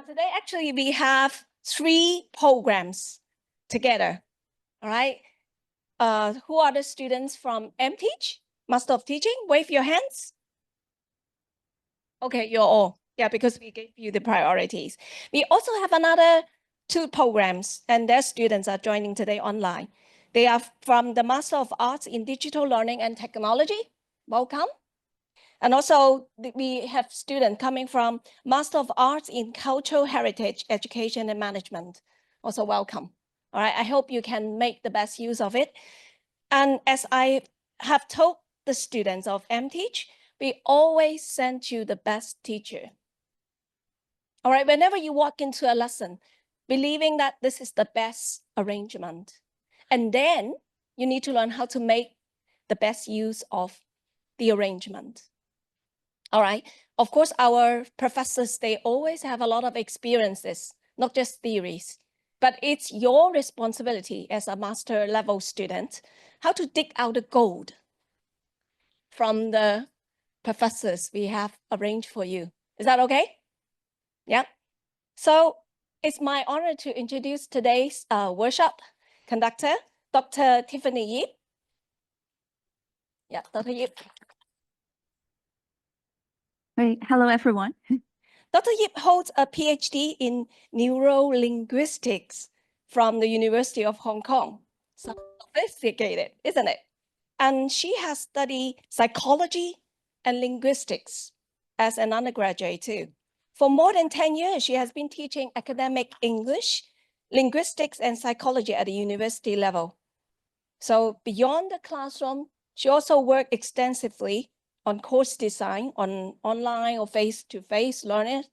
Today, actually, we have 3 programs together. All right. Who are the students from MTeach, Master of Teaching? Wave your hands. Okay, you're all. Yeah, because we gave you the priorities. We also have another 2 programs, and their students are joining today online. They are from the Master of Arts in Digital Learning and Technology. Welcome. And also, we have students coming from Master of Arts in Cultural Heritage, Education and Management. Also welcome. All right, I hope you can make the best use of it. And as I have told the students of MTeach, we always send you the best teacher. All right, whenever you walk into a lesson, believing that this is the best arrangement. And then you need to learn how to make the best use of the arrangement. All right. Of course, our professors, they always have a lot of experiences, not just theories, but it's your responsibility as a master level student, how to dig out the gold from the professors we have arranged for you. Is that okay? Yeah. So it's my honor to introduce today's workshop conductor, Dr. Tiffany Yip. Yeah, Dr. Yip. Hey, hello, everyone. Dr. Yip holds a PhD in neurolinguistics from the University of Hong Kong. So sophisticated, isn't it? And she has studied psychology and linguistics as an undergraduate too. For more than 10 years, she has been teaching academic English, linguistics, and psychology at the university level. So beyond the classroom, she also worked extensively on course design, on online or face-to-face learning.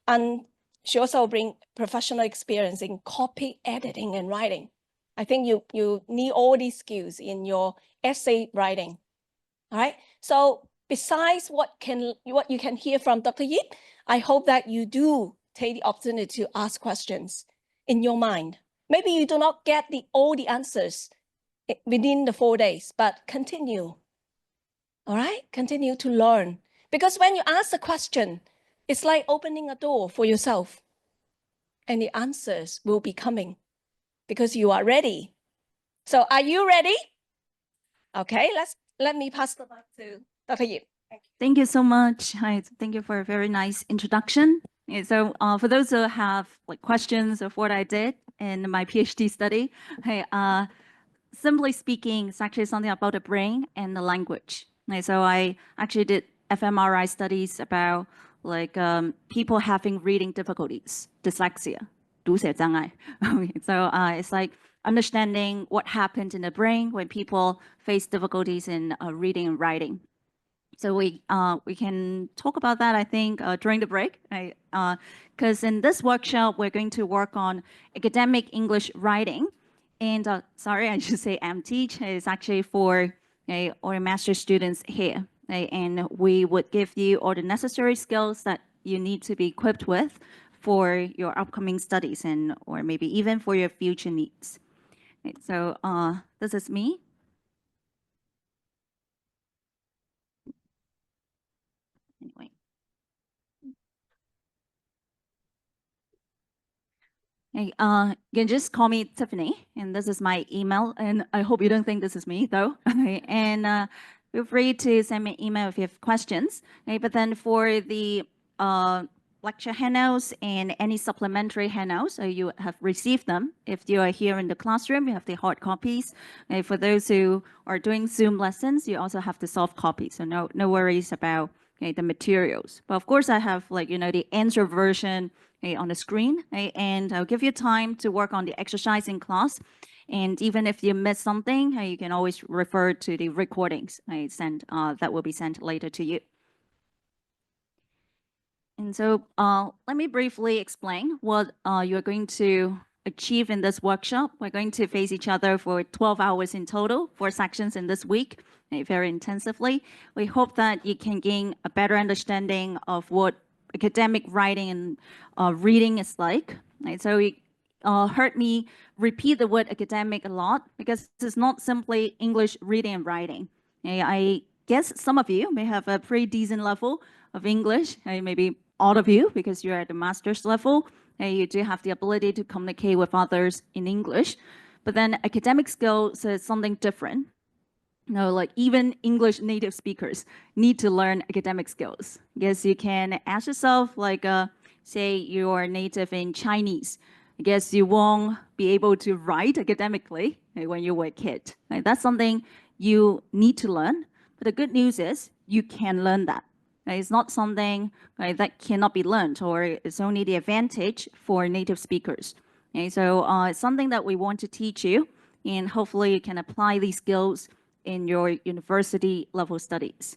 And she also brings professional experience in copy editing and writing. I think you need all these skills in your essay writing. All right. So besides what you can hear from Dr. Yip, I hope that you do take the opportunity to ask questions in your mind. Maybe you do not get all the answers within the 4 days, but continue. All right, continue to learn. Because when you ask a question, it's like opening a door for yourself. And the answers will be coming because you are ready. So are you ready? Okay, let me pass the mic to Dr. Yip. Thank you so much. Hi, thank you for a very nice introduction. Yeah, so for those who have questions of what I did in my PhD study, hey, simply speaking, it's actually something about the brain and the language. So I actually did fMRI studies about people having reading difficulties, dyslexia, 读写障碍. So it's like understanding what happens in the brain when people face difficulties in reading and writing. So we can talk about that, I think, during the break, because in this workshop, we're going to work on academic English writing. And sorry, I should say MTeach is actually for our master students here. And we would give you all the necessary skills that you need to be equipped with for your upcoming studies and or maybe even for your future needs. So this is me. Anyway. Hey, you can just call me Tiffany, and this is my email, and I hope you don't think this is me, though. And feel free to send me an email if you have questions. But then for the lecture handouts and any supplementary handouts, you have received them. If you are here in the classroom, you have the hard copies. For those who are doing Zoom lessons, you also have the soft copies, so no worries about the materials. But of course, I have the answer version on the screen, and I'll give you time to work on the exercise in class. And even if you miss something, you can always refer to the recordings that will be sent later to you. And so let me briefly explain what you're going to achieve in this workshop. We're going to face each other for 12 hours in total, 4 sections in this week, very intensively. We hope that you can gain a better understanding of what academic writing and reading is like. So you heard me repeat the word academic a lot because it's not simply English reading and writing. I guess some of you may have a pretty decent level of English, maybe all of you, because you're at the master's level, and you do have the ability to communicate with others in English. But then academic skills is something different. Like even English native speakers need to learn academic skills. Yes, you can ask yourself, like, say you're native in Chinese. I guess you won't be able to write academically when you were a kid. Right? That's something you need to learn. But the good news is you can learn that. Right? It's not something that cannot be learned, or it's only the advantage for native speakers. Okay? So it's something that we want to teach you, and hopefully you can apply these skills in your university level studies.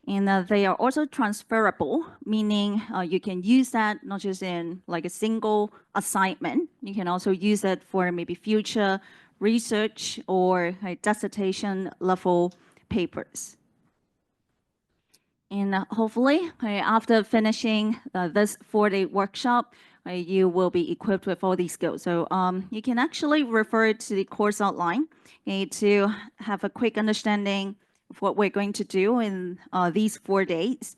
And they are also transferable, meaning you can use that not just in like a single assignment. You can also use it for maybe future research or dissertation level papers. And hopefully, after finishing this 4-day workshop, you will be equipped with all these skills. So you can actually refer to the course outline to have a quick understanding of what we're going to do in these 4 days.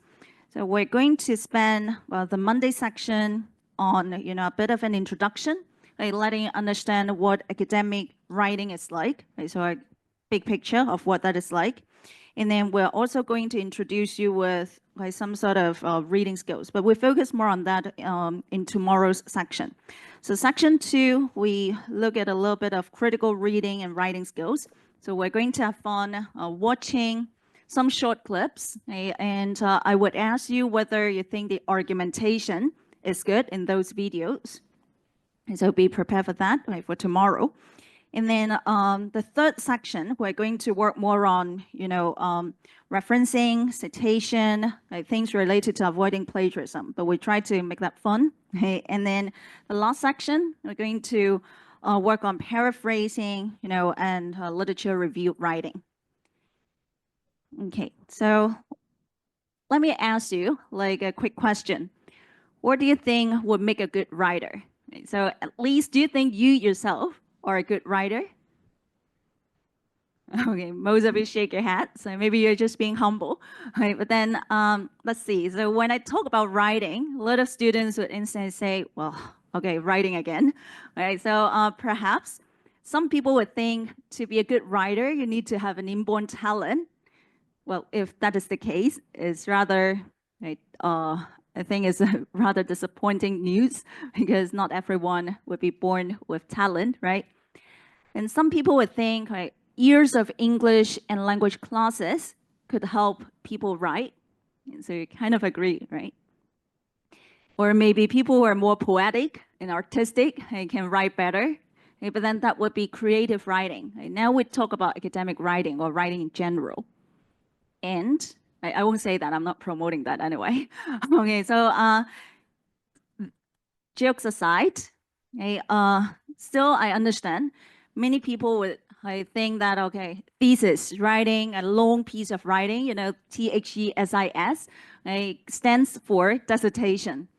So we're going to spend the Monday section on a bit of an introduction, letting you understand what academic writing is like. So a big picture of what that is like. And then we're also going to introduce you with some sort of reading skills, but we focus more on that in tomorrow's section. So section 2, we look at a little bit of critical reading and writing skills. So we're going to have fun watching some short clips, and I would ask you whether you think the argumentation is good in those videos. So be prepared for that for tomorrow. And then the third section, we're going to work more on, referencing, citation, things related to avoiding plagiarism. But we try to make that fun. Okay? And then the last section, we're going to work on paraphrasing, and literature review writing. Okay, so let me ask you like a quick question. What do you think would make a good writer? So at least, do you think you yourself are a good writer? Okay, most of you shake your head, so maybe you're just being humble. Right? But then let's see. So when I talk about writing, a lot of students would instantly say, well, okay, writing again. Right? So perhaps some people would think to be a good writer, you need to have an inborn talent. Well, if that is the case, it's rather, I think it's rather disappointing news, because not everyone would be born with talent, right? And some people would think years of English and language classes could help people write. And so you kind of agree, right? Or maybe people who are more poetic and artistic can write better. But then that would be creative writing. Now we talk about academic writing or writing in general. And I won't say that, I'm not promoting that anyway. Okay, so jokes aside, still I understand many people would think that, okay, thesis, writing a long piece of writing, THESIS, stands for dissertation.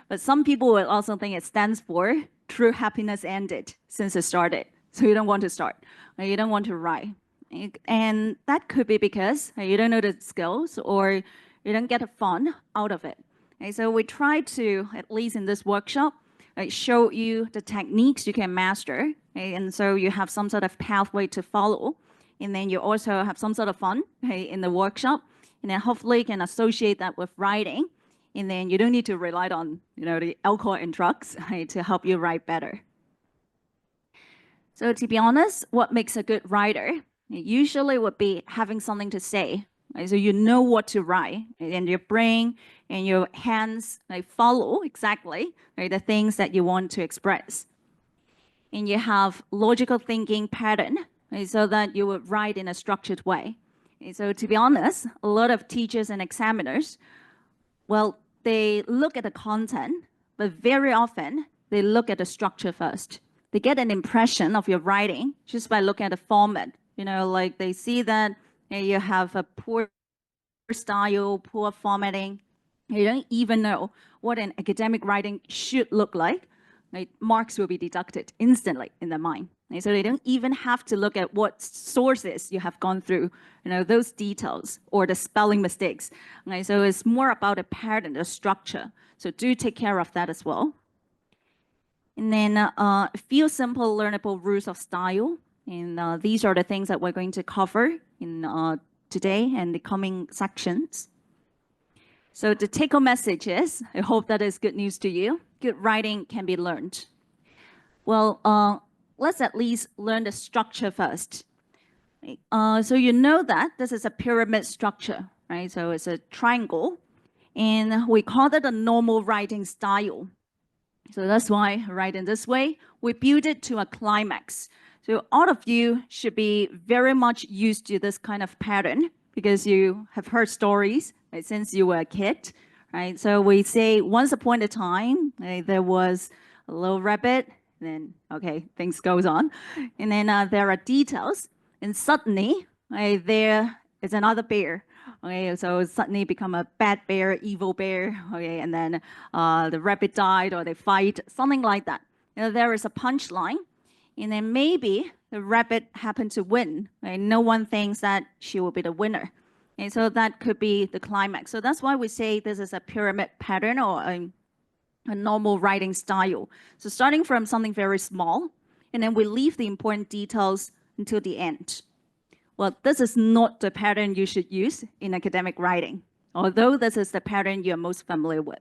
But some people would also think it stands for true happiness ended since it started. So you don't want to start, you don't want to write. And that could be because you don't know the skills or you don't get fun out of it. So we try to, at least in this workshop, show you the techniques you can master. And so you have some sort of pathway to follow. And then you also have some sort of fun in the workshop. And then hopefully you can associate that with writing. And then you don't need to rely on the alcohol and drugs to help you write better. So to be honest, what makes a good writer? It usually would be having something to say. So you know what to write, and your brain and your hands follow exactly the things that you want to express. And you have logical thinking pattern so that you would write in a structured way. So to be honest, a lot of teachers and examiners, well, they look at the content, but very often they look at the structure first. They get an impression of your writing just by looking at the format. Like they see that you have a poor style, poor formatting. You don't even know what an academic writing should look like. Marks will be deducted instantly in their mind. So they don't even have to look at what sources you have gone through, those details or the spelling mistakes. So it's more about a pattern, a structure. So do take care of that as well. And then a few simple learnable rules of style. And these are the things that we're going to cover in today and the coming sections. So the take-home message is, I hope that is good news to you. Good writing can be learned. Well, let's at least learn the structure first. So you know that this is a pyramid structure, right? So it's a triangle, and we call it a normal writing style. So that's why I write in this way. We build it to a climax. So all of you should be very much used to this kind of pattern because you have heard stories, right, since you were a kid, right? So we say once upon a time, right, there was a little rabbit, then, okay, things goes on. And then there are details, and suddenly right, there is another bear. Okay, so suddenly become a bad bear, evil bear, okay, and then the rabbit died or they fight, something like that. You know, there is a punchline, and then maybe the rabbit happened to win. Right? No one thinks that she will be the winner. And so that could be the climax. So that's why we say this is a pyramid pattern or a normal writing style. So starting from something very small, and then we leave the important details until the end. Well, this is not the pattern you should use in academic writing, although this is the pattern you're most familiar with.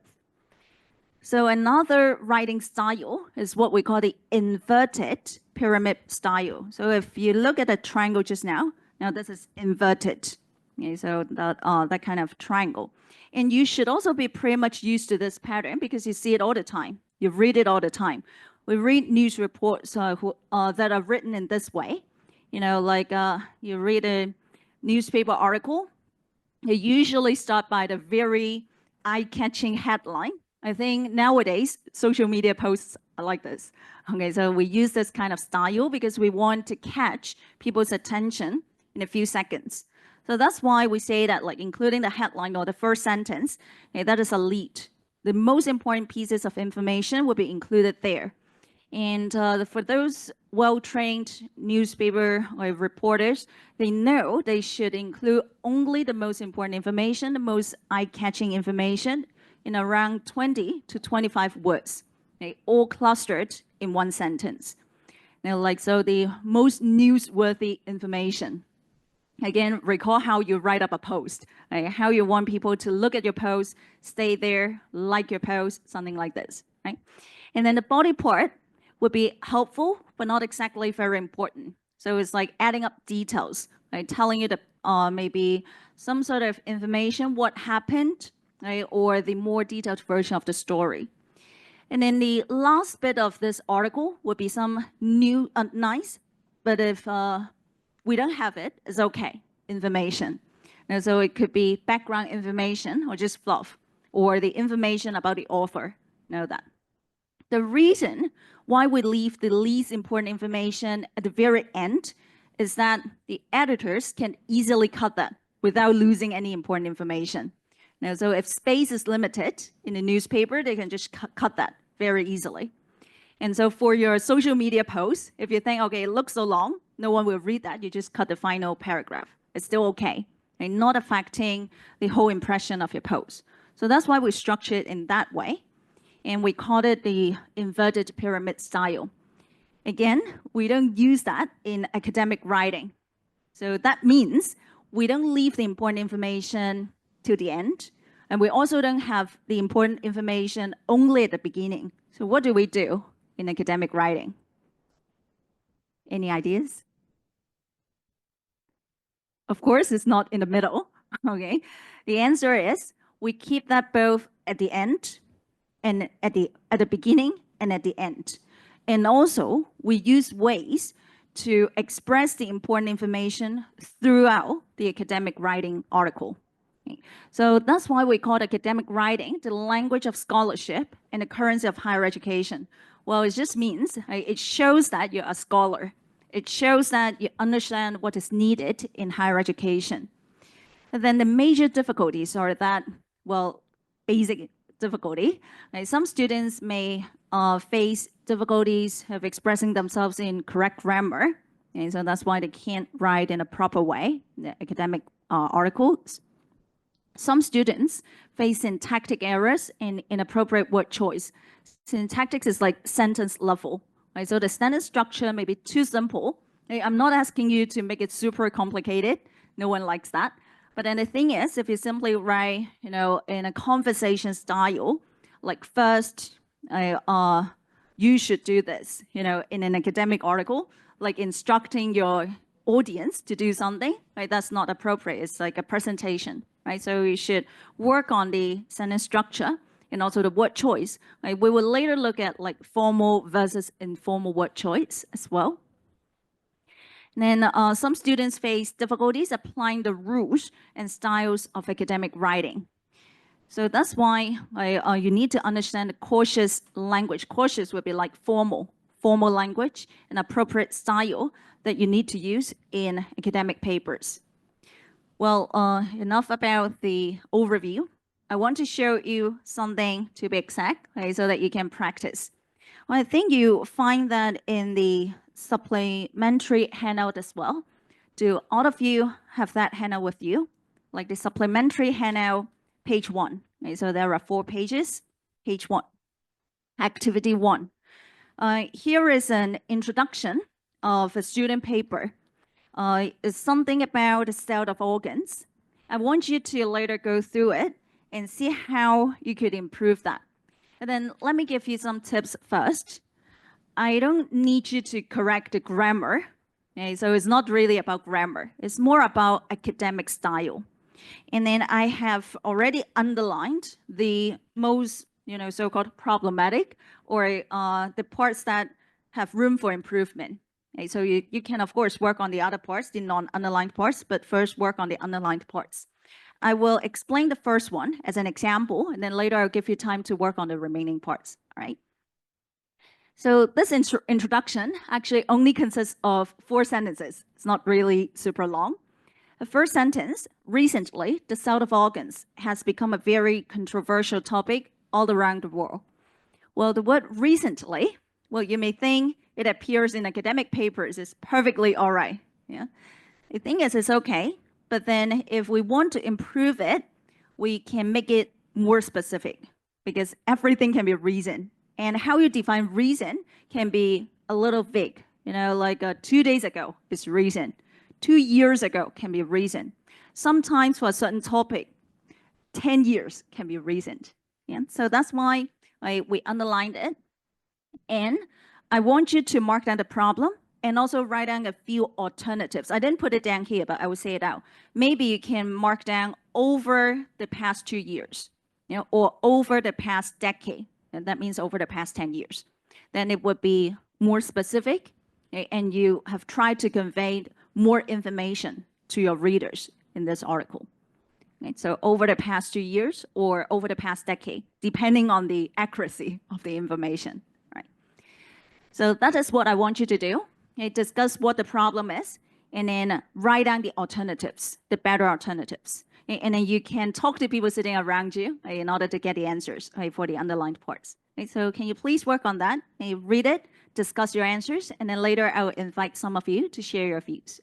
So another writing style is what we call the inverted pyramid style. So if you look at the triangle just now this is inverted. Okay, so that kind of triangle. And you should also be pretty much used to this pattern because you see it all the time. You read it all the time. We read news reports that are written in this way. You know, like you read a newspaper article, you usually start by the very eye-catching headline. I think nowadays, social media posts are like this. Okay, so we use this kind of style because we want to catch people's attention in a few seconds. So that's why we say that, like, including the headline or the first sentence, okay, that is a lead. The most important pieces of information will be included there. And for those well-trained newspaper or reporters, they know they should include only the most important information, the most eye-catching information in around 20 to 25 words, okay, all clustered in one sentence. Now, like, so the most newsworthy information. Again, recall how you write up a post, right? How you want people to look at your post, stay there, like your post, something like this, right? And then the body part would be helpful, but not exactly very important. So it's like adding up details, right? Telling you the maybe some sort of information, what happened, right? Or the more detailed version of the story. And then the last bit of this article would be some new, nice, but if we don't have it, it's okay, information. And so it could be background information or just fluff, or the information about the author, know that. The reason why we leave the least important information at the very end is that the editors can easily cut that without losing any important information. Now, so if space is limited in the newspaper, they can just cut that very easily. And so for your social media posts, if you think, okay, it looks so long, no one will read that, you just cut the final paragraph. It's still okay, and not affecting the whole impression of your post. So that's why we structure it in that way. And we call it the inverted pyramid style. Again, we don't use that in academic writing. So that means we don't leave the important information to the end. And we also don't have the important information only at the beginning. So what do we do in academic writing? Any ideas? Of course, it's not in the middle, okay? The answer is we keep that both at the end and at the beginning and at the end. And also, we use ways to express the important information throughout the academic writing article. Okay. So that's why we call academic writing the language of scholarship and the currency of higher education. Well, it just means it shows that you're a scholar. It shows that you understand what is needed in higher education. And then the major difficulties are that, well, basic difficulty. Some students may face difficulties of expressing themselves in correct grammar. And so that's why they can't write in a proper way, the academic articles. Some students face syntactic errors and inappropriate word choice. Syntactics is like sentence level, right? So the sentence structure may be too simple. I'm not asking you to make it super complicated. No one likes that. But then the thing is, if you simply write, in a conversation style, like first, you should do this, in an academic article, like instructing your audience to do something, right? That's not appropriate. It's like a presentation, right? So you should work on the sentence structure and also the word choice. Right? We will later look at like formal versus informal word choice as well. And then some students face difficulties applying the rules and styles of academic writing. So that's why you need to understand the cautious language. Cautious would be like formal language and appropriate style that you need to use in academic papers. Well, enough about the overview. I want to show you something to be exact, okay, so that you can practice. Well, I think you find that in the supplementary handout as well. Do all of you have that handout with you? Like the supplementary handout, page 1. Okay, so there are 4 pages. Page 1, activity 1. Here is an introduction of a student paper. It's something about the cell of organs. I want you to later go through it and see how you could improve that. And then let me give you some tips first. I don't need you to correct the grammar. Okay, so it's not really about grammar. It's more about academic style. And then I have already underlined the most, so-called problematic or the parts that have room for improvement. Okay, so you can, of course, work on the other parts, the non-underlined parts, but first work on the underlined parts. I will explain the first one as an example, and then later I'll give you time to work on the remaining parts, all right? So this introduction actually only consists of 4 sentences. It's not really super long. The first sentence, recently, the cell of organs has become a very controversial topic all around the world. Well, the word recently, well, you may think it appears in academic papers. It's perfectly all right. Yeah. The thing is, it's okay. But then if we want to improve it, we can make it more specific because everything can be reason. And how you define reason can be a little vague. Like 2 days ago is reason. 2 years ago can be reason. Sometimes for a certain topic, 10 years can be reasoned. Yeah? So that's why we underlined it. And I want you to mark down the problem and also write down a few alternatives. I didn't put it down here, but I will say it out. Maybe you can mark down over the past 2 years, or over the past decade. And that means over the past 10 years. Then it would be more specific, and you have tried to convey more information to your readers in this article. Okay, so over the past 2 years or over the past decade, depending on the accuracy of the information. Right? So that is what I want you to do. Okay, discuss what the problem is, and then write down the alternatives, the better alternatives. Okay, and then you can talk to people sitting around you in order to get the answers for the underlined parts. Okay, so can you please work on that? Can you read it, discuss your answers, and then later I will invite some of you to share your views.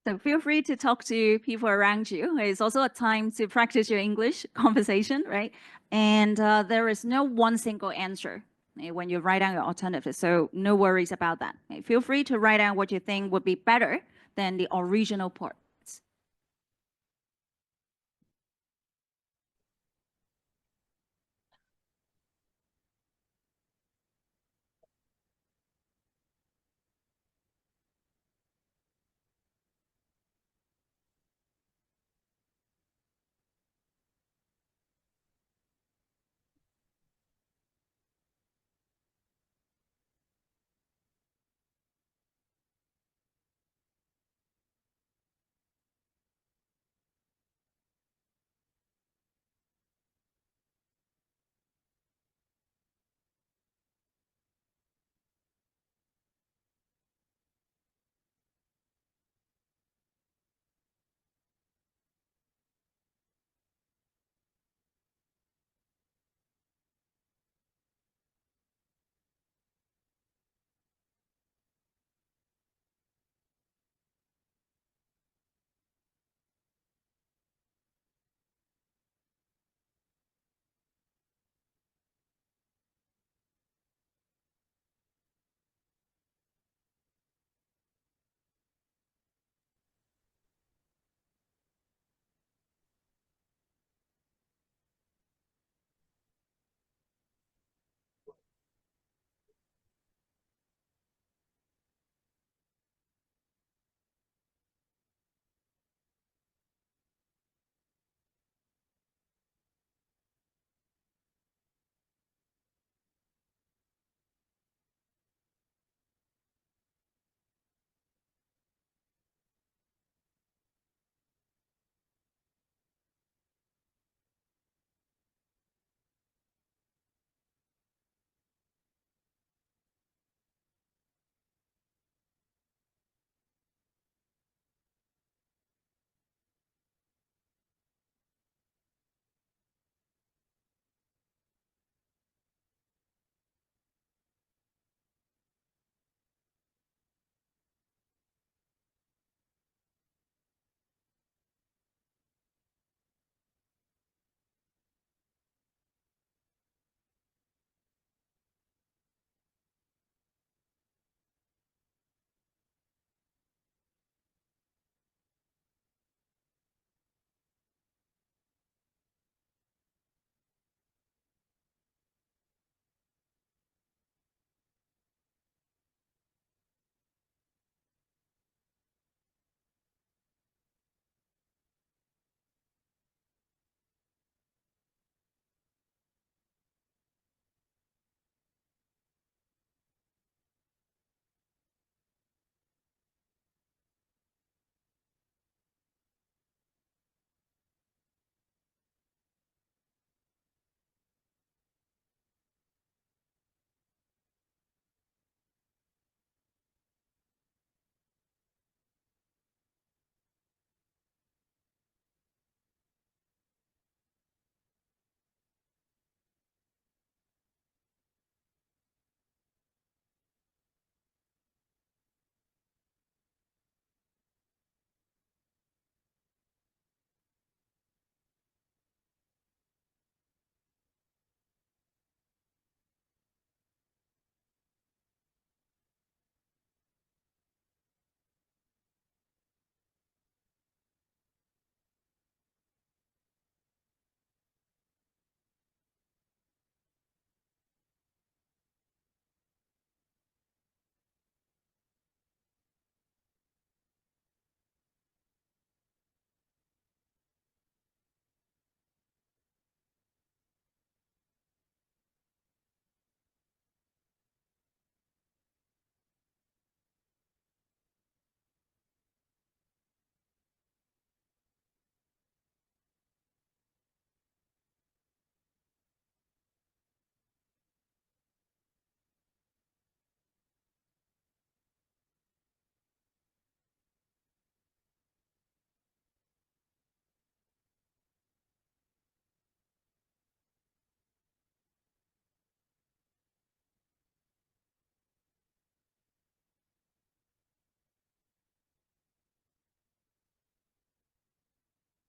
So feel free to talk to people around you. It's also a time to practice your English conversation, right? And there is no one single answer when you write down your alternative. So no worries about that. Feel free to write down what you think would be better than the original part.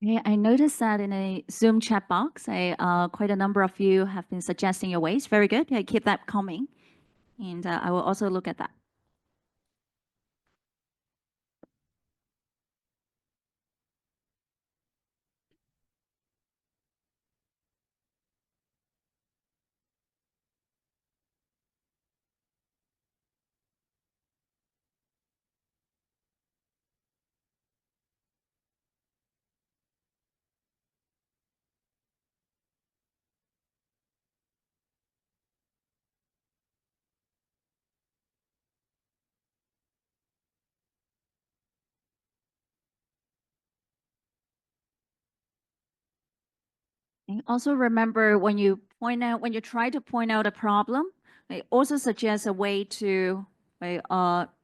Yeah, I noticed that in a Zoom chat box, quite a number of you have been suggesting your ways. Very good. Yeah, keep that coming. And I will also look at that. And also remember when you try to point out a problem, I also suggest a way to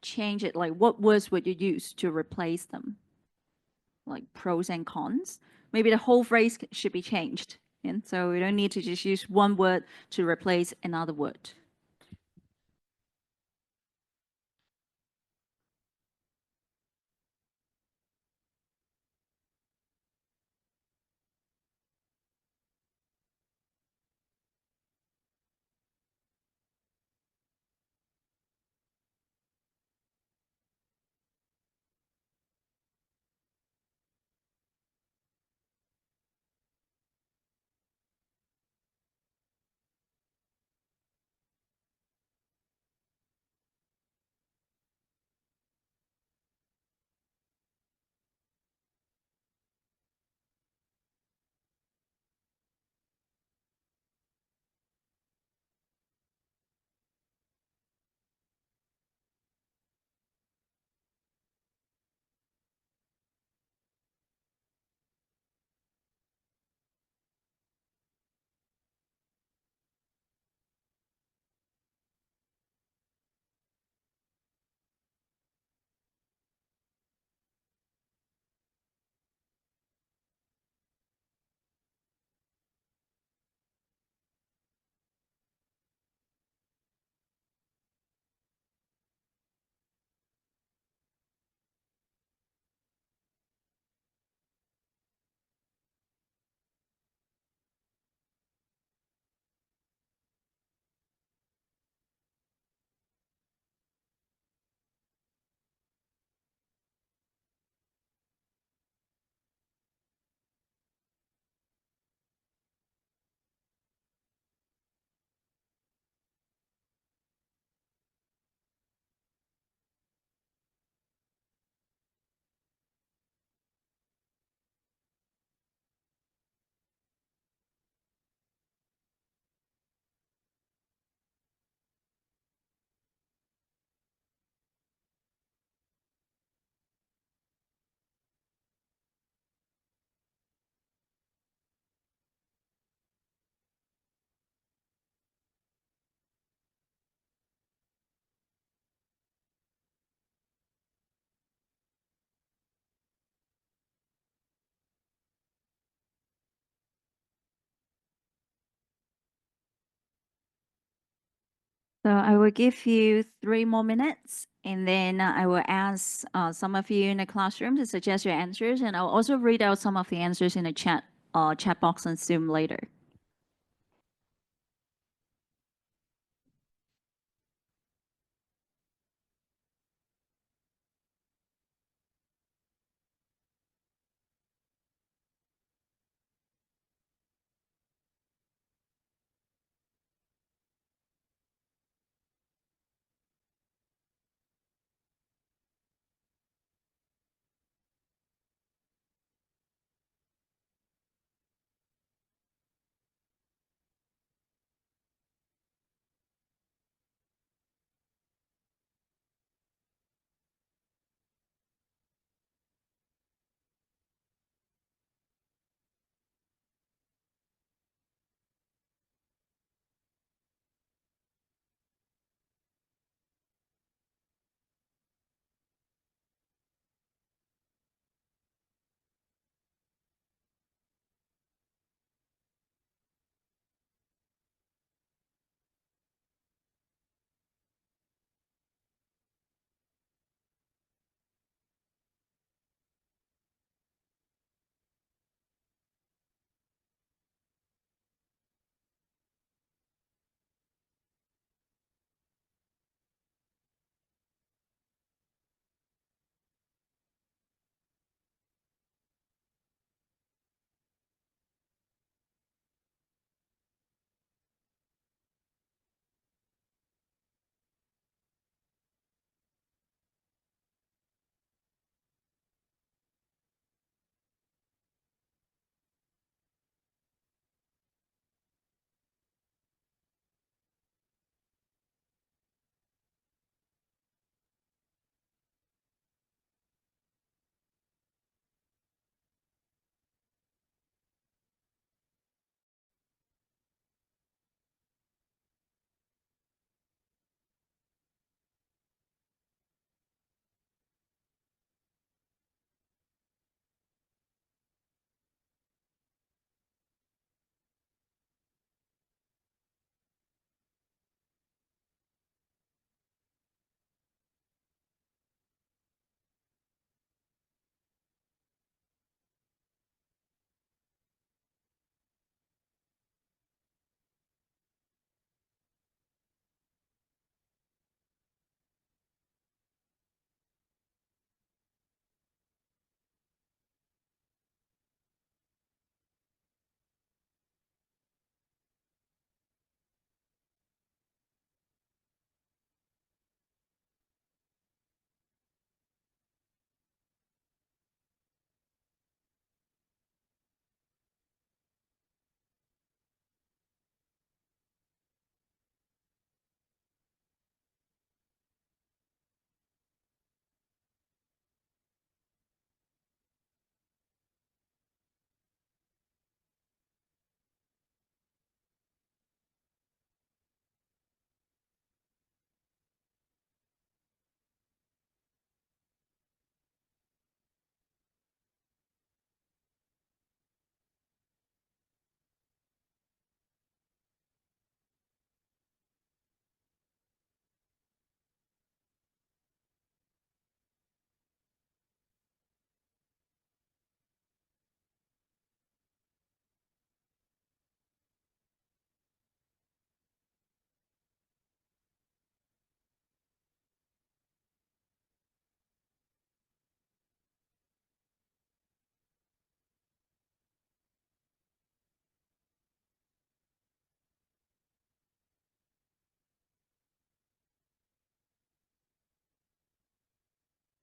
change it. Like what words would you use to replace them? Like pros and cons. Maybe the whole phrase should be changed. And so you don't need to just use one word to replace another word. So I will give you 3 more minutes, and then I will ask some of you in the classroom to suggest your answers, and I'll also read out some of the answers in the chat box on Zoom later.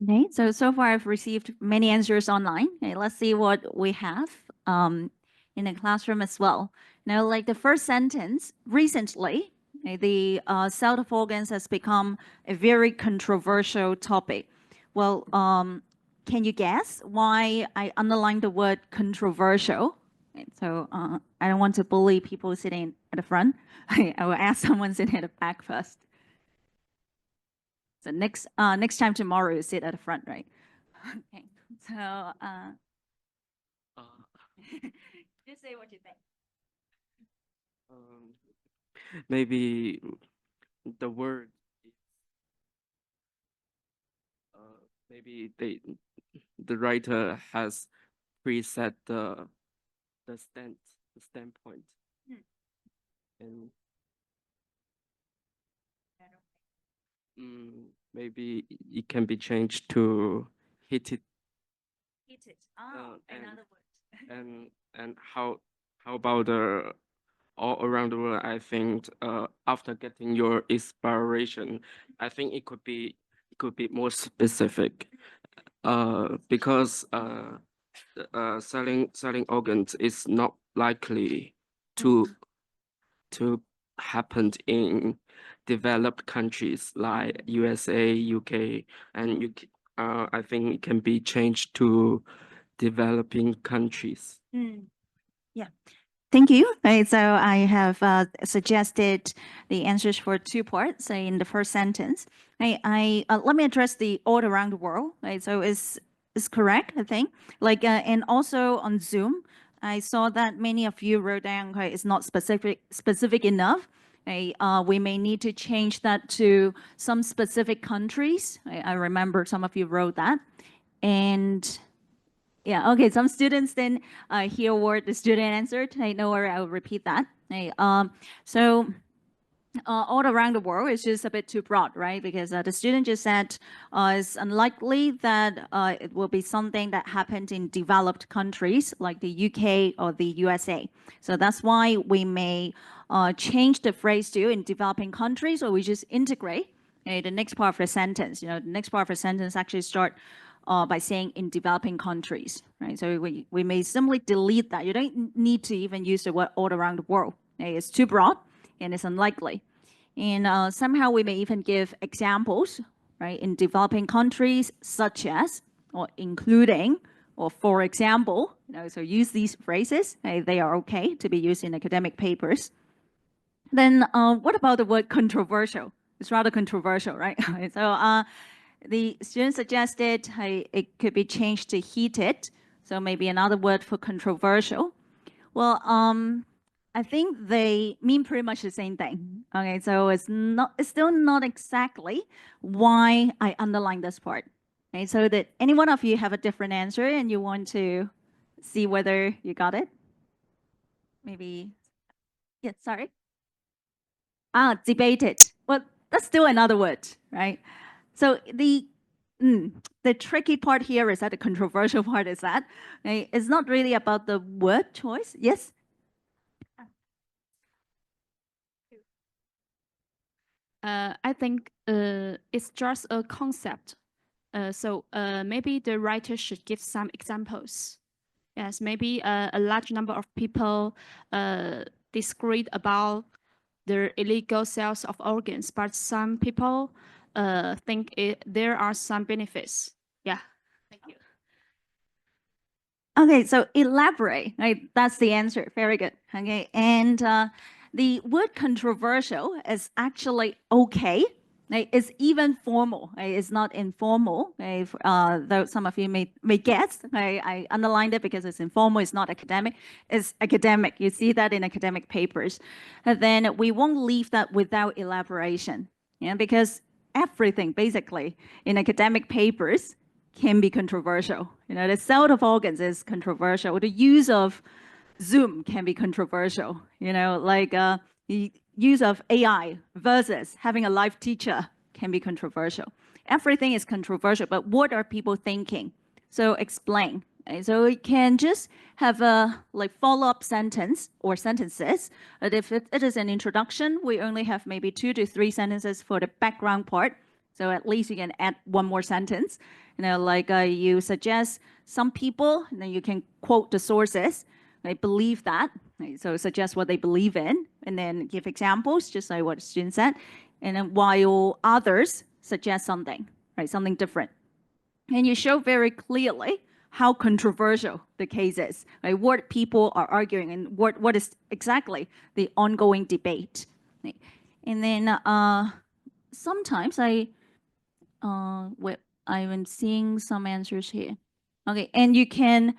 Okay, so far I've received many answers online. Okay, let's see what we have in the classroom as well. Now, like the first sentence, recently, okay, the cell of organs has become a very controversial topic. Well, can you guess why I underlined the word controversial? Okay, so I don't want to bully people sitting at the front. I will ask someone sitting at the back first. So next time tomorrow, you sit at the front, right? Okay. So just say what you think. Maybe the word is, maybe the writer has preset the standpoint, and maybe it can be changed to heated. Heated. Oh, another word. And how about all around the world? I think after getting your inspiration, I think it could be more specific. Because selling organs is not likely to happen in developed countries like USA, UK, and I think it can be changed to developing countries. Yeah. Thank you. Right, so I have suggested the answers for two parts. In the first sentence, I let me address the all around the world. Right, so is correct, I think. Like and also on Zoom, I saw that many of you wrote down. Okay, it's not specific enough. We may need to change that to some specific countries. I remember some of you wrote that, and. Yeah, okay, some students didn't hear what the student answered. I know where I will repeat that. So all around the world is just a bit too broad, right? Because the student just said it's unlikely that it will be something that happened in developed countries like the UK or the USA. So that's why we may change the phrase to in developing countries, or we just integrate the next part of the sentence. The next part of the sentence actually start by saying in developing countries, right? So we may simply delete that. You don't need to even use the word all around the world. It's too broad and it's unlikely. And somehow we may even give examples, right? In developing countries, such as, or including, or for example, so use these phrases. They are okay to be used in academic papers. Then what about the word controversial? It's rather controversial, right? So the student suggested it could be changed to heated, so maybe another word for controversial. Well, I think they mean pretty much the same thing. Okay, so it's still not exactly why I underline this part. Okay, so that any one of you have a different answer and you want to see whether you got it? Maybe, yeah, sorry. Debated. Well, that's still another word, right? So the tricky part here is that the controversial part is that it's not really about the word choice. Yes? I think it's just a concept. So maybe the writer should give some examples. Yes, maybe a large number of people disagree about the illegal sales of organs, but some people think there are some benefits. Yeah, thank you. Okay, so elaborate, right? That's the answer. Very good. Okay, and the word controversial is actually okay. Right? It's even formal. Right? It's not informal. Right? Though some of you may guess, right? I underlined it because it's informal. It's not academic. It's academic. You see that in academic papers. And then we won't leave that without elaboration. Yeah, because everything basically in academic papers can be controversial. The sale of organs is controversial. The use of Zoom can be controversial. Like the use of AI versus having a live teacher can be controversial. Everything is controversial, but what are people thinking? So explain. So we can just have a follow-up sentence or sentences. But if it is an introduction, we only have maybe 2 to 3 sentences for the background part. So at least you can add one more sentence, like you suggest some people, and then you can quote the sources, they believe that. Right? So suggest what they believe in, and then give examples, just like what the student said. And then while others suggest something, right, something different. And you show very clearly how controversial the case is, right? What people are arguing and what is exactly the ongoing debate. Right? And then sometimes I'm seeing some answers here. Okay, and you can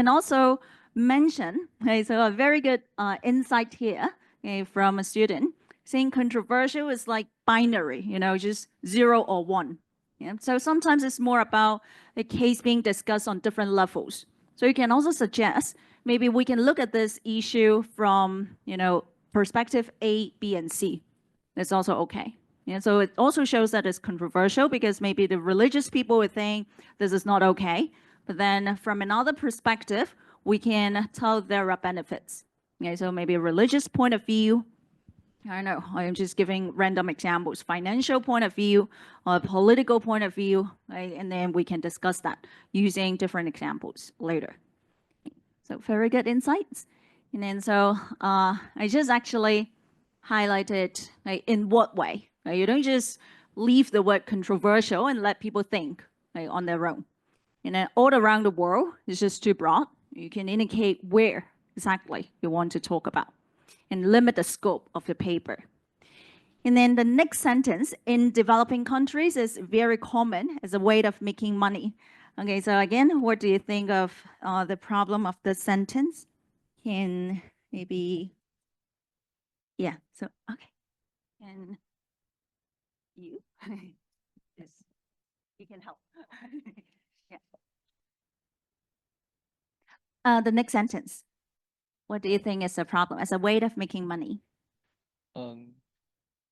also mention, okay, so a very good insight here, okay, from a student saying controversial is like binary, just 0 or 1. Yeah? So sometimes it's more about the case being discussed on different levels. So you can also suggest maybe we can look at this issue from, perspective A, B, and C. That's also okay. Yeah, so it also shows that it's controversial because maybe the religious people would think this is not okay. But then from another perspective, we can tell there are benefits. Okay, so maybe a religious point of view, I don't know, I'm just giving random examples, financial point of view, or political point of view, right? And then we can discuss that using different examples later. So very good insights. And then so I just actually highlighted like, in what way. Right? You don't just leave the word controversial and let people think on their own. And then all around the world is just too broad. You can indicate where exactly you want to talk about and limit the scope of the paper. And then the next sentence, in developing countries, is very common as a way of making money. Okay, so again, what do you think of the problem of the sentence? Can maybe, yeah, so, okay. And you, yes, you can help. Yeah. The next sentence, what do you think is the problem as a way of making money?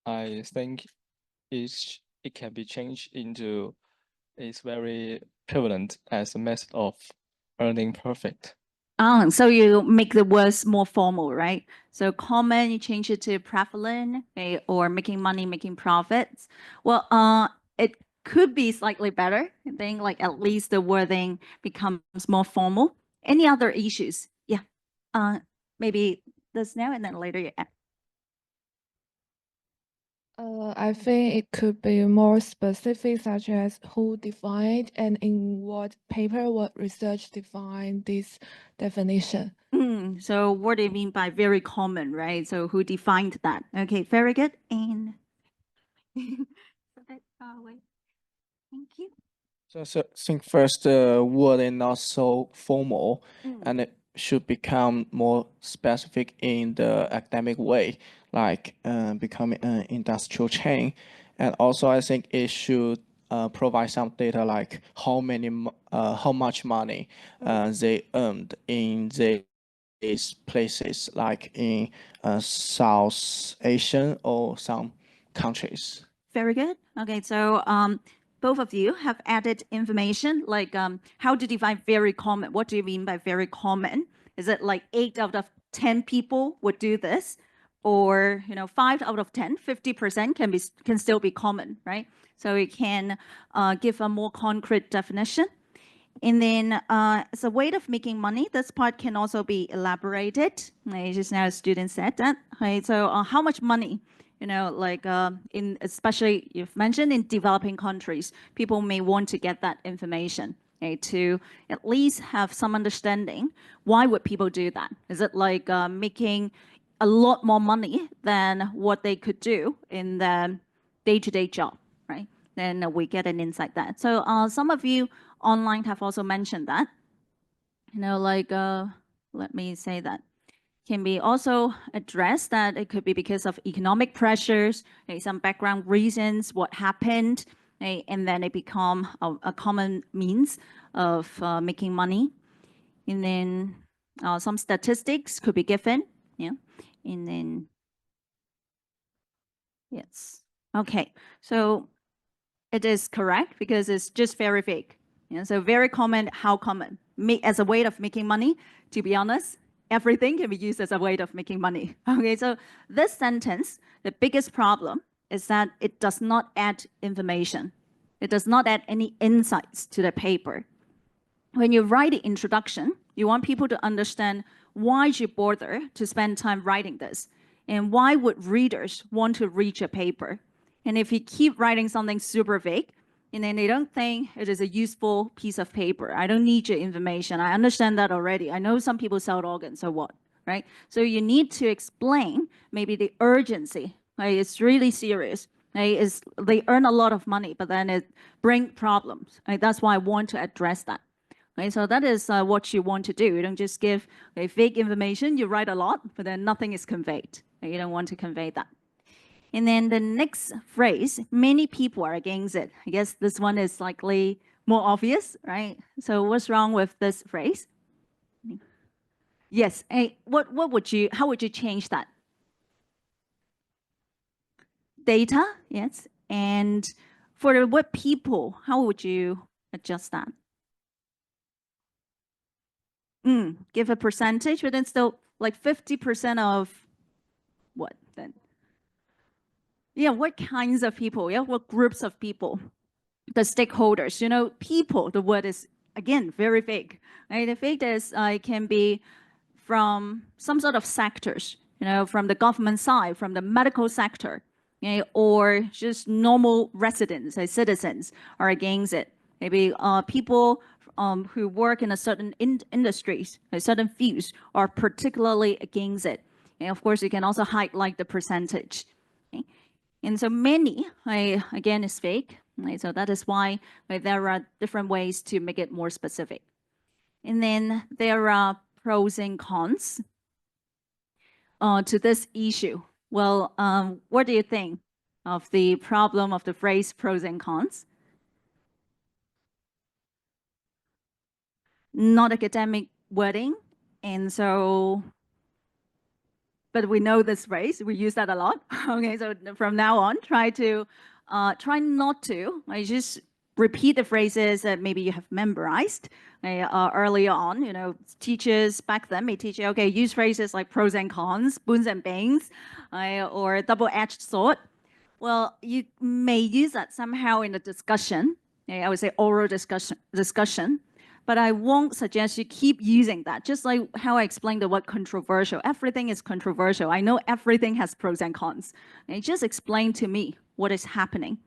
I think it can be changed into it's very prevalent as a method of earning profit. So you make the words more formal, right? So common, you change it to prevalent, okay, or making money, making profits. Well, it could be slightly better. I think like at least the wording becomes more formal. Any other issues? Yeah. Maybe this now and then later you add. I think it could be more specific, such as who defined and in what paper, what research defined this definition. So what do you mean by very common, right? So who defined that? Okay, very good. And thank you. So I think first the word is not so formal and it should become more specific in the academic way, like becoming an industrial chain. And also I think it should provide some data like how much money they earned in these places, like in South Asian or some countries. Very good. Okay, so both of you have added information like how to define very common. What do you mean by very common? Is it like 8 out of 10 people would do this? Or 5 out of 10, 50% can still be common, right? So you can give a more concrete definition. And then as a way of making money, this part can also be elaborated. Just now a student said that. Right? So how much money? Like especially you've mentioned in developing countries, people may want to get that information, okay, to at least have some understanding. Why would people do that? Is it like making a lot more money than what they could do in their day-to-day job, right? Then we get an insight there. So some of you online have also mentioned that, like, let me say that. Can be also addressed that it could be because of economic pressures, some background reasons, what happened, and then it become a common means of making money. And then some statistics could be given, yeah. And then, yes, okay. So it is correct because it's just very vague. Yeah, so very common, how common? As a way of making money, to be honest, everything can be used as a way of making money. Okay, so this sentence, the biggest problem is that it does not add information. It does not add any insights to the paper. When you write the introduction, you want people to understand why you bother to spend time writing this, and why would readers want to read your paper. And if you keep writing something super vague, and then they don't think it is a useful piece of paper, I don't need your information, I understand that already, I know some people sell organs, so what, right? So you need to explain maybe the urgency, right? It's really serious. Right? They earn a lot of money, but then it brings problems. Right? That's why I want to address that. Right? So that is what you want to do. You don't just give vague information. You write a lot, but then nothing is conveyed. Right? You don't want to convey that. And then the next phrase, many people are against it. I guess this one is slightly more obvious, right? So what's wrong with this phrase? Yes. How would you change that? Data, yes. And for the word people, how would you adjust that? Give a percentage, but then still like 50% of what then? Yeah, what kinds of people? Yeah, what groups of people? The stakeholders, people, the word is, again, very vague. Right? The vague is, it can be from some sort of sectors, from the government side, from the medical sector, or just normal residents, citizens are against it. Maybe people who work in a certain industries, certain fields are particularly against it. And of course, you can also highlight the percentage. Okay? And so many, again, is fake. Right? So that is why there are different ways to make it more specific. And then there are pros and cons to this issue. Well, what do you think of the problem of the phrase pros and cons? Not academic wording, and so, but we know this phrase, we use that a lot. Okay, so from now on, try not to, just repeat the phrases that maybe you have memorized earlier on. Teachers back then may teach you, okay, use phrases like pros and cons, boons and banes, or double-edged sword. Well, you may use that somehow in the discussion. I would say oral discussion. But I won't suggest you keep using that. Just like how I explained the word controversial. Everything is controversial. I know everything has pros and cons. Just explain to me what is happening.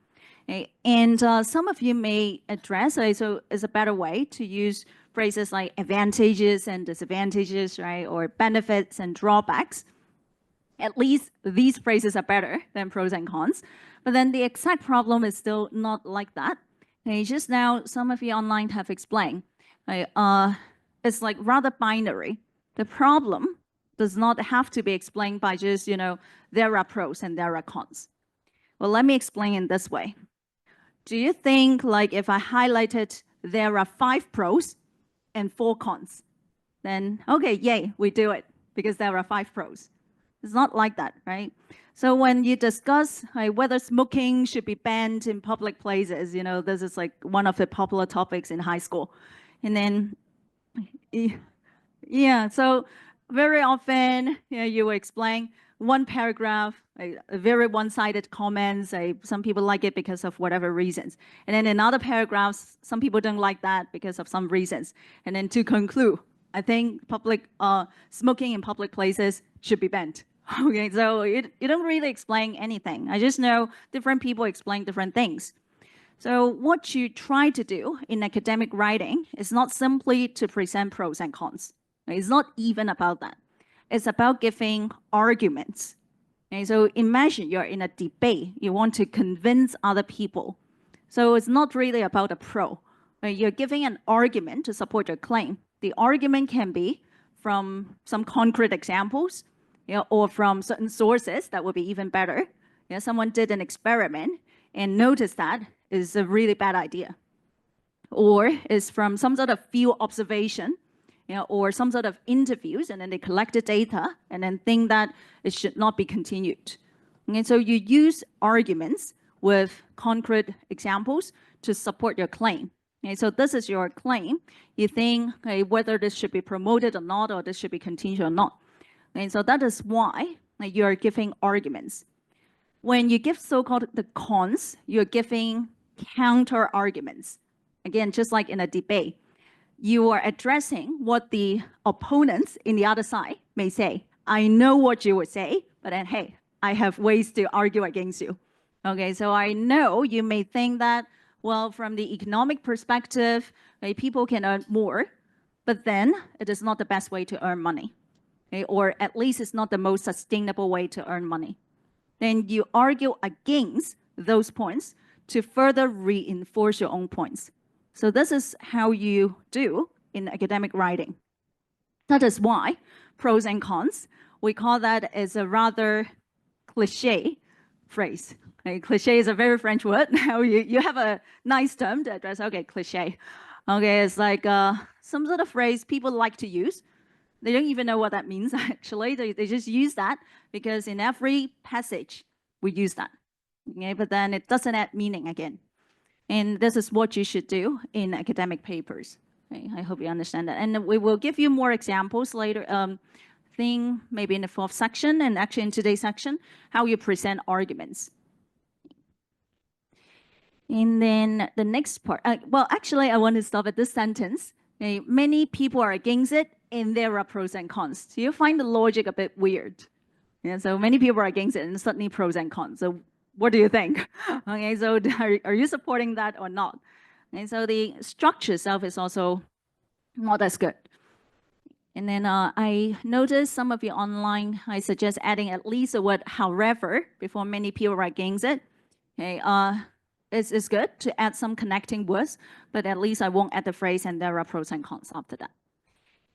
And some of you may address, so it's a better way to use phrases like advantages and disadvantages, right? Or benefits and drawbacks. At least these phrases are better than pros and cons. But then the exact problem is still not like that. Just now, some of you online have explained. It's like rather binary. The problem does not have to be explained by just, there are pros and there are cons. Well, let me explain in this way. Do you think like if I highlighted there are 5 pros and 4 cons, then okay, yay, we do it because there are 5 pros. It's not like that, right? So when you discuss whether smoking should be banned in public places, this is like one of the popular topics in high school. And then, yeah, so very often you will explain one paragraph, a very one-sided comments. Some people like it because of whatever reasons. And then in other paragraphs, some people don't like that because of some reasons. And then to conclude, I think smoking in public places should be banned. Okay, so you don't really explain anything. I just know different people explain different things. So what you try to do in academic writing is not simply to present pros and cons. It's not even about that. It's about giving arguments. Okay, so imagine you're in a debate. You want to convince other people. So it's not really about a pro. You're giving an argument to support your claim. The argument can be from some concrete examples, or from certain sources. That would be even better. Someone did an experiment and noticed that is a really bad idea. Or is from some sort of field observation, or some sort of interviews, and then they collected data and then think that it should not be continued. And so you use arguments with concrete examples to support your claim. Okay, so this is your claim. You think whether this should be promoted or not, or this should be continued or not. And so that is why you're giving arguments. when you give so-called the cons, you're giving counter arguments. Again, just like in a debate, you are addressing what the opponents in the other side may say. I know what you would say, but then, hey, I have ways to argue against you. Okay, so I know you may think that, well, from the economic perspective, people can earn more, but then it is not the best way to earn money. Okay, or at least it's not the most sustainable way to earn money. Then you argue against those points to further reinforce your own points. So this is how you do in academic writing. That is why pros and cons, we call that as a rather cliche phrase. Okay, cliche is a very French word. Now you have a nice term to address, okay, cliche. Okay, it's like some sort of phrase people like to use. They don't even know what that means, actually. They just use that because in every passage, we use that. Okay, but then it doesn't add meaning again. And this is what you should do in academic papers. Okay, I hope you understand that. And we will give you more examples later, thing maybe in the 4th section and actually in today's section, how you present arguments. And then the next part, well, actually, I want to stop at this sentence. Okay, many people are against it, and there are pros and cons. Do you find the logic a bit weird? Yeah, so many people are against it, and suddenly pros and cons. So what do you think? Okay, so are you supporting that or not? And so the structure itself is also not as good. And then I noticed some of you online, I suggest adding at least a word however before many people are against it. Okay, it's good to add some connecting words, but at least I won't add the phrase and there are pros and cons after that.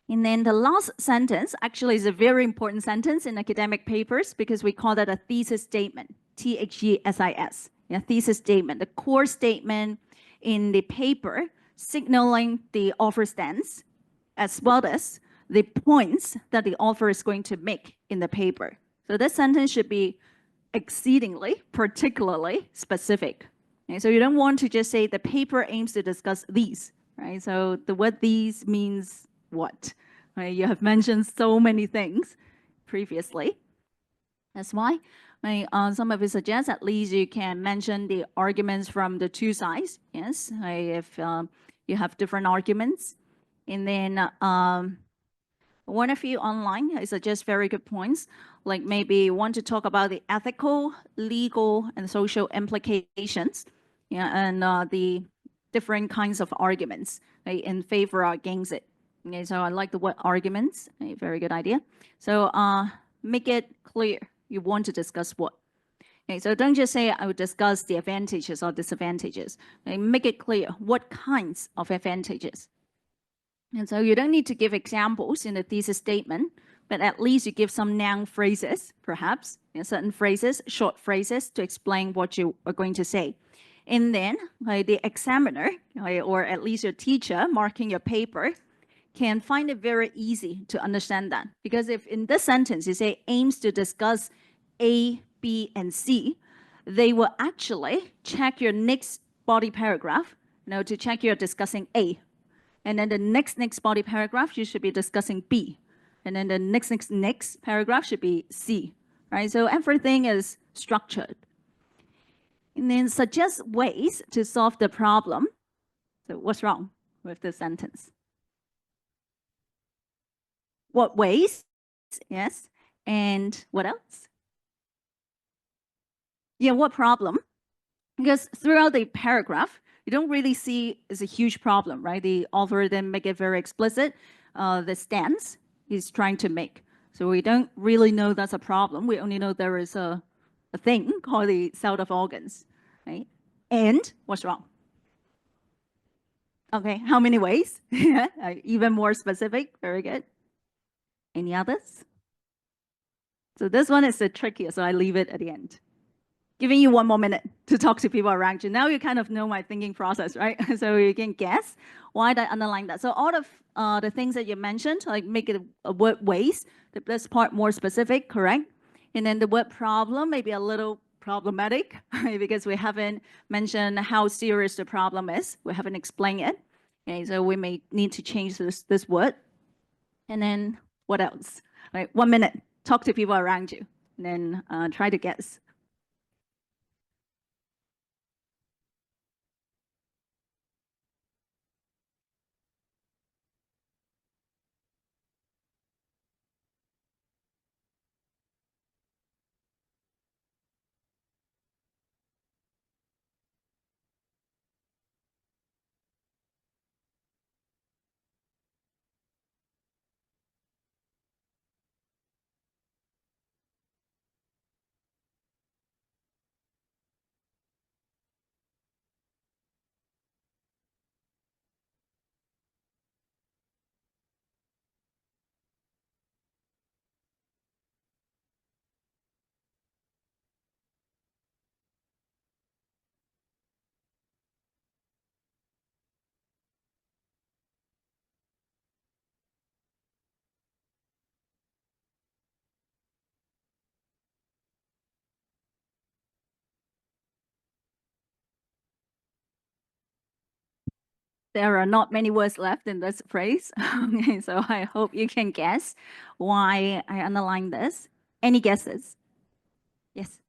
And then the last sentence actually is a very important sentence in academic papers because we call that a thesis statement, THESIS, yeah, thesis statement, the core statement in the paper signaling the author stance as well as the points that the author is going to make in the paper. So this sentence should be exceedingly, particularly specific. Okay, so you don't want to just say the paper aims to discuss these, right? So the word these means what? Right? You have mentioned so many things previously. That's why some of you suggest at least you can mention the arguments from the two sides. Yes, if you have different arguments. And then one of you online, I suggest very good points, like maybe you want to talk about the ethical, legal, and social implications, yeah, and the different kinds of arguments in favor or against it. Okay, so I like the word arguments, a very good idea. So make it clear you want to discuss what. Okay, so don't just say I will discuss the advantages or disadvantages. Okay, make it clear what kinds of advantages. And so you don't need to give examples in the thesis statement, but at least you give some noun phrases, perhaps, certain phrases, short phrases to explain what you are going to say. And then the examiner, or at least your teacher marking your paper, can find it very easy to understand that. Because if in this sentence you say aims to discuss A, B, and C, they will actually check your next body paragraph, to check you're discussing A. And then the next body paragraph, you should be discussing B. And then the next paragraph should be C, right? So everything is structured. And then suggest ways to solve the problem. So what's wrong with this sentence? What ways? Yes. And what else? Yeah, what problem? Because throughout the paragraph, you don't really see it's a huge problem, right? The author then make it very explicit, the stance he's trying to make. So we don't really know that's a problem. We only know there is a thing called the cell of organs, right? And what's wrong? Okay, how many ways? Even more specific, very good. Any others? So this one is the trickiest, so I leave it at the end. Giving you 1 more minute to talk to people around you. Now you kind of know my thinking process, right? So you can guess why I underline that. So all of the things that you mentioned, like make it a word ways, this part more specific, correct? And then the word problem may be a little problematic because we haven't mentioned how serious the problem is. We haven't explained it. Okay, so we may need to change this word. And then what else? Right, 1 minute, talk to people around you, and then try to guess. There are not many words left in this phrase. Okay, so I hope you can guess why I underline this. Any guesses? Yes.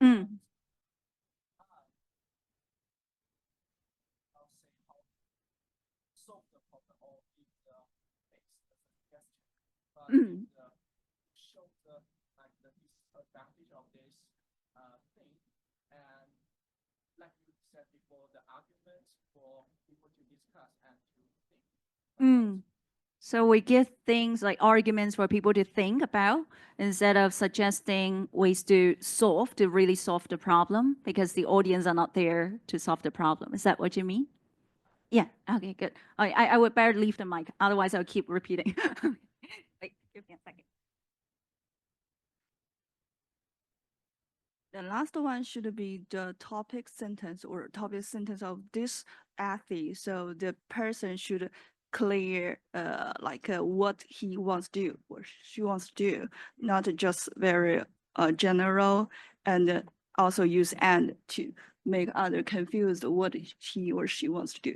Mm. Mm. Mm. So we give things like arguments for people to think about instead of suggesting ways to really solve the problem, because the audience are not there to solve the problem. Is that what you mean? Yeah. Okay, good. I would better leave the mic. Otherwise, I'll keep repeating. Wait, give me a second. The last one should be the topic sentence or topic sentence of this essay. So the person should clear what he wants to do or she wants to do, not just very general, and also use and to make other confused what he or she wants to do.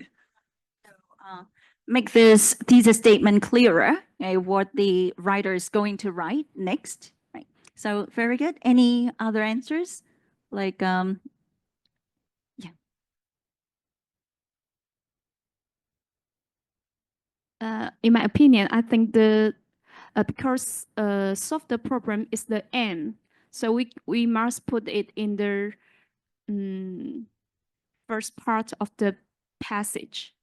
Make this thesis statement clearer, what the writer is going to write next. Right. So very good. Any other answers? Like, yeah. In my opinion, I think because solve the problem is the aim, so we must put it in the first part of the passage.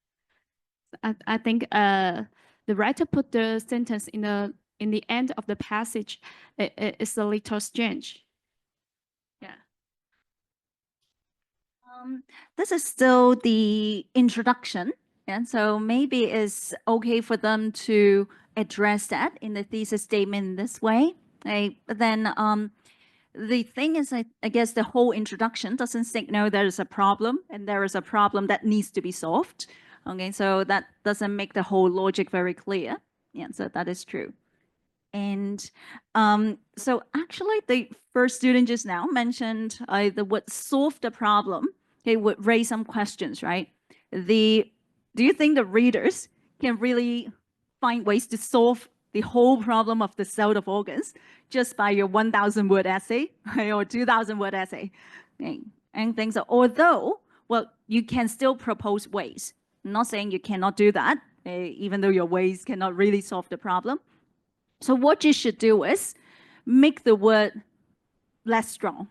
I think the writer put the sentence in the end of the passage. It's a little strange. Yeah. This is still the introduction, and so maybe it's okay for them to address that in the thesis statement this way. But then the thing is, I guess the whole introduction doesn't signal there is a problem and there is a problem that needs to be solved. Okay, so that doesn't make the whole logic very clear. Yeah, so that is true. And so actually the first student just now mentioned the word solve the problem. It would raise some questions, right? Do you think the readers can really find ways to solve the whole problem of the cell of organs just by your 1,000 word essay or 2,000 word essay? And things, although, well, you can still propose ways. I'm not saying you cannot do that, even though your ways cannot really solve the problem. So what you should do is make the word less strong,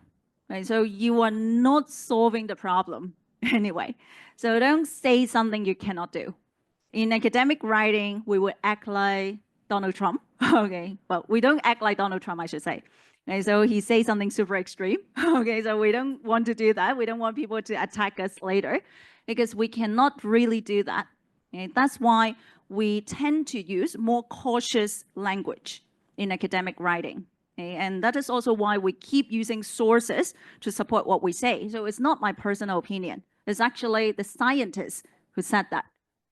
right? So you are not solving the problem anyway. So don't say something you cannot do. In academic writing, we would act like Donald Trump, okay? But we don't act like Donald Trump, I should say. Okay, so he says something super extreme, okay? So we don't want to do that. We don't want people to attack us later because we cannot really do that. Okay? That's why we tend to use more cautious language in academic writing. Okay? And that is also why we keep using sources to support what we say. So it's not my personal opinion. It's actually the scientists who said that.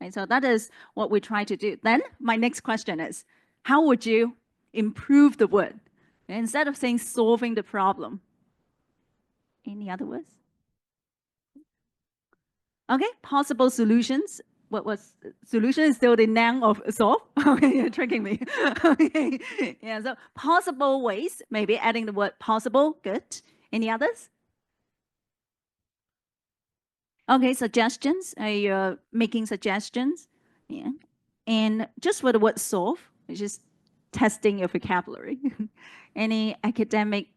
Okay? So that is what we try to do. Then my next question is, how would you improve the word? Instead of saying solving the problem. Any other words? Okay, possible solutions. What was solution is still the noun of solve. Okay, you're tricking me. Okay, yeah. So possible ways, maybe adding the word possible. Good. Any others? Okay, suggestions. You're making suggestions. Yeah, and just for the word solve, it's just testing your vocabulary. Any academic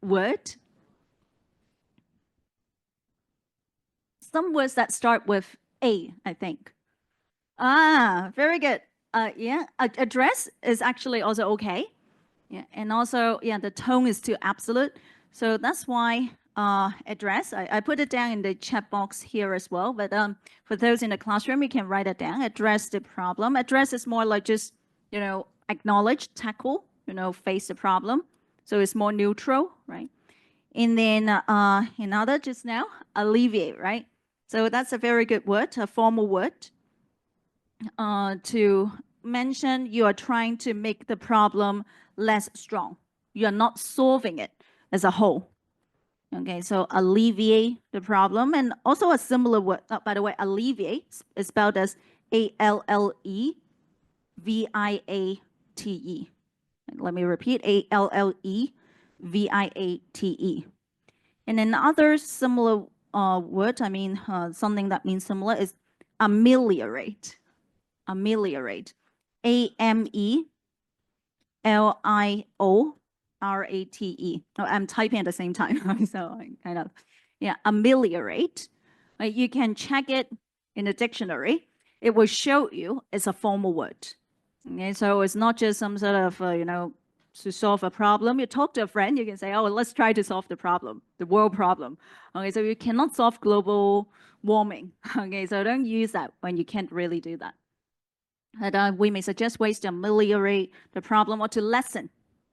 word? Some words that start with A, I think. Very good. Yeah, address is actually also okay. Yeah, and also, yeah, the tone is too absolute. So that's why address, I put it down in the chat box here as well. But for those in the classroom, you can write it down. Address the problem. Address is more like just, acknowledge, tackle, face the problem. So it's more neutral, right? And then another just now, alleviate, right? So that's a very good word, a formal word to mention you are trying to make the problem less strong. You are not solving it as a whole. Okay, so alleviate the problem, and also a similar word, by the way, alleviate is spelled as ALLEVIATE. Let me repeat, ALLEVIATE. And another similar word, something that means similar, is ameliorate. Ameliorate. AMELIORATE. Oh, I'm typing at the same time, so I kind of, ameliorate. You can check it in the dictionary. It will show you it's a formal word. Okay, so it's not just some sort of, to solve a problem. You talk to a friend, you can say, oh, let's try to solve the problem, the world problem. Okay, so you cannot solve global warming. Okay, so don't use that when you can't really do that. And we may suggest ways to ameliorate the problem or to lessen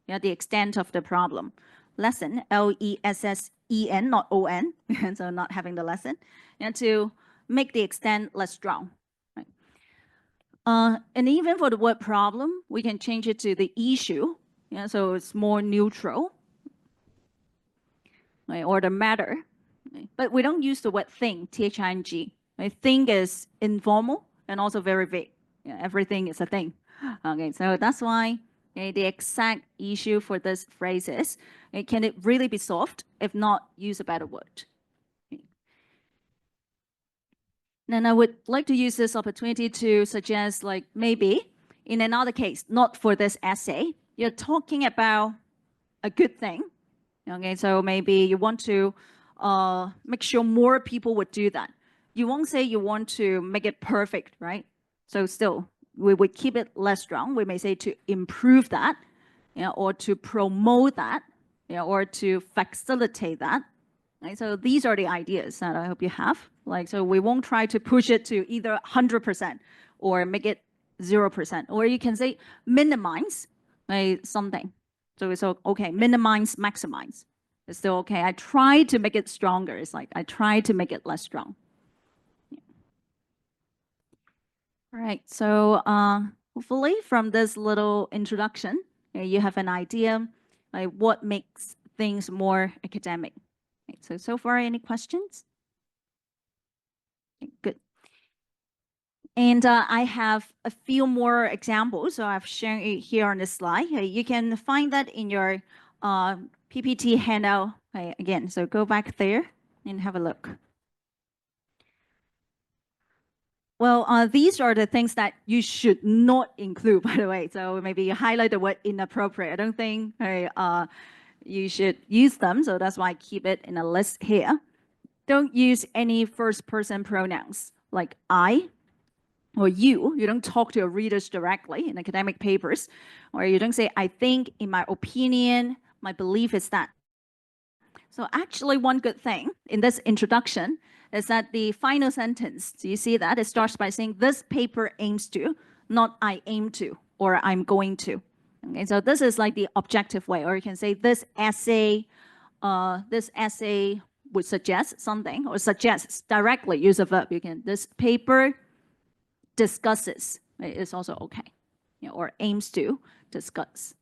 the extent of the problem. Lessen, Lessen, not On, so not having the lesson, and to make the extent less strong. Right? And even for the word problem, we can change it to the issue, so it's more neutral, right? Or the matter. Right? But we don't use the word thing, THING. Right? Thing is informal and also very vague. Everything is a thing. Okay, so that's why the exact issue for this phrase is, can it really be solved? If not, use a better word. Then I would like to use this opportunity to suggest, like, maybe in another case, not for this essay, you're talking about a good thing. Okay, so maybe you want to make sure more people would do that. You won't say you want to make it perfect, right? So still, we would keep it less strong. We may say to improve that, or to promote that, or to facilitate that. Right? So these are the ideas that I hope you have. Like, so we won't try to push it to either 100% or make it 0%. Or you can say minimize something. So it's okay, minimize, maximize. It's still okay. I try to make it stronger. It's like I try to make it less strong. All right, so hopefully from this little introduction, you have an idea like what makes things more academic. Right, so far, any questions? Okay, good. And I have a few more examples, so I've shown it here on the slide. You can find that in your PPT handout again. So go back there and have a look. Well, these are the things that you should not include, by the way. So maybe you highlight the word inappropriate. I don't think you should use them. So that's why I keep it in a list here. Don't use any first-person pronouns like I or you. You don't talk to your readers directly in academic papers. Or you don't say, I think, in my opinion, my belief is that. So actually, one good thing in this introduction is that the final sentence, do you see that? It starts by saying, this paper aims to, not I aim to, or I'm going to. Okay, so this is like the objective way, or you can say this essay would suggest something, or suggests directly, use a verb. You can, this paper discusses, it's also okay, or aims to discuss.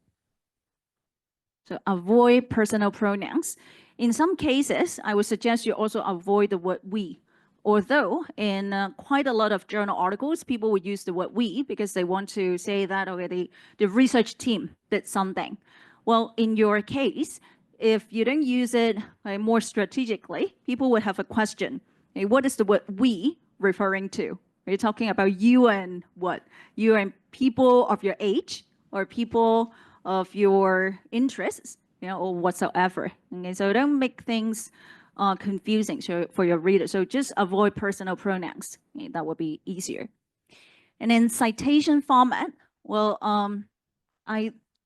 So avoid personal pronouns. In some cases, I would suggest you also avoid the word we. Although in quite a lot of journal articles, people would use the word we because they want to say that, okay, the research team did something. Well, in your case, if you don't use it more strategically, people would have a question. Hey, what is the word we referring to? Are you talking about you and what? You and people of your age or people of your interests? Or whatsoever. Okay, so don't make things confusing for your reader. So just avoid personal pronouns. Okay, that would be easier. And then citation format. Well, I'm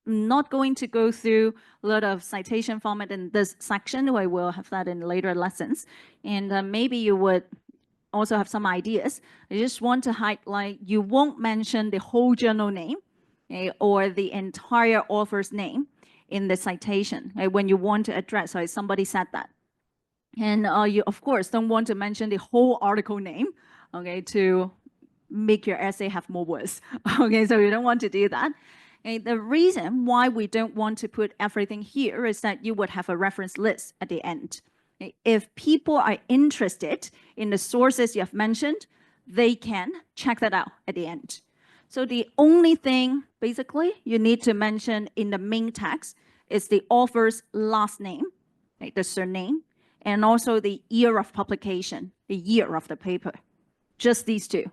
not going to go through a lot of citation format in this section. I will have that in later lessons. And maybe you would also have some ideas. I just want to highlight, you won't mention the whole journal name, okay, or the entire author's name in the citation, when you want to address, somebody said that. And you, of course, don't want to mention the whole article name, okay, to make your essay have more words. Okay, so you don't want to do that. And the reason why we don't want to put everything here is that you would have a reference list at the end. If people are interested in the sources you have mentioned, they can check that out at the end. So the only thing basically you need to mention in the main text is the author's last name, like the surname, and also the year of publication, the year of the paper. Just these two.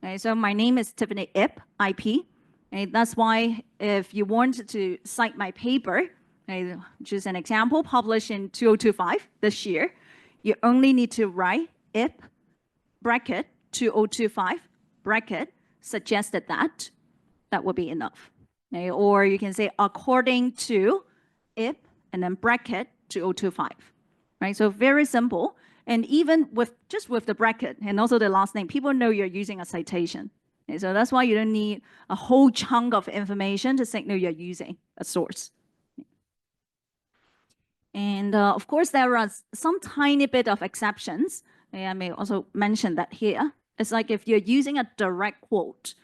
Okay, so my name is Tiffany Ip, IP. Okay, that's why if you want to cite my paper, okay, just an example, published in 2025 this year, you only need to write Ip bracket 2025 bracket suggested that. That would be enough. Okay, or you can say according to Ip and then bracket 2025. Right? So very simple. And even with just with the bracket and also the last name, people know you're using a citation. Okay, so that's why you don't need a whole chunk of information to signal you're using a source. And of course, there are some tiny bit of exceptions. Okay, I may also mention that here. It's like if you're using a direct quote.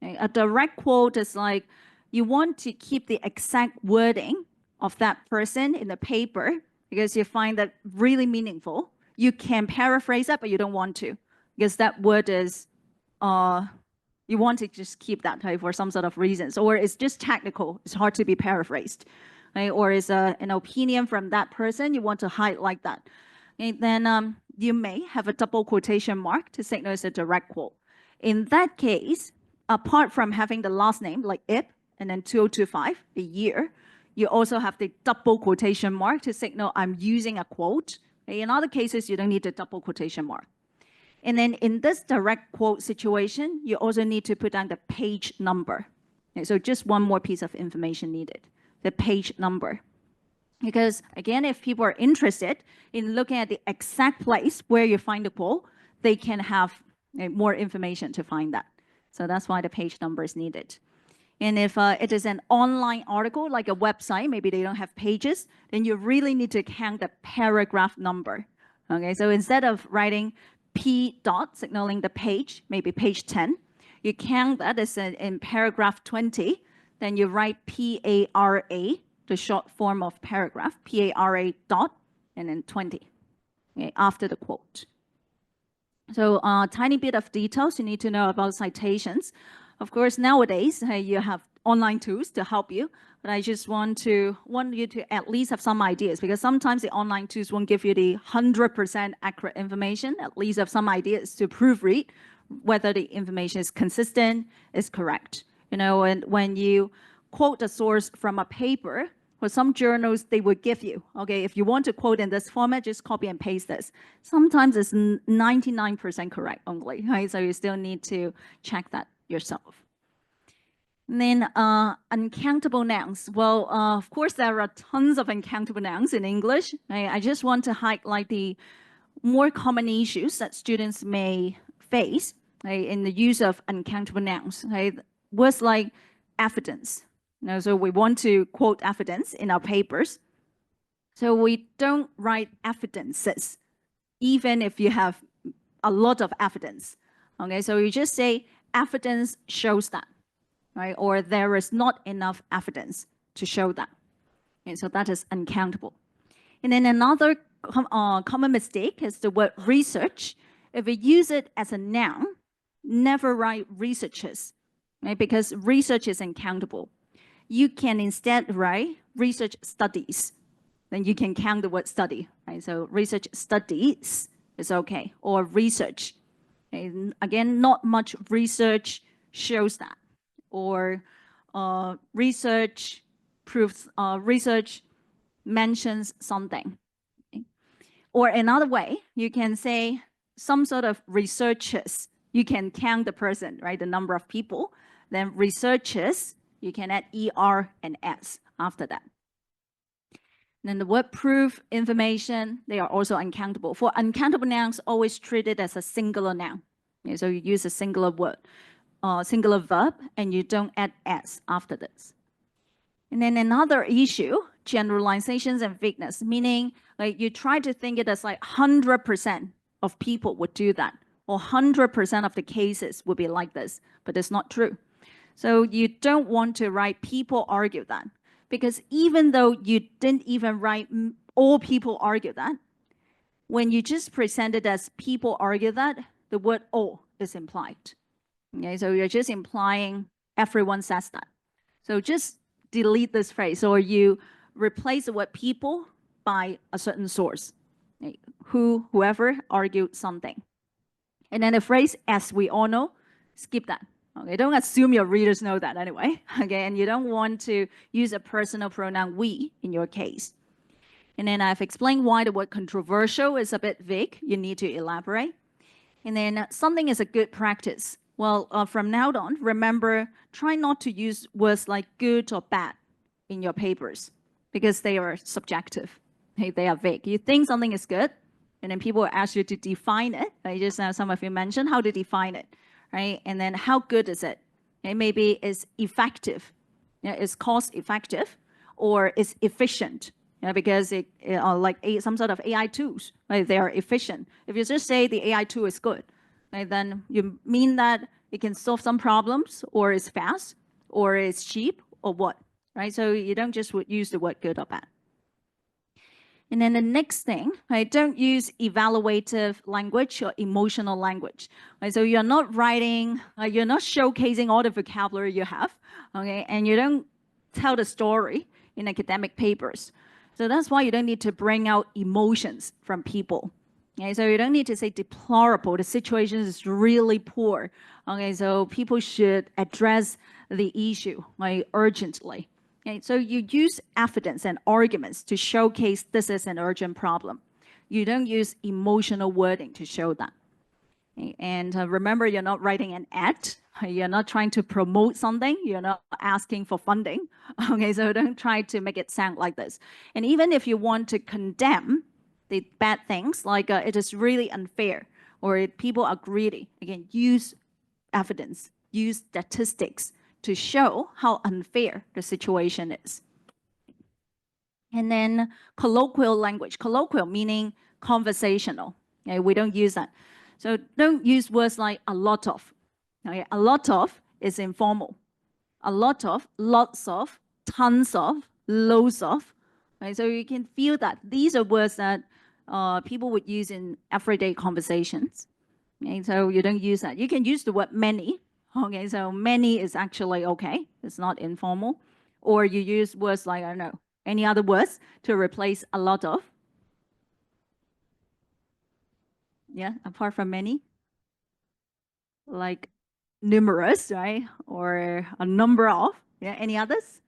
Okay, a direct quote is like you want to keep the exact wording of that person in the paper because you find that really meaningful. You can paraphrase that, but you don't want to because that word is, you want to just keep that type for some sort of reasons, or it's just technical. It's hard to be paraphrased, right? Or it's an opinion from that person. You want to highlight that. Okay, then you may have a double quotation mark to signal it's a direct quote. In that case, apart from having the last name like Ip and then 2025, the year, you also have the double quotation mark to signal I'm using a quote. In other cases, you don't need the double quotation mark. And then in this direct quote situation, you also need to put down the page number. Okay, so just one more piece of information needed, the page number. Because again, if people are interested in looking at the exact place where you find the quote, they can have more information to find that. So that's why the page number is needed. And if it is an online article, like a website, maybe they don't have pages, then you really need to count the paragraph number. Okay, so instead of writing P dot signaling the page, maybe page 10, you count that as in paragraph 20, then you write PARA, the short form of paragraph, PARA dot, and then 20, okay, after the quote. So a tiny bit of details you need to know about citations. Of course, nowadays, you have online tools to help you, but I just want you to at least have some ideas because sometimes the online tools won't give you the 100% accurate information, at least have some ideas to proofread whether the information is consistent, is correct. You know, and when you quote a source from a paper, for some journals, they will give you, okay, if you want to quote in this format, just copy and paste this. Sometimes it's 99% correct only, right? So you still need to check that yourself. And then uncountable nouns. Well, of course, there are tons of uncountable nouns in English. I just want to highlight the more common issues that students may face in the use of uncountable nouns. Words like evidence. So we want to quote evidence in our papers. So we don't write evidences, even if you have a lot of evidence. Okay, so you just say evidence shows that, right? Or there is not enough evidence to show that. And so that is uncountable. And then another common mistake is the word research. If we use it as a noun, never write researches, right? Because research is uncountable. You can instead write research studies. Then you can count the word study, right? So research studies is okay, or research. And again, not much research shows that, or research proves, research mentions something. Okay? Or another way, you can say some sort of researchers. You can count the person, right? The number of people. Then researchers, you can add ER and S after that. And then the word proof, information, they are also uncountable. For uncountable nouns, always treat it as a singular noun. Okay, so you use a singular word, singular verb, and you don't add S after this. And then another issue, generalizations and vagueness, meaning like you try to think it as like 100% of people would do that, or 100% of the cases would be like this, but it's not true. So you don't want to write people argue that, because even though you didn't even write all people argue that, when you just present it as people argue that, the word all is implied. Okay, so you're just implying everyone says that. So just delete this phrase, or you replace the word people by a certain source, okay, whoever argued something. And then the phrase, as we all know, skip that. Okay, don't assume your readers know that anyway. Okay, and you don't want to use a personal pronoun we in your case. And then I've explained why the word controversial is a bit vague. You need to elaborate. And then something is a good practice. Well, from now on, remember, try not to use words like good or bad in your papers, because they are subjective. Okay, they are vague. You think something is good, and then people will ask you to define it. Right? Just now, some of you mentioned how to define it, right? And then how good is it? Okay, maybe it's effective, it's cost effective, or it's efficient. Because it like some sort of AI tools, right? They are efficient. If you just say the AI tool is good, right, then you mean that it can solve some problems, or it's fast, or it's cheap, or what, right? So you don't just use the word good or bad. And then the next thing, right? Don't use evaluative language or emotional language, right? So you're not writing, you're not showcasing all the vocabulary you have, okay? And you don't tell the story in academic papers. So that's why you don't need to bring out emotions from people. Okay, so you don't need to say deplorable, the situation is really poor. Okay, so people should address the issue like urgently. Okay, so you use evidence and arguments to showcase this is an urgent problem. You don't use emotional wording to show that. Okay, and remember, you're not writing an ad. You're not trying to promote something. You're not asking for funding. Okay, so don't try to make it sound like this. And even if you want to condemn the bad things, like it is really unfair, or people are greedy, again, use evidence, use statistics to show how unfair the situation is. And then colloquial language. Colloquial meaning conversational. Okay, we don't use that. So don't use words like a lot of. Okay, a lot of is informal. A lot of, lots of, tons of, loads of. Right? So you can feel that these are words that people would use in everyday conversations. Okay, so you don't use that. You can use the word many. Okay, so many is actually okay. It's not informal. Or you use words like, I don't know, any other words to replace a lot of. Yeah, apart from many. Like numerous, right? Or a number of. Yeah, any others?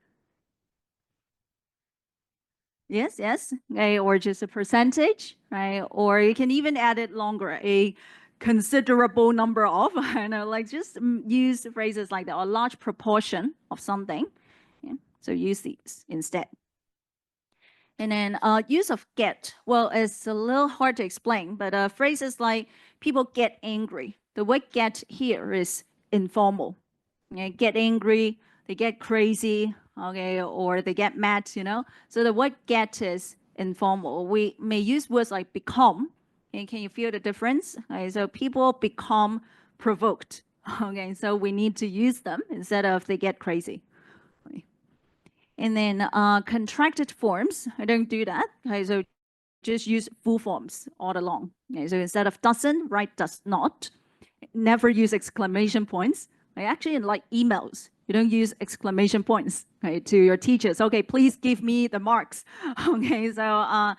Yes, yes. Okay, or just a percentage, right? Or you can even add it longer, a considerable number of, I know, like just use phrases like that, or a large proportion of something. Yeah, so use these instead. And then use of get. Well, it's a little hard to explain, but phrases like people get angry. The word get here is informal. Okay, get angry, they get crazy, okay, or they get mad, you know. So the word get is informal. We may use words like become. Okay, can you feel the difference? Okay, so people become provoked. Okay, so we need to use them instead of they get crazy. Okay. And then contracted forms, I don't do that. Okay, so just use full forms all along. Okay, so instead of doesn't, write does not. Never use exclamation points. Actually, in like emails, you don't use exclamation points, right, to your teachers. Okay, please give me the marks. Okay, so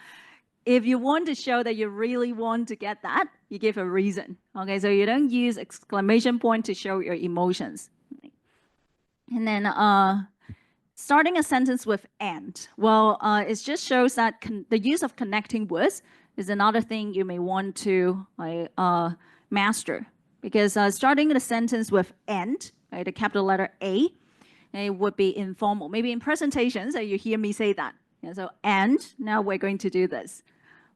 if you want to show that you really want to get that, you give a reason. Okay, so you don't use exclamation point to show your emotions. And then starting a sentence with and. Well, it just shows that the use of connecting words is another thing you may want to master. Because starting the sentence with and, right, the capital letter A, it would be informal. Maybe in presentations, you hear me say that. Yeah, so and, now we're going to do this.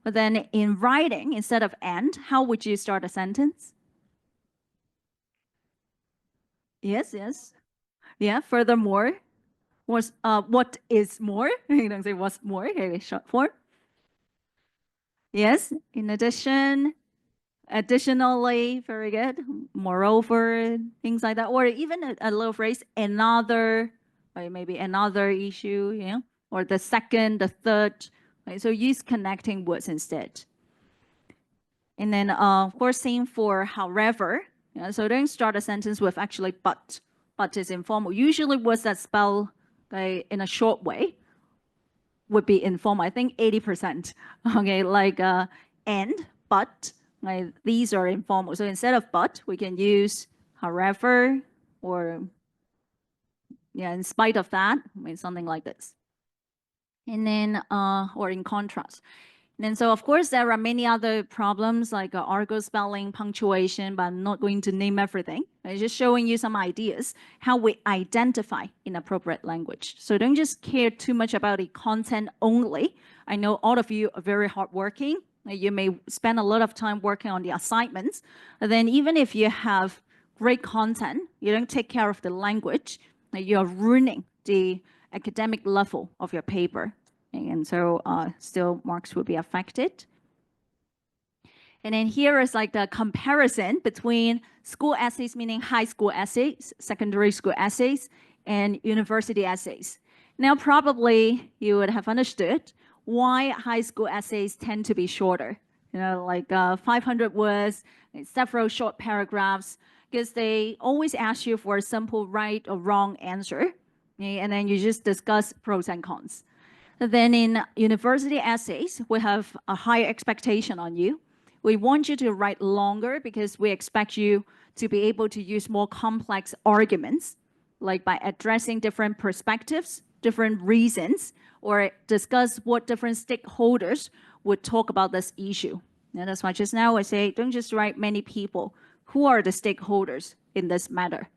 But then in writing, instead of and, how would you start a sentence? Yes, yes. Yeah, furthermore, what is more? You don't say what's more, okay, short form. Yes, in addition, Additionally, very good. Moreover, things like that, or even a little phrase, another, right? Maybe another issue, you know, or the second, the third, right? So use connecting words instead. And then, of course, same for however. Yeah, so don't start a sentence with actually but. But is informal. Usually words that spell in a short way would be informal. I think 80%. Okay, like and, but, like these are informal. So instead of but, we can use however, or yeah, in spite of that, I mean, something like this. And then, or in contrast. And so, of course, there are many other problems like argot spelling, punctuation, but I'm not going to name everything. I'm just showing you some ideas how we identify inappropriate language. So don't just care too much about the content only. I know all of you are very hardworking. You may spend a lot of time working on the assignments. And then even if you have great content, you don't take care of the language, you're ruining the academic level of your paper. And so still marks will be affected. And then here is like the comparison between school essays, meaning high school essays, secondary school essays, and university essays. Now, probably you would have understood why high school essays tend to be shorter, you know, like 500 words, several short paragraphs, because they always ask you for a simple right or wrong answer. Okay? And then you just discuss pros and cons. Then in university essays, we have a higher expectation on you. We want you to write longer because we expect you to be able to use more complex arguments, like by addressing different perspectives, different reasons, or discuss what different stakeholders would talk about this issue. And that's why just now I say, don't just write many people. Who are the stakeholders in this matter?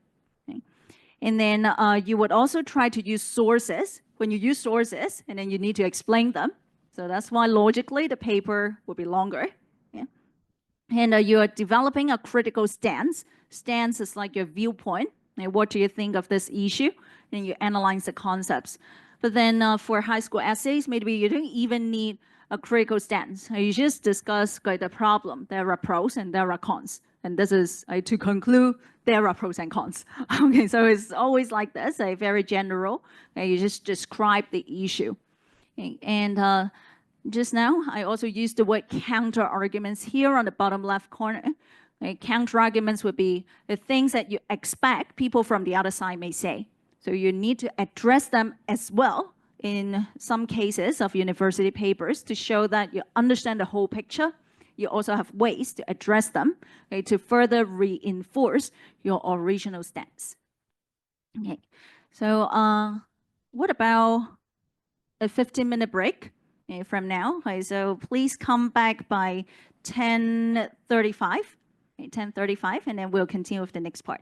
Okay. And then you would also try to use sources. When you use sources, and then you need to explain them. So that's why logically the paper will be longer. Yeah. And you are developing a critical stance. Stance is like your viewpoint. And what do you think of this issue? And you analyze the concepts. But then for high school essays, maybe you don't even need a critical stance. You just discuss the problem. There are pros and there are cons. And this is to conclude, there are pros and cons. Okay, so it's always like this, very general. You just describe the issue. Okay, and just now, I also used the word counter arguments here on the bottom left corner. Okay, counter arguments would be the things that you expect people from the other side may say. So you need to address them as well in some cases of university papers to show that you understand the whole picture. You also have ways to address them, okay, to further reinforce your original stance. Okay, so what about a 15-minute break from now? Okay, so please come back by 10:35, 10:35, and then we'll continue with the next part.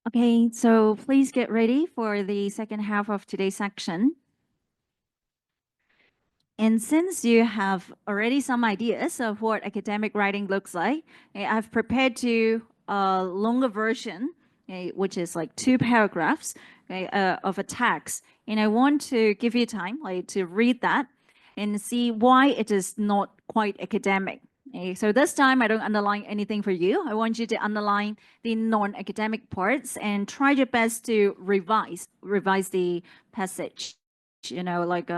Okay, so please get ready for the second half of today's section. And since you have already some ideas of what academic writing looks like, I've prepared you a longer version, which is like 2 paragraphs of a text. And I want to give you time to read that and see why it is not quite academic. So this time I don't underline anything for you. I want you to underline the non-academic parts and try your best to revise the passage. You know, like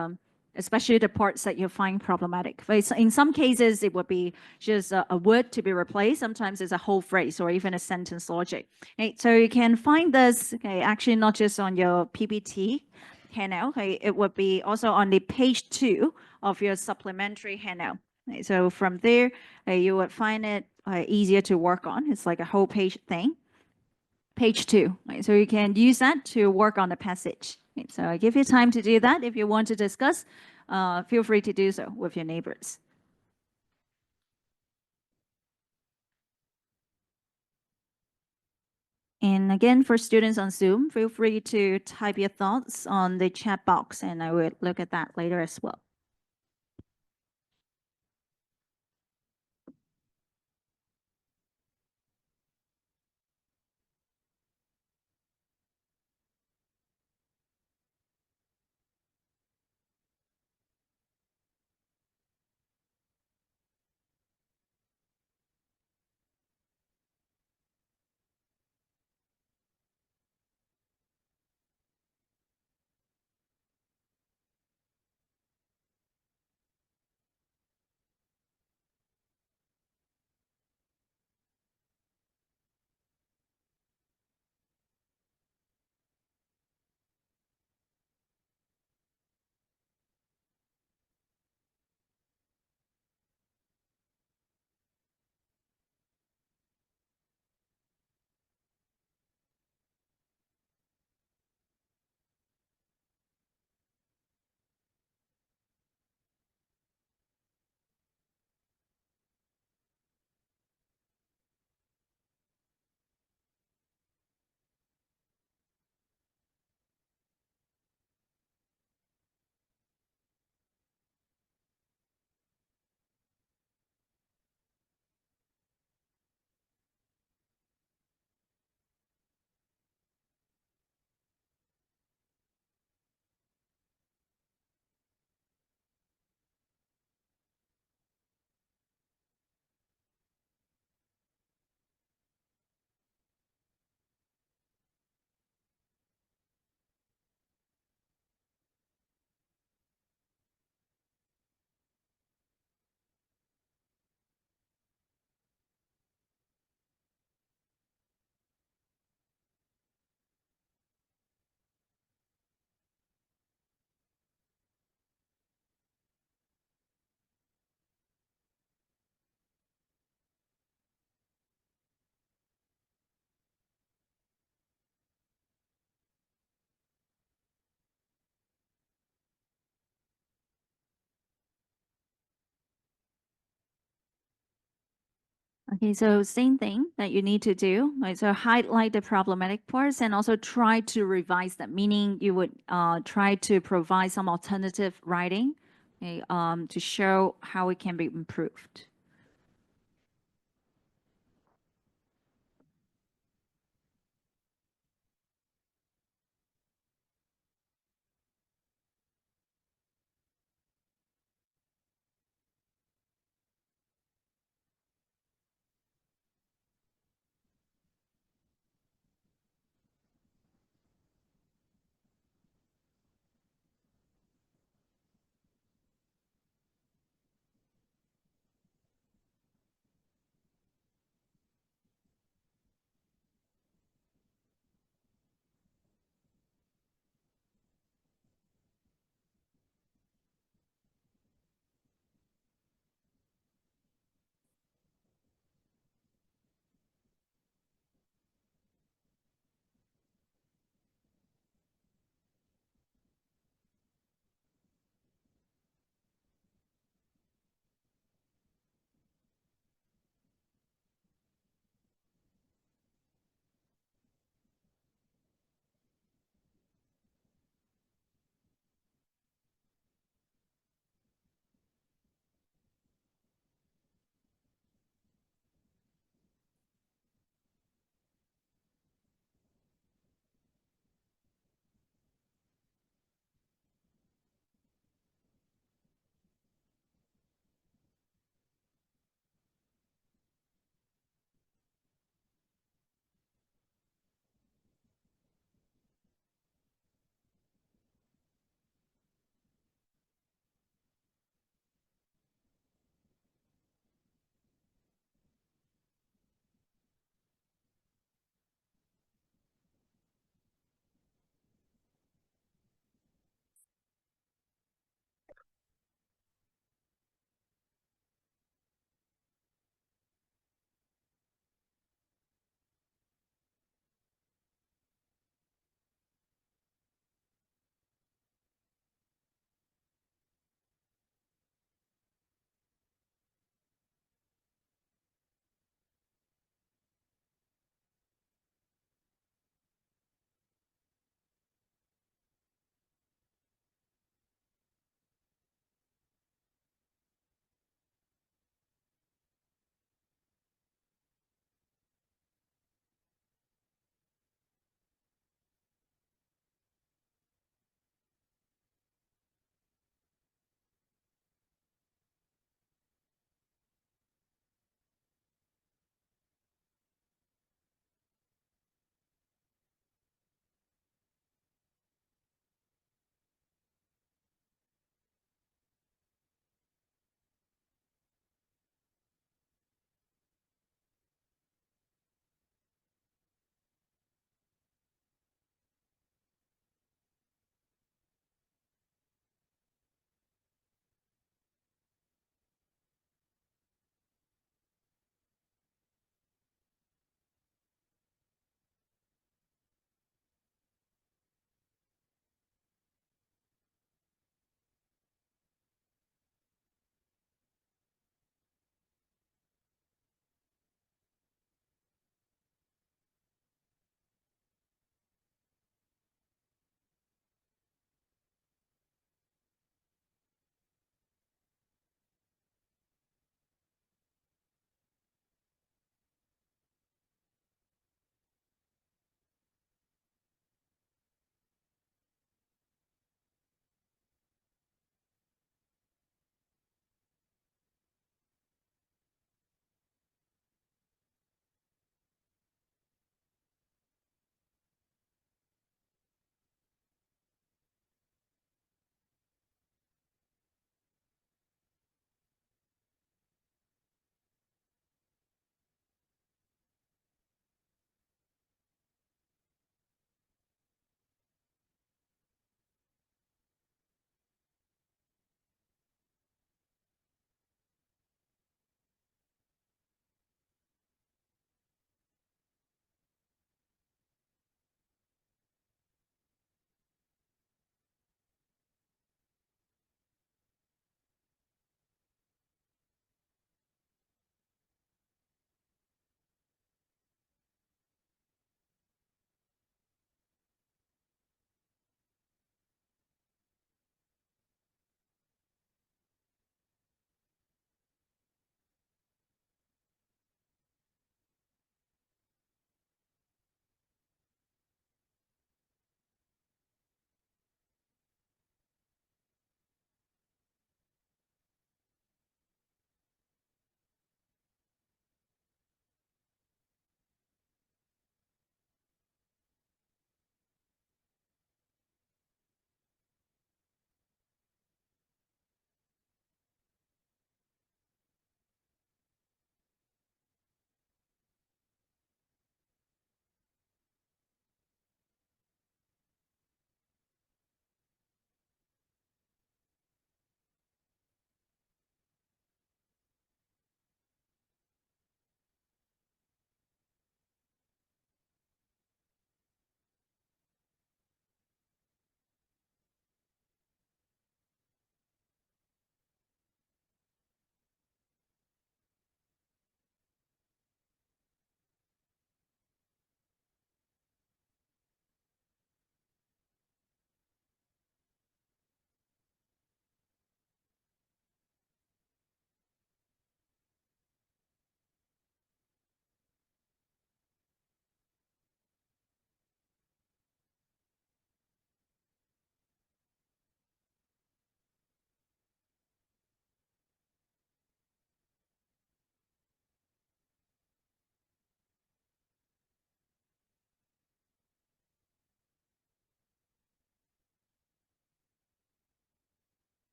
especially the parts that you find problematic. But in some cases, it would be just a word to be replaced. Sometimes it's a whole phrase or even a sentence logic. Okay, so you can find this actually not just on your PPT handout. Okay, it would be also on the page 2 of your supplementary handout. Okay, so from there, you would find it easier to work on. It's like a whole page thing. Page 2. Right? So you can use that to work on the passage. Okay, so I give you time to do that. If you want to discuss, feel free to do so with your neighbors. And again, for students on Zoom, feel free to type your thoughts on the chat box, and I will look at that later as well. Okay, so same thing that you need to do, right? So highlight the problematic parts and also try to revise them, meaning you would try to provide some alternative writing, okay, to show how it can be improved.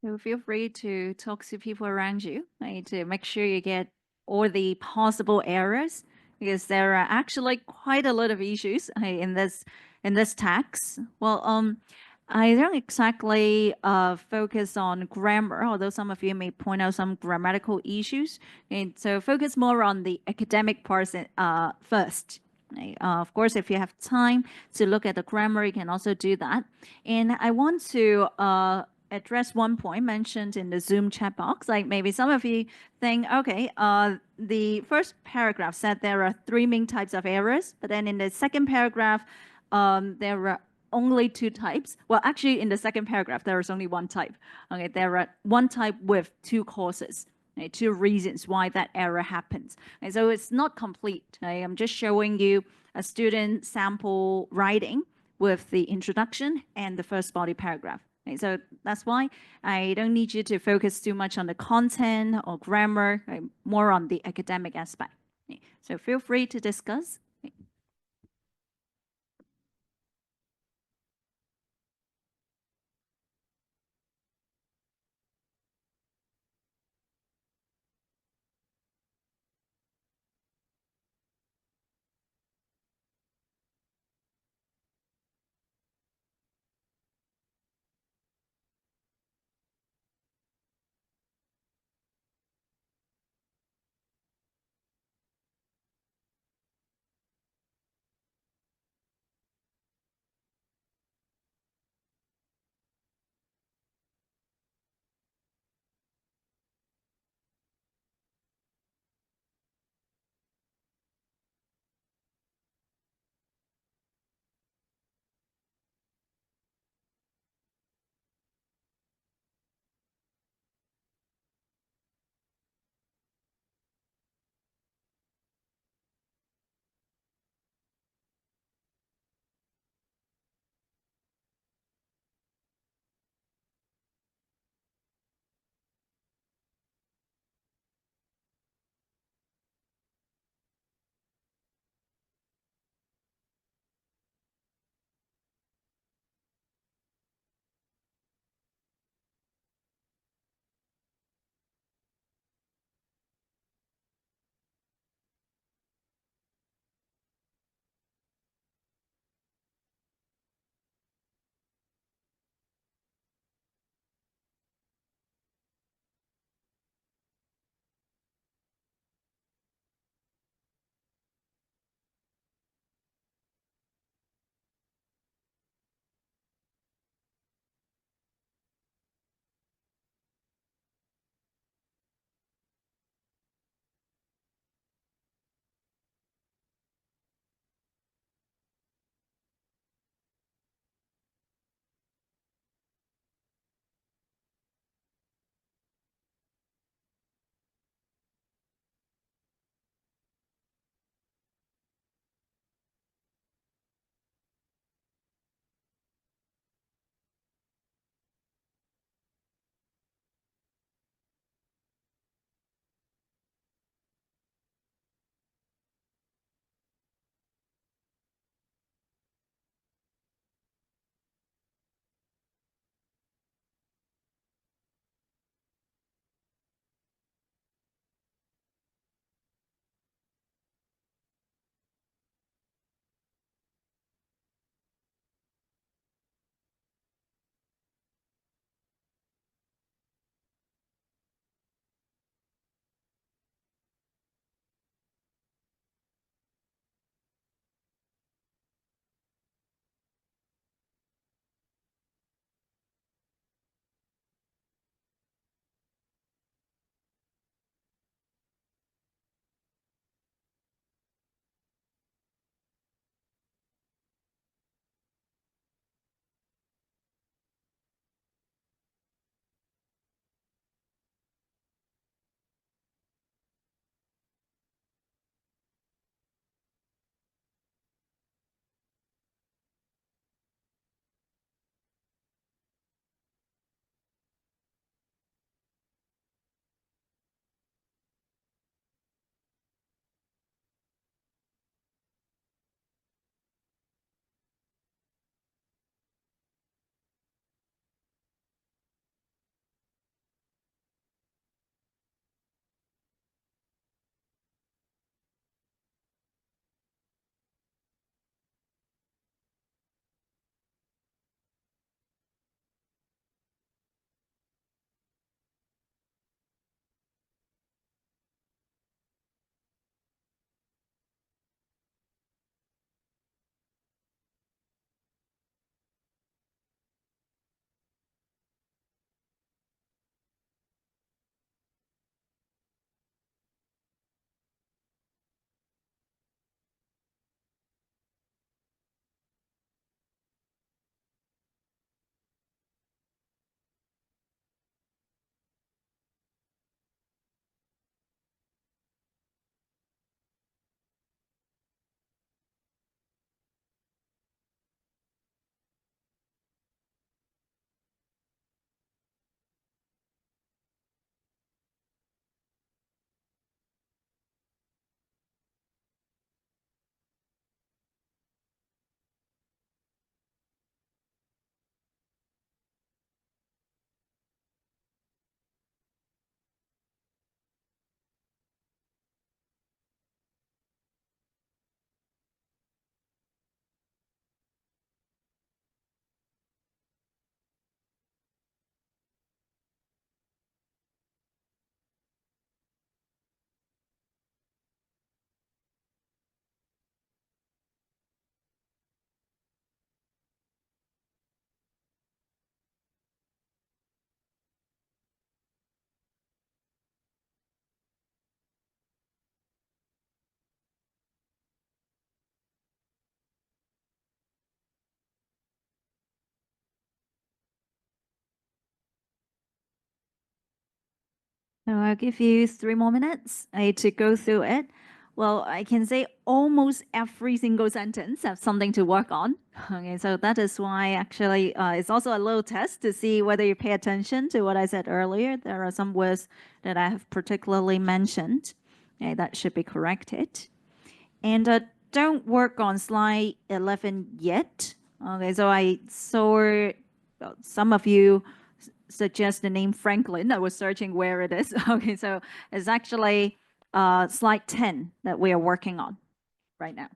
So feel free to talk to people around you, right, to make sure you get all the possible errors, because there are actually quite a lot of issues in this text. Well, I don't exactly focus on grammar, although some of you may point out some grammatical issues. And so focus more on the academic parts first. Right? Of course, if you have time to look at the grammar, you can also do that. And I want to address one point mentioned in the Zoom chat box. Like maybe some of you think, okay, the first paragraph said there are 3 main types of errors, but then in the second paragraph, there are only 2 types. Well, actually, in the second paragraph, there is only 1 type. Okay, there are 1 type with 2 causes. Okay, 2 reasons why that error happens. And so it's not complete. Okay? I'm just showing you a student sample writing with the introduction and the first body paragraph. Okay, so that's why I don't need you to focus too much on the content or grammar, okay, more on the academic aspect. Okay, so feel free to discuss. So I'll give you 3 more minutes to go through it. Well, I can say almost every single sentence have something to work on. Okay, so that is why actually it's also a little test to see whether you pay attention to what I said earlier. There are some words that I have particularly mentioned that should be corrected. And don't work on slide 11 yet. Okay, so I saw some of you suggest the name Franklin. I was searching where it is. Okay, so it's actually slide 10 that we are working on right now.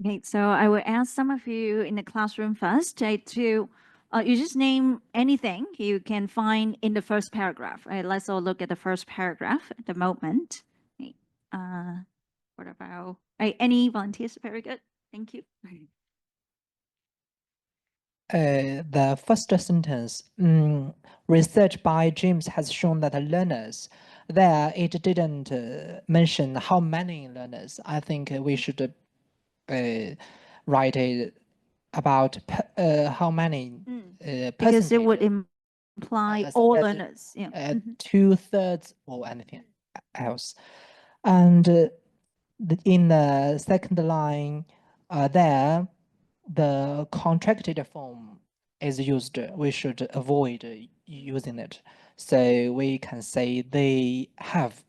Okay, so I will ask some of you in the classroom first to you just name anything you can find in the first paragraph. Right? Let's all look at the first paragraph at the moment. Okay. What about any volunteers? Very good. Thank you. The first sentence, research by James has shown that learners, there it didn't mention how many learners. I think we should write it about how many Because it would percentage, imply all that, learners. Yeah. 2/3 or anything else. And in the second line, there, the contracted form is used. We should avoid using it. So we can say they have.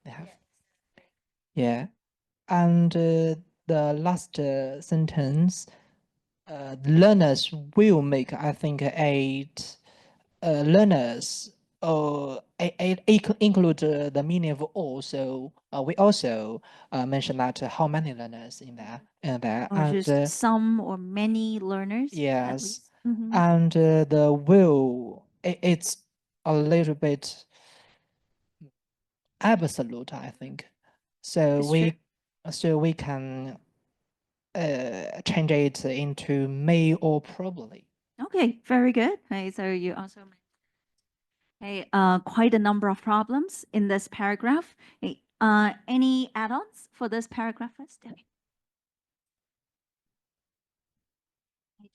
They have. Yeah. And the last sentence, learners will make, I think, 8 learners include the meaning of all. So we also mention that how many learners in there, Or and just some or many learners. At yes, least. Mhm. and the will, it's a little bit absolute, I think. So It's true. we can change it into may or probably. Okay, very good. Okay, so you also mentioned quite a number of problems in this paragraph. Hey, any add-ons for this paragraph first? Okay.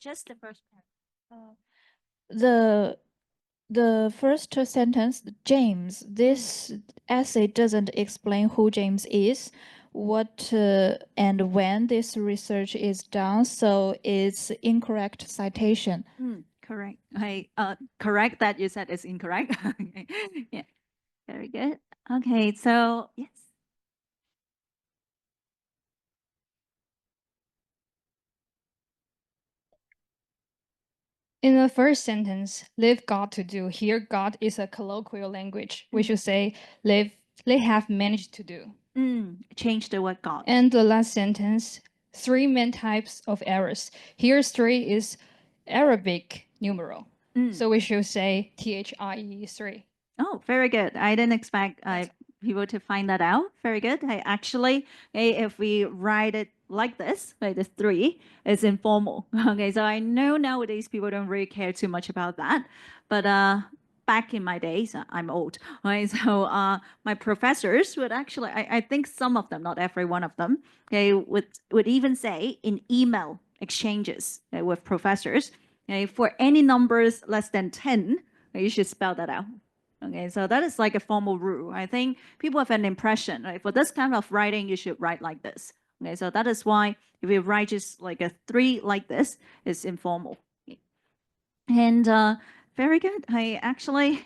Just the first paragraph. The first sentence, James, this essay doesn't explain who James is, what and when this research is done, so it's incorrect citation. Correct. Correct that you said is incorrect. Okay. Yeah, very good. Okay, so yes. In the first sentence, they've got to do. Here, got is a colloquial language. We should say they have managed to do. Change the word got. And the last sentence, 3 main types of errors. Here, 3 is Arabic numeral. So we should say THIE 3. Oh, very good. I didn't expect people to find that out. Very good. I actually, if we write it like this, right, the 3 is informal. Okay, so I know nowadays people don't really care too much about that, but back in my days, I'm old, right? So my professors would actually, I think some of them, not every one of them, okay, would even say in email exchanges with professors, okay, for any numbers less than 10, you should spell that out. Okay, so that is like a formal rule. I think people have an impression, right? For this kind of writing, you should write like this. Okay, so that is why if you write just like a 3 like this, it's informal. And very good. I actually,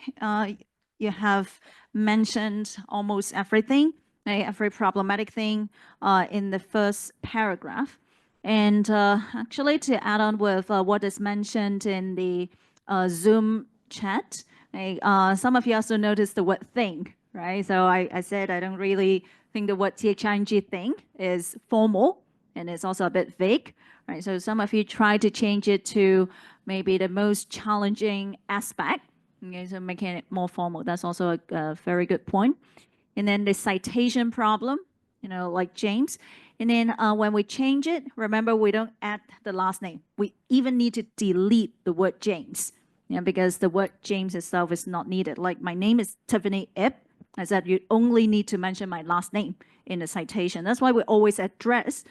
you have mentioned almost everything, every problematic thing in the first paragraph. And actually, to add on with what is mentioned in the Zoom chat, some of you also noticed the word thing, right? So I said I don't really think the word thing is formal, and it's also a bit vague, right? So some of you try to change it to maybe the most challenging aspect, okay, so making it more formal. That's also a very good point. And then the citation problem, like James. And then when we change it, remember we don't add the last name. We even need to delete the word James, because the word James itself is not needed. Like my name is Tiffany Ip. I said you only need to mention my last name in the citation. That's why we always address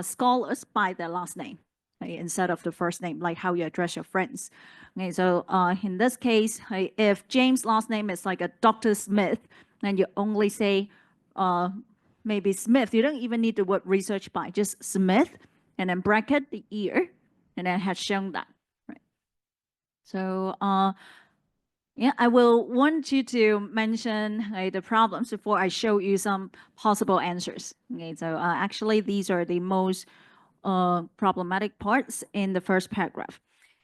scholars by their last name, okay, instead of the first name, like how you address your friends. Okay, so in this case, if James' last name is like a Dr. Smith, then you only say maybe Smith. You don't even need the word research by, just Smith, and then bracket the year, and then has shown that. Right. So yeah, I will want you to mention the problems before I show you some possible answers. Okay, so actually these are the most problematic parts in the first paragraph.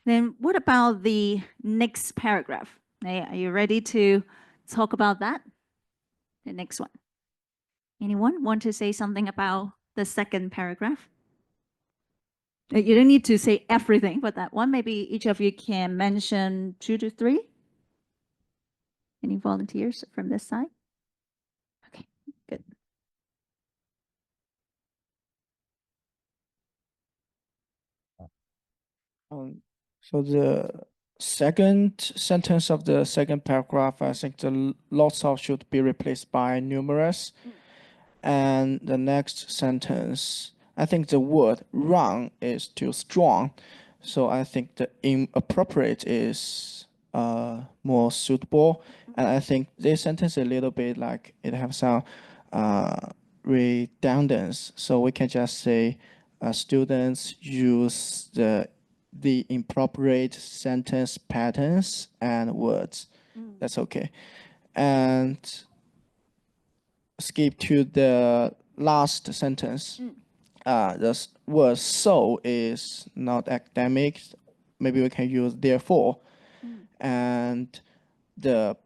Then what about the next paragraph? Okay, are you ready to talk about that? The next one. Anyone want to say something about the second paragraph? You don't need to say everything, but that one, maybe each of you can mention 2 to 3. Any volunteers from this side? Okay, good. So the second sentence of the second paragraph, I think the lots of should be replaced by numerous. And the next sentence, I think the word wrong is too strong. So I think the inappropriate is more suitable. And I think this sentence is a little bit like it has some redundance. So we can just say students use the inappropriate sentence patterns and words. That's okay. And skip to the last sentence. The word so is not academic. Maybe we can use therefore. And the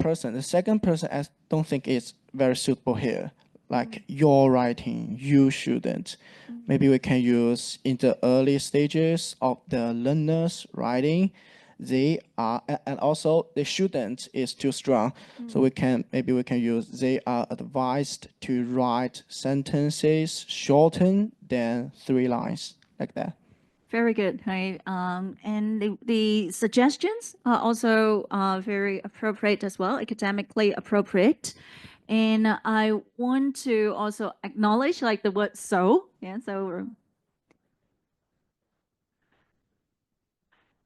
second person, I don't think it's very suitable here. Like your writing, you shouldn't. Maybe we can use in the early stages of the learner's writing, they are, and also the shouldn't is too strong. So maybe we can use they are advised to write sentences shorter than 3 lines, like that. Very good. Right. And the suggestions are also very appropriate as well, academically appropriate. And I want to also acknowledge like the word so. Yeah. So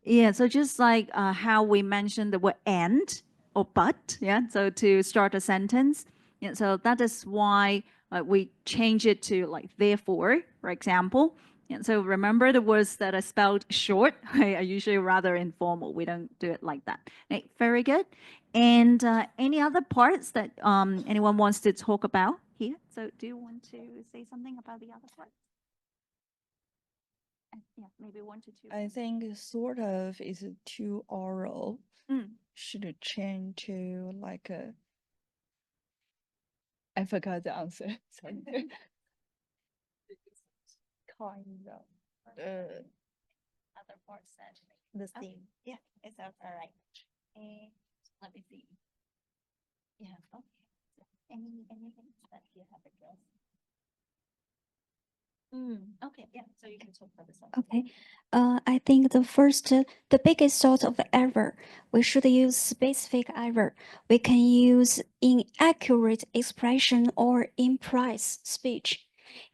yeah. So just like how we mentioned the word and or but. Yeah. So to start a sentence. Yeah. So that is why we change it to like therefore, for example. And so remember the words that are spelled short are usually rather informal. We don't do it like that. Okay, very good. And any other parts that anyone wants to talk about here? So do you want to say something about the other part? Yeah, maybe 1 to 2. I think sort of is too oral. Mm. Should change to like a. I forgot the answer. Sorry. Kind of. Other parts that The Okay. theme. Yeah, it's all right. Let me see. Yeah, okay. So anything that you have addressed? Okay, yeah, so you can talk about this one. Okay. I think the biggest source of error, we should use specific error. We can use inaccurate expression or imprecise speech.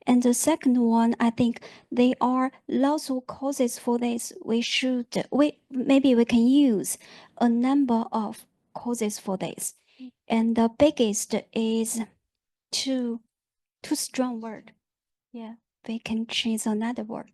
And the second one, I think there are lots of causes for this. Maybe we can use a number of causes for this. And the biggest is too strong word. Yeah, we can choose another word.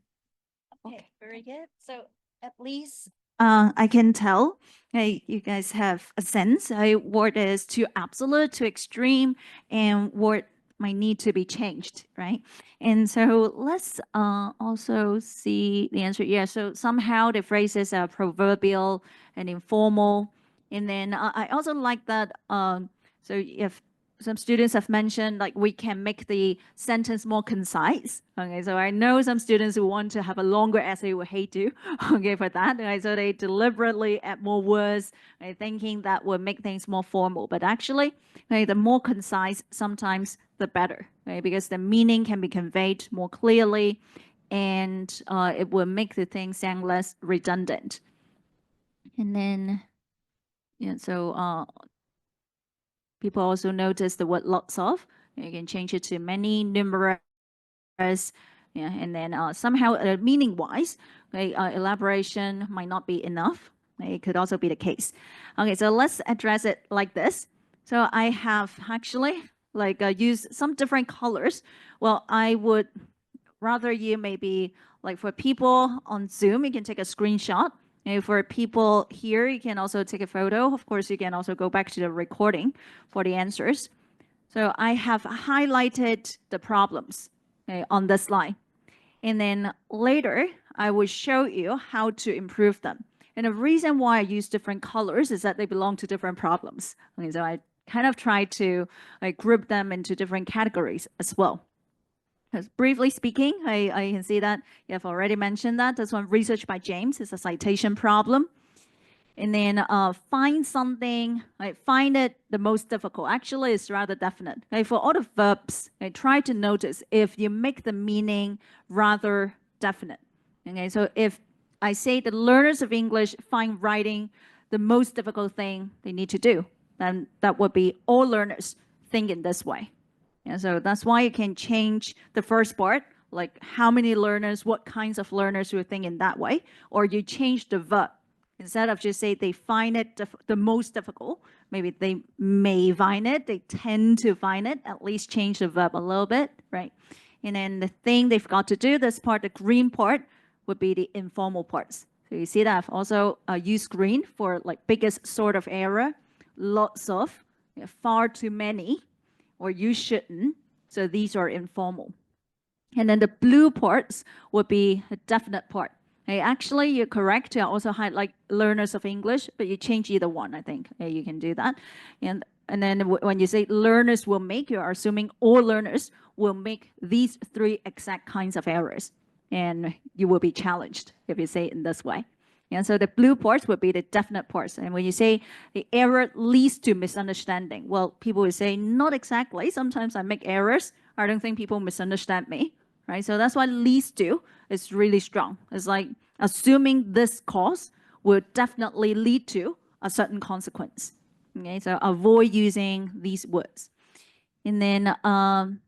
Okay, very good. So at least I can tell you guys have a sense what is too absolute, too extreme, and what might need to be changed, right? And so let's also see the answer. Yeah, so somehow the phrases are proverbial and informal. And then I also like that. So if some students have mentioned like we can make the sentence more concise. Okay, so I know some students who want to have a longer essay will hate to. Okay, for that. Okay, so they deliberately add more words, okay, thinking that will make things more formal. But actually, okay, the more concise sometimes the better, okay, because the meaning can be conveyed more clearly, and it will make the thing sound less redundant. And then, yeah, so people also notice the word lots of. You can change it to many, numerous, yeah, and then somehow meaning-wise, okay, elaboration might not be enough. It could also be the case. Okay, so let's address it like this. So I have actually like used some different colors. Well, I would rather you maybe like for people on Zoom, you can take a screenshot. And for people here, you can also take a photo. Of course, you can also go back to the recording for the answers. So I have highlighted the problems, okay, on this slide. And then later, I will show you how to improve them. And the reason why I use different colors is that they belong to different problems. Okay, so I kind of try to like group them into different categories as well. Briefly speaking, I can see that you have already mentioned that. This one, research by James, is a citation problem. And then find something, find it the most difficult. Actually, it's rather definite. For all the verbs, try to notice if you make the meaning rather definite. Okay, so if I say the learners of English find writing the most difficult thing they need to do, then that would be all learners think in this way. And so that's why you can change the first part, like how many learners, what kinds of learners will think in that way, or you change the verb. Instead of just say they find it the most difficult, maybe they may find it, they tend to find it, at least change the verb a little bit, right? And then the thing they've got to do, this part, the green part, would be the informal parts. So you see that I've also used green for like biggest sort of error, lots of, far too many, or you shouldn't. So these are informal. And then the blue parts would be a definite part. Hey, actually, you're correct to also highlight learners of English, but you change either one, I think. Hey, you can do that. And then when you say learners will make, you're assuming all learners will make these three exact kinds of errors. And you will be challenged if you say it in this way. And so the blue parts would be the definite parts. And when you say the error leads to misunderstanding, well, people will say, not exactly. Sometimes I make errors. I don't think people misunderstand me, right? So that's why leads to is really strong. It's like assuming this cause will definitely lead to a certain consequence. Okay, so avoid using these words. And then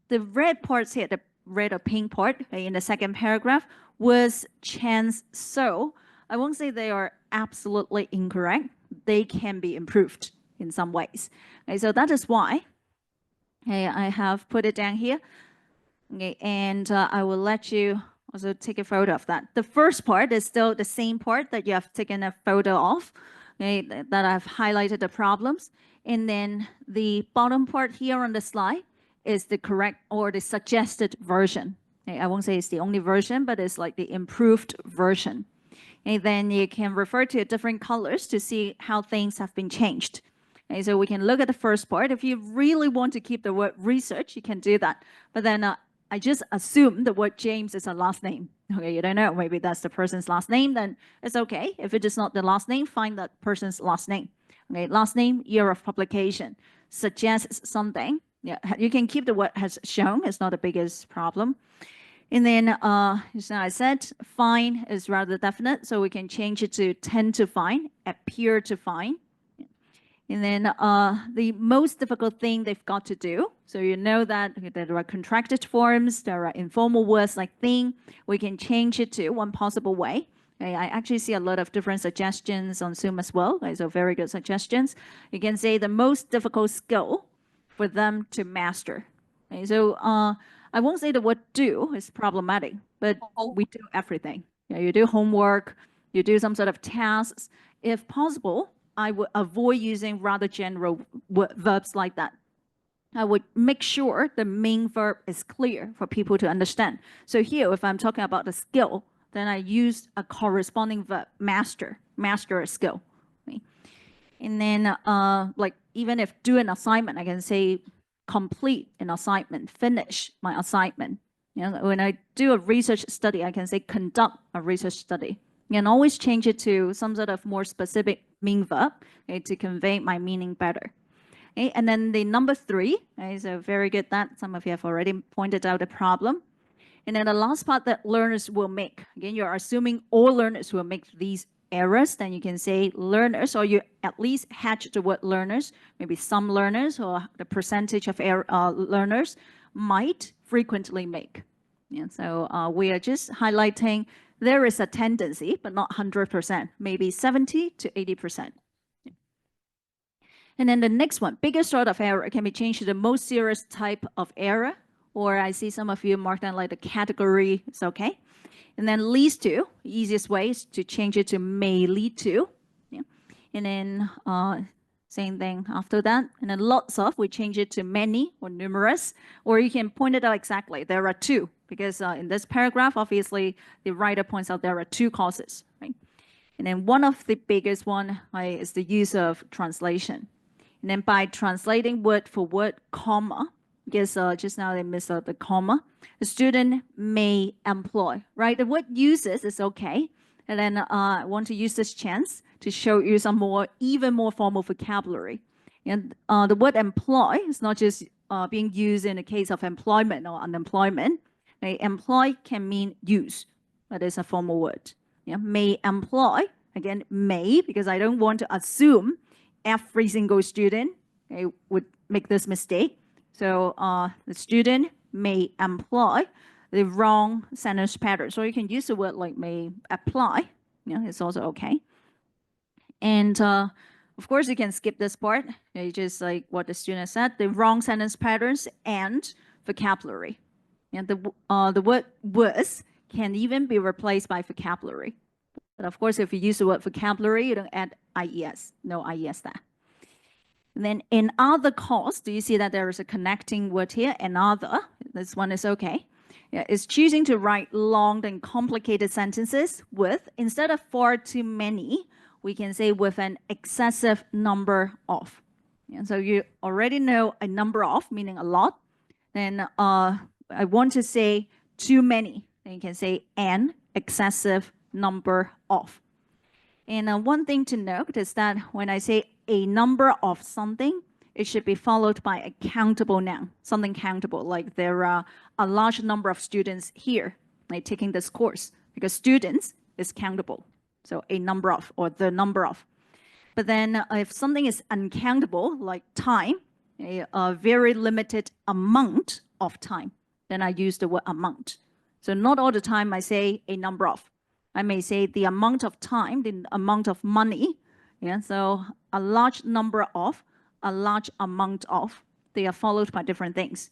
the red parts here, the red or pink part in the second paragraph was chance so. I won't say they are absolutely incorrect. They can be improved in some ways. Okay, so that is why I have put it down here. Okay, and I will let you also take a photo of that. The first part is still the same part that you have taken a photo of, okay, that I've highlighted the problems. And then the bottom part here on the slide is the correct or the suggested version I won't say it's the only version, but it's like the improved version. And then you can refer to different colors to see how things have been changed. Okay, so we can look at the first part. If you really want to keep the word research, you can do that. But then I just assume the word James is a last name. Okay, you don't know, maybe that's the person's last name, then it's okay. If it is not the last name, find that person's last name. Okay, last name, year of publication, suggests something. Yeah, you can keep the word has shown, it's not the biggest problem. And then, as I said, find is rather definite, so we can change it to tend to find, appear to find. And then the most difficult thing they've got to do, so you know that there are contracted forms, there are informal words like thing. We can change it to one possible way. Okay, I actually see a lot of different suggestions on Zoom as well, okay, so very good suggestions. You can say the most difficult skill for them to master. Okay, so I won't say the word do is problematic, but we do everything. Yeah, you do homework, you do some sort of tasks. If possible, I would avoid using rather general verbs like that. I would make sure the main verb is clear for people to understand. So here, if I'm talking about the skill, then I use a corresponding verb, master a skill. Okay. And then like even if do an assignment, I can say complete an assignment, finish my assignment. You know, when I do a research study, I can say conduct a research study. You can always change it to some sort of more specific mean verb, okay, to convey my meaning better. Okay, and then the number 3, okay, so very good that some of you have already pointed out the problem. And then the last part that learners will make. Again, you're assuming all learners will make these errors, then you can say learners, or you at least hatch the word learners, maybe some learners or the percentage of learners might frequently make. Yeah, so we are just highlighting there is a tendency, but not 100%, maybe 70 to 80%. Yeah. And then the next one, biggest sort of error can be changed to the most serious type of error, or I see some of you mark that like the category, it's okay. And then leads to, easiest way is to change it to may lead to. Yeah. And then same thing after that. And then lots of, we change it to many or numerous, or you can point it out exactly. There are 2, because in this paragraph, obviously, the writer points out there are 2 causes, right? And then one of the biggest one is the use of translation. And then by translating word for word, comma, because just now they missed out the comma, the student may employ, right? The word uses is okay. And then I want to use this chance to show you some more, even more formal vocabulary. And the word employ is not just being used in the case of employment or unemployment. Okay? Employ can mean use, but it's a formal word. Yeah? May employ, again, may, because I don't want to assume every single student, okay, would make this mistake. So the student may employ the wrong sentence pattern. So you can use the word like may apply. Yeah, it's also okay. And of course, you can skip this part. You just like what the student said, the wrong sentence patterns and vocabulary. And the word was can even be replaced by vocabulary. But of course, if you use the word vocabulary, you don't add IES, no IES there. And then in other cause, do you see that there is a connecting word here? Another, this one is okay. Yeah, it's choosing to write long and complicated sentences with, instead of far too many, we can say with an excessive number of. Yeah, so you already know a number of, meaning a lot. Then I want to say too many. Then you can say an excessive number of. And one thing to note is that when I say a number of something, it should be followed by a countable noun, something countable, like there are a large number of students here like taking this course, because students is countable. So a number of, or the number of. But then if something is uncountable, like time, a very limited amount of time, then I use the word amount. So not all the time I say a number of. I may say the amount of time, the amount of money. Yeah, so a large number of, a large amount of, they are followed by different things.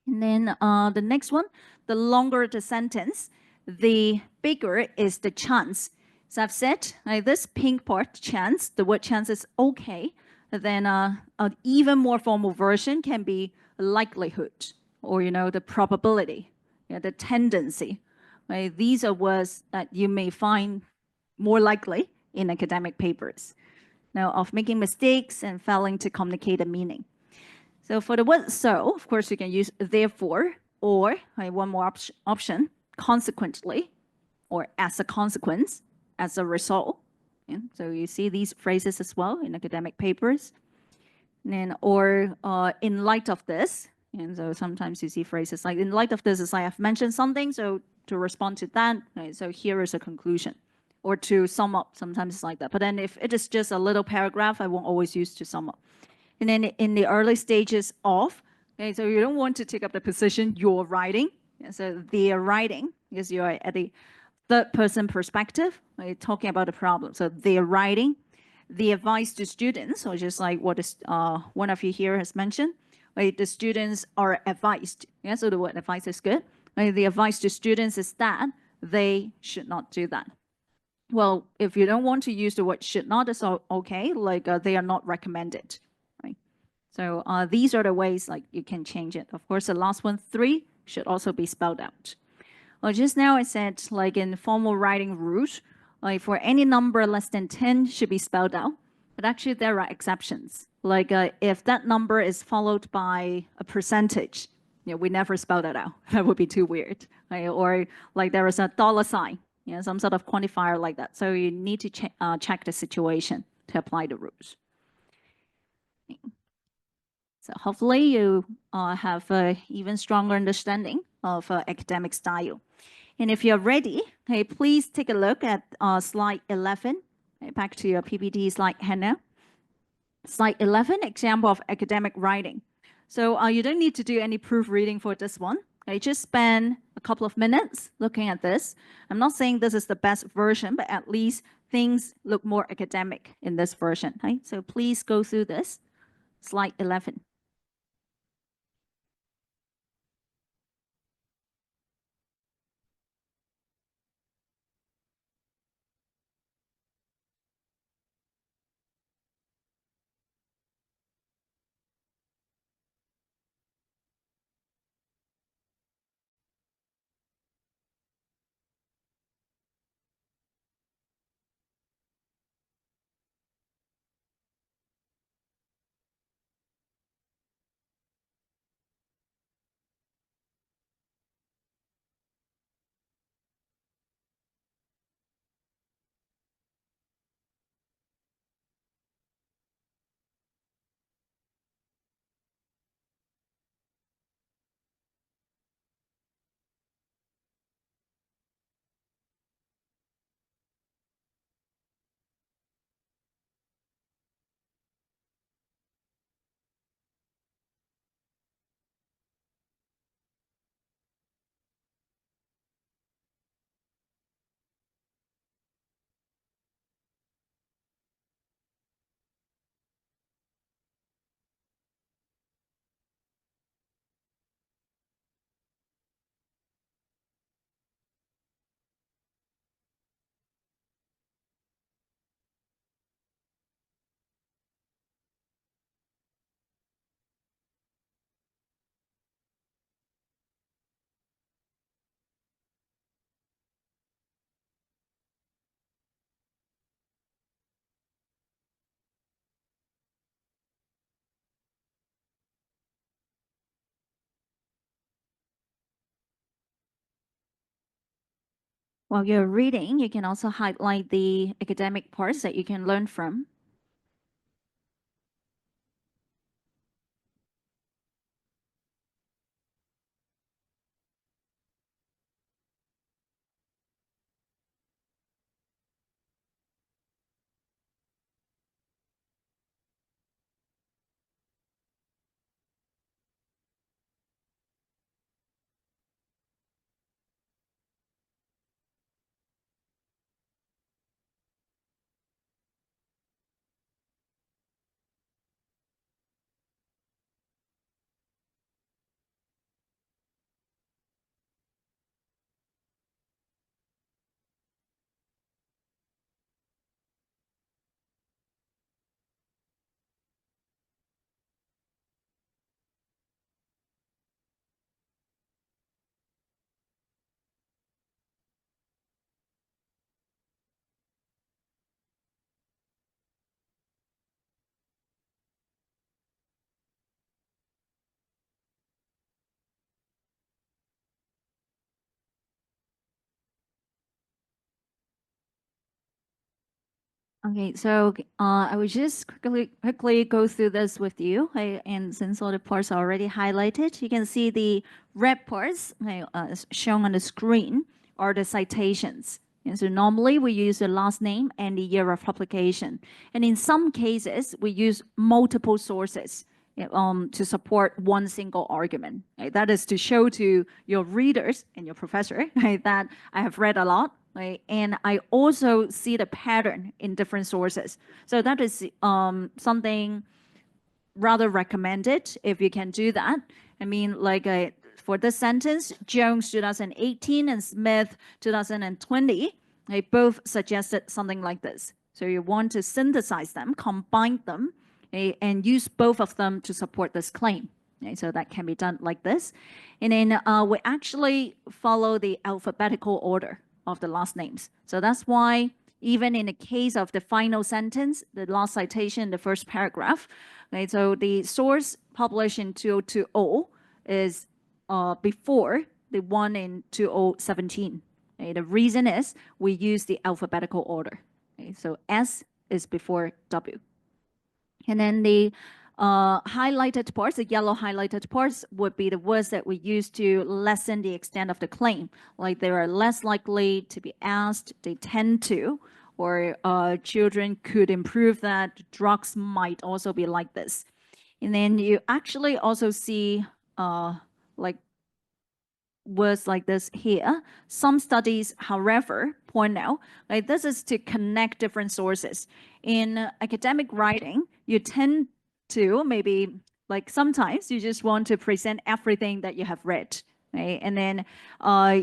And then the next one, the longer the sentence, the bigger is the chance. So I've said this pink part, chance, the word chance is okay. Then an even more formal version can be likelihood or, the probability, the tendency, right? These are words that you may find more likely in academic papers. Now, of making mistakes and failing to communicate a meaning. So for the word so, of course, you can use therefore, or one more option, consequently, or as a consequence, as a result. Yeah, so you see these phrases as well in academic papers. And then, or in light of this, and so sometimes you see phrases like in light of this, is like I've mentioned something, so to respond to that, right, so here is a conclusion. Or to sum up, sometimes it's like that. But then if it is just a little paragraph, I won't always use to sum up. And then in the early stages of, okay, so you don't want to take up the position you're writing. Yeah, so they're writing, because you're at the third person perspective, right, talking about the problem. So they're writing. The advice to students, or just like what is one of you here has mentioned, right, the students are advised. Yeah, so the word advice is good. Right, the advice to students is that they should not do that. Well, if you don't want to use the word should not, it's okay. Like they are not recommended, right? So these are the ways like you can change it. Of course, the last one, 3, should also be spelled out. Well, just now I said like in formal writing rules, like for any number less than 10 should be spelled out. But actually there are exceptions. Like if that number is followed by a percentage, we never spell that out. That would be too weird. Right? Or like there is a dollar sign, some sort of quantifier like that. So you need to check the situation to apply the rules. So hopefully you have an even stronger understanding of academic style. And if you're ready, hey, please take a look at slide 11. Back to your PPT slide, Hannah. Slide 11, example of academic writing. So you don't need to do any proofreading for this one. Just spend a couple of minutes looking at this. I'm not saying this is the best version, but at least things look more academic in this version. Right? So please go through this. Slide 11. While you're reading, you can also highlight the academic parts that you can learn from. Okay, so I will just quickly go through this with you. And since all the parts are already highlighted, you can see the red parts shown on the screen are the citations. And so normally we use the last name and the year of publication. And in some cases, we use multiple sources to support one single argument. Right? That is to show to your readers and your professor that I have read a lot. Right? And I also see the pattern in different sources. So that is something rather recommended if you can do that. I mean, like for this sentence, Jones 2018 and Smith 2020, they both suggested something like this. So you want to synthesize them, combine them, and use both of them to support this claim. So that can be done like this. And then we actually follow the alphabetical order of the last names. So that's why even in the case of the final sentence, the last citation, the first paragraph, right? So the source published in 2020 is before the one in 2017. Okay? The reason is we use the alphabetical order. Okay? So S is before W. And then the highlighted parts, the yellow highlighted parts would be the words that we use to lessen the extent of the claim. Like they are less likely to be asked, they tend to, or children could improve that, drugs might also be like this. And then you actually also see like words like this here. Some studies, however, point out like this is to connect different sources. In academic writing, you tend to maybe like sometimes you just want to present everything that you have read, right? And then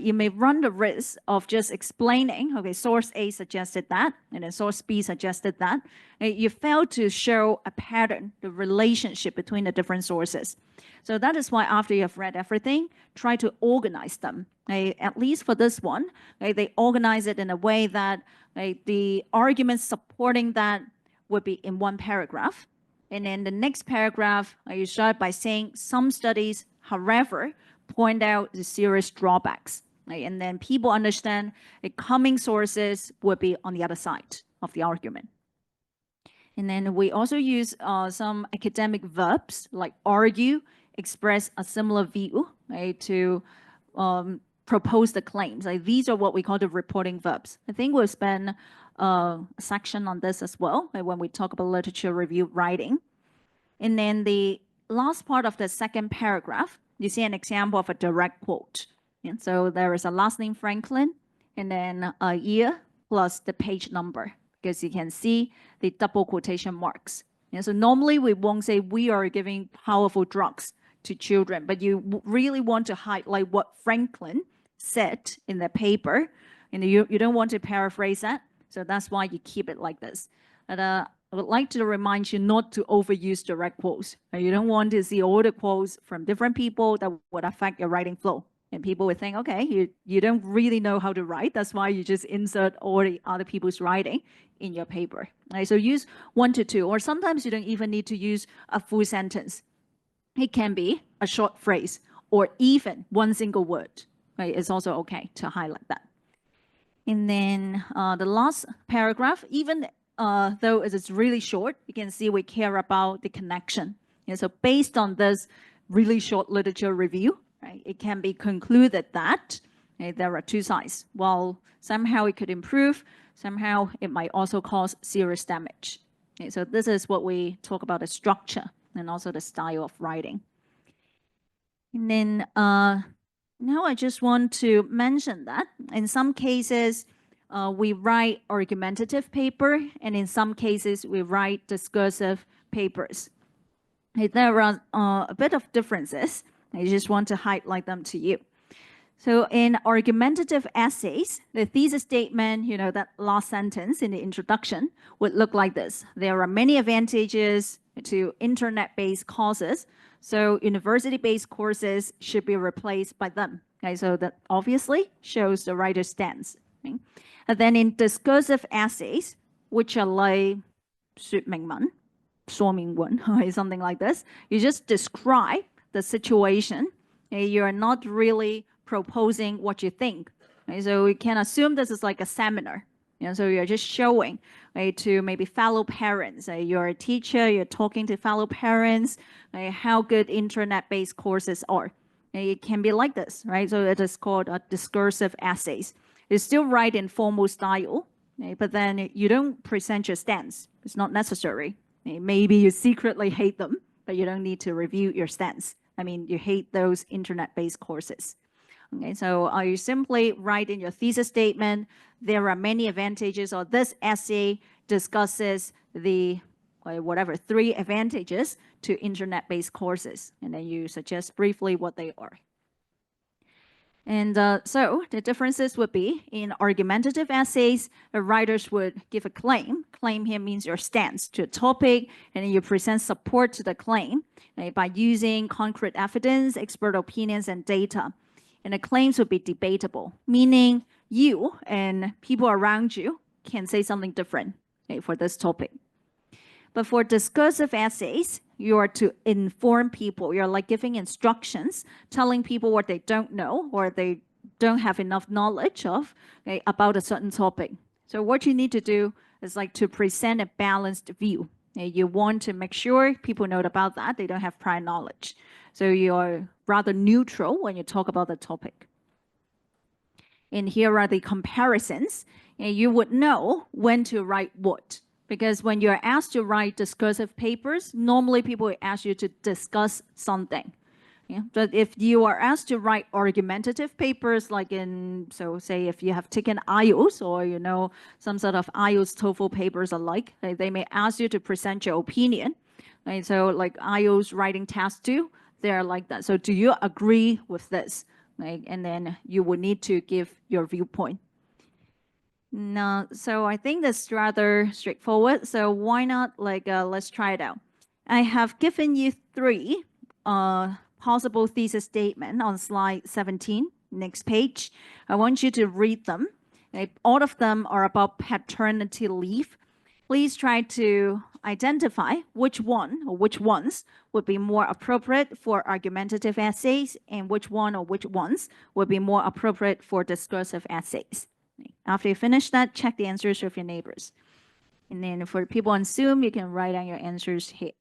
you may run the risk of just explaining, okay, source A suggested that, and then source B suggested that. You fail to show a pattern, the relationship between the different sources. So that is why after you have read everything, try to organize them. At least for this one, they organize it in a way that the arguments supporting that would be in one paragraph. And then the next paragraph, you start by saying some studies, however, point out the serious drawbacks. Right? And then people understand the coming sources would be on the other side of the argument. And then we also use some academic verbs like argue, express a similar view, right, to propose the claims. Like these are what we call the reporting verbs. I think we'll spend a section on this as well when we talk about literature review writing. And then the last part of the second paragraph, you see an example of a direct quote. And so there is a last name Franklin and then a year plus the page number, because you can see the double quotation marks. And so normally we won't say we are giving powerful drugs to children, but you really want to highlight what Franklin said in the paper, and you don't want to paraphrase that. So that's why you keep it like this. And I would like to remind you not to overuse direct quotes. You don't want to see all the quotes from different people that would affect your writing flow. And people would think, okay, you don't really know how to write. That's why you just insert all the other people's writing in your paper. Right? So use 1 to 2, or sometimes you don't even need to use a full sentence. It can be a short phrase or even one single word. Right? It's also okay to highlight that. And then the last paragraph, even though it is really short, you can see we care about the connection. And so based on this really short literature review, right, it can be concluded that there are two sides. While somehow it could improve, somehow it might also cause serious damage. Okay, so this is what we talk about, the structure and also the style of writing. And then now I just want to mention that in some cases, we write argumentative paper, and in some cases, we write discursive papers. There are a bit of differences. I just want to highlight them to you. So in argumentative essays, the thesis statement, that last sentence in the introduction would look like this. There are many advantages to internet-based courses, so university-based courses should be replaced by them. Okay, so that obviously shows the writer's stance. Okay? And then in discursive essays, which are like 說明文, 說明文, something like this, you just describe the situation. Okay? You're not really proposing what you think. Okay? So we can assume this is like a seminar. So you're just showing, right, to maybe fellow parents. You're a teacher, you're talking to fellow parents, how good internet-based courses are. It can be like this, right? So it is called discursive essays. You still write in formal style, but then you don't present your stance. It's not necessary. Maybe you secretly hate them, but you don't need to review your stance. I mean, you hate those internet-based courses. Okay, so you simply write in your thesis statement, there are many advantages, or this essay discusses the whatever 3 advantages to internet-based courses, and then you suggest briefly what they are. And so the differences would be in argumentative essays, the writers would give a claim. Claim here means your stance to a topic, and then you present support to the claim by using concrete evidence, expert opinions, and data. And the claims would be debatable, meaning you and people around you can say something different for this topic. But for discursive essays, you are to inform people. You're like giving instructions, telling people what they don't know or they don't have enough knowledge of about a certain topic. So what you need to do is like to present a balanced view. You want to make sure people know about that. They don't have prior knowledge. So you're rather neutral when you talk about the topic. And here are the comparisons. You would know when to write what. Because when you're asked to write discursive papers, normally people will ask you to discuss something. But if you are asked to write argumentative papers, like so say if you have taken IELTS or you know some sort of IELTS TOEFL papers alike, they may ask you to present your opinion. Right? So like IELTS writing test 2, they're like that. So do you agree with this? Right? And then you would need to give your viewpoint. No, so I think that's rather straightforward. So why not let's try it out. I have given you 3 possible thesis statements on slide 17, next page. I want you to read them. All of them are about paternity leave. Please try to identify which one or which ones would be more appropriate for argumentative essays and which one or which ones would be more appropriate for discursive essays. After you finish that, check the answers with your neighbors. And then for people on Zoom, you can write down your answers here.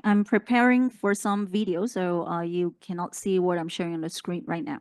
I'm preparing for some video, so you cannot see what I'm showing on the screen right now.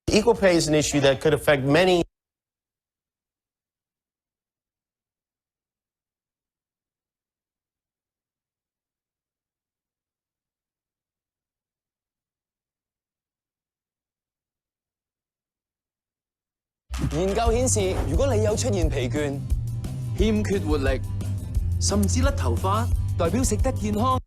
Equal pay is an issue that could affect many.研究顯示，如果你有出現疲倦、欠缺活力，甚至甩頭髮，代表食得健康。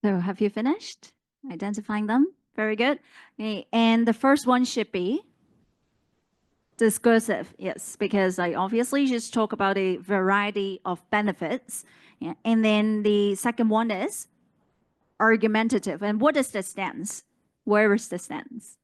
So have you finished identifying them? Very good. Okay, and the first one should be discursive, yes, because I obviously just talk about a variety of benefits. Yeah. And then the second one is argumentative. And what is the stance? Where is the stance?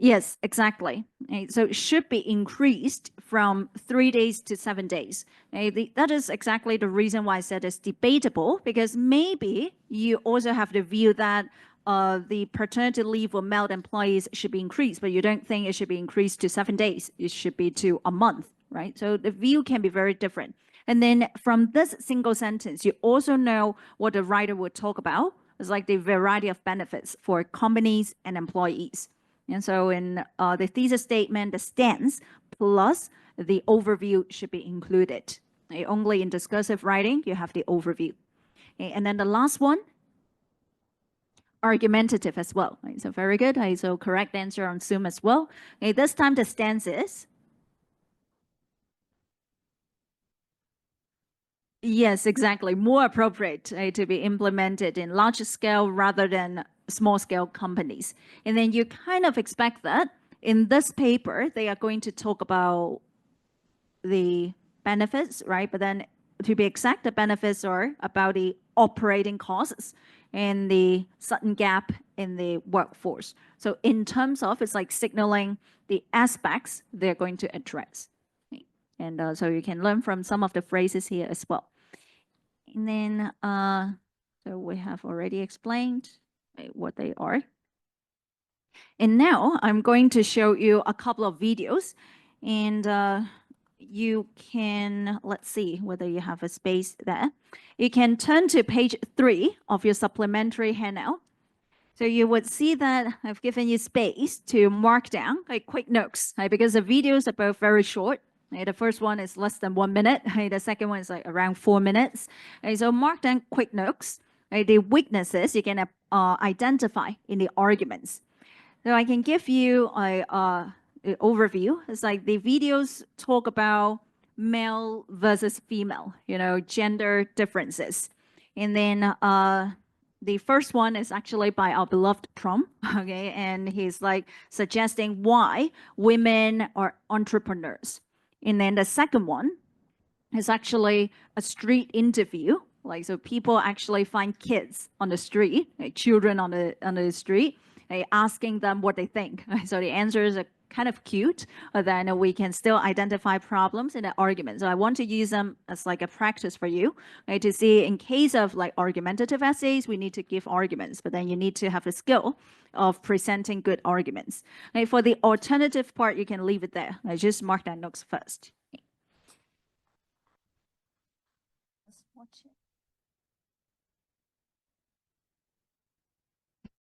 Yes, exactly. Okay, so it should be increased from 3 days to 7 days. Okay, that is exactly the reason why I said it's debatable, because maybe you also have the view that the paternity leave for male employees should be increased, but you don't think it should be increased to 7 days. It should be to a month, right? So the view can be very different. And then from this single sentence, you also know what the writer would talk about. It's like the variety of benefits for companies and employees. And so in the thesis statement, the stance plus the overview should be included. Okay, only in discursive writing, you have the overview. Okay, and then the last one, argumentative as well. Right, so very good. Okay, so correct answer on Zoom as well. Okay, this time the stance is, yes, exactly, more appropriate to be implemented in large scale rather than small scale companies. And then you kind of expect that in this paper, they are going to talk about the benefits, right? But then to be exact, the benefits are about the operating costs and the sudden gap in the workforce. So in terms of, it's like signaling the aspects they're going to address. And so you can learn from some of the phrases here as well. And then, so we have already explained what they are. And now I'm going to show you a couple of videos, and you can, let's see whether you have a space there. You can turn to page 3 of your supplementary handout. So you would see that I've given you space to mark down quick notes, because the videos are both very short. The first one is less than 1 minute. The second one is like around 4 minutes. So mark down quick notes. The weaknesses you can identify in the arguments. So I can give you an overview. It's like the videos talk about male versus female, gender differences. And then the first one is actually by our beloved Trump, okay? And he's like suggesting why women are entrepreneurs. And then the second one is actually a street interview. Like, so people actually find kids on the street, children on the street, asking them what they think. So the answers are kind of cute, but then we can still identify problems in the argument. So I want to use them as like a practice for you, to see in case of like argumentative essays, we need to give arguments, but then you need to have the skill of presenting good arguments. For the alternative part, you can leave it there. I just mark that notes first. Let's watch it.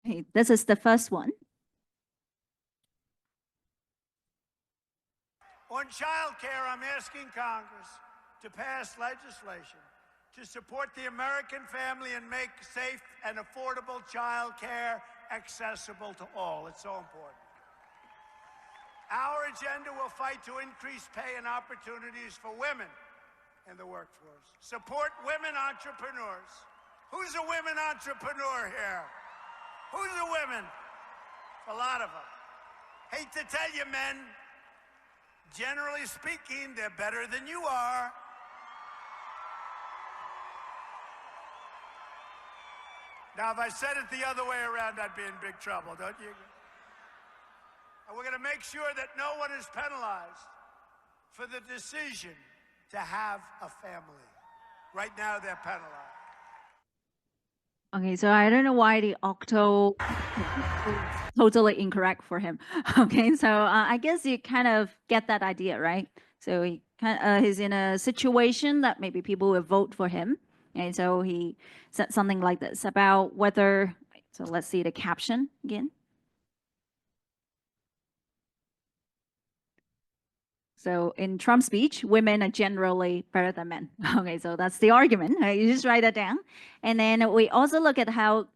Okay, this is the first one. On child care, I'm asking Congress to pass legislation to support the American family and make safe and affordable child care accessible to all. It's so important. Our agenda will fight to increase pay and opportunities for women in the workforce. Support women entrepreneurs. Who's a women entrepreneur here? Who's a women? A lot of them. Hate to tell you, men, generally speaking, they're better than you are. Now, if I said it the other way around, I'd be in big trouble, don't you? And we're going to make sure that no one is penalized for the decision to have a family. Right now, they're penalized. Okay, so I don't know why the octo totally incorrect for him. Okay, so I guess you kind of get that idea, right? So he's in a situation that maybe people will vote for him. And so he said something like this about whether, so let's see the caption again. So in Trump's speech, women are generally better than men. Okay, so that's the argument. You just write that down. And then we also look at how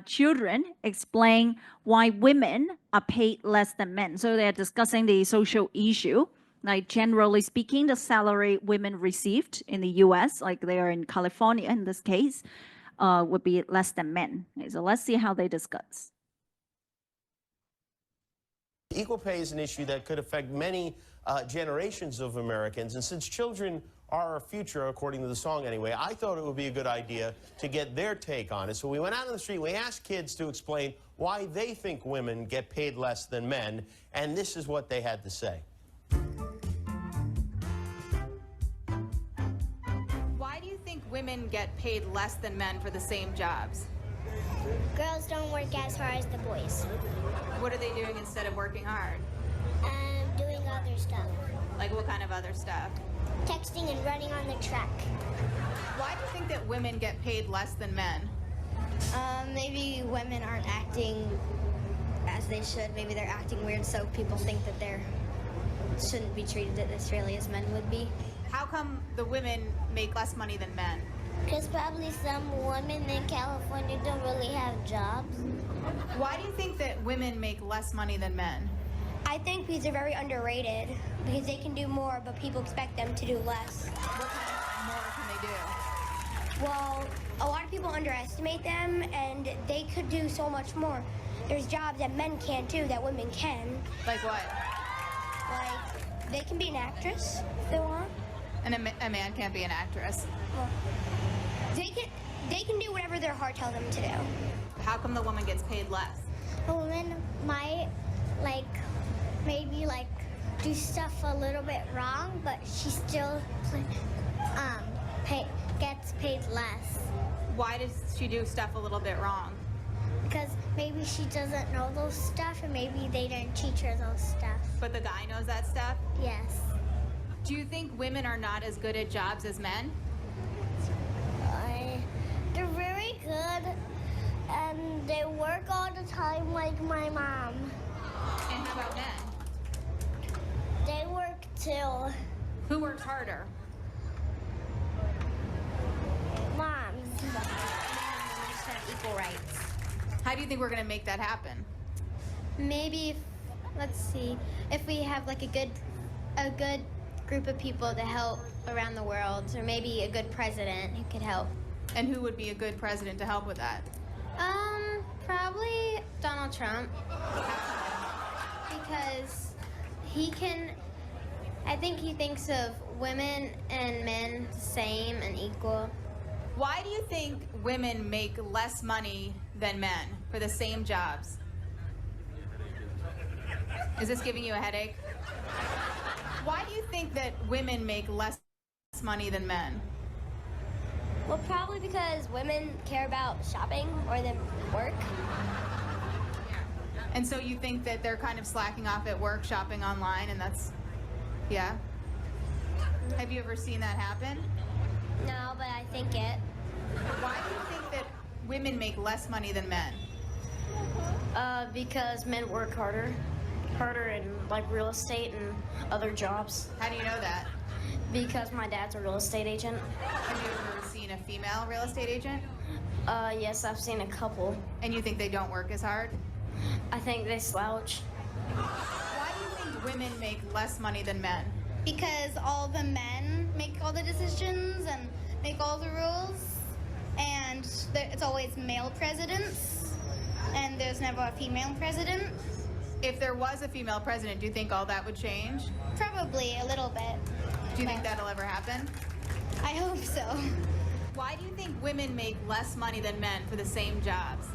children explain why women are paid less than men. So they're discussing the social issue. Like generally speaking, the salary women received in the US, like they are in California in this case, would be less than men. Okay, so let's see how they discuss. Equal pay is an issue that could affect many generations of Americans, and since children are our future, according to the song anyway, I thought it would be a good idea to get their take on it. So we went out on the street, we asked kids to explain why they think women get paid less than men, and this is what they had to say. Why do you think women get paid less than men for the same jobs? Girls don't work as hard as the boys. What are they doing instead of working hard? Doing other stuff. Like what kind of other stuff? Texting and running on the track. Why do you think that women get paid less than men? Maybe women aren't acting as they should. Maybe they're acting weird, so people think that they shouldn't be treated as fairly as men would be. How come the women make less money than men? Because probably some women in California don't really have jobs. Why do you think that women make less money than men? I think because they're very underrated, because they can do more, but people expect them to do less. What kind of more can they do? Well, a lot of people underestimate them, and they could do so much more. There's jobs that men can't do that women can. Like what? Like, they can be an actress if they want. And a man can't be an actress. Well, they can do whatever their heart tells them to do. How come the woman gets paid less? A woman might, maybe do stuff a little bit wrong, but she still gets paid less. Why does she do stuff a little bit wrong? Because maybe she doesn't know those stuff, and maybe they didn't teach her those stuff. But the guy knows that stuff? Yes. Do you think women are not as good at jobs as men? They're very good, and they work all the time like my mom. And how about men? They work too. Who works harder? Moms. Equal rights. How do you think we're going to make that happen? Maybe, let's see, if we have a good group of people to help around the world, or maybe a good president who could help. And who would be a good president to help with that? Probably Donald Trump. Because I think he thinks of women and men the same and equal. Why do you think women make less money than men for the same jobs? Is this giving you a headache? Why do you think that women make less money than men? Well, probably because women care about shopping more than work. And so you think that they're kind of slacking off at work, shopping online, and that's, yeah? Have you ever seen that happen? No, but I think it. Why do you think that women make less money than men? Because men work harder in real estate and other jobs. How do you know that? Because my dad's a real estate agent. Have you ever seen a female real estate agent? Yes, I've seen a couple. And you think they don't work as hard? I think they slouch. Why do you think women make less money than men? Because all the men make all the decisions and make all the rules, and it's always male presidents, and there's never a female president. If there was a female president, do you think all that would change? Probably a little bit. Do you think that'll ever happen? I hope so. Why do you think women make less money than men for the same jobs?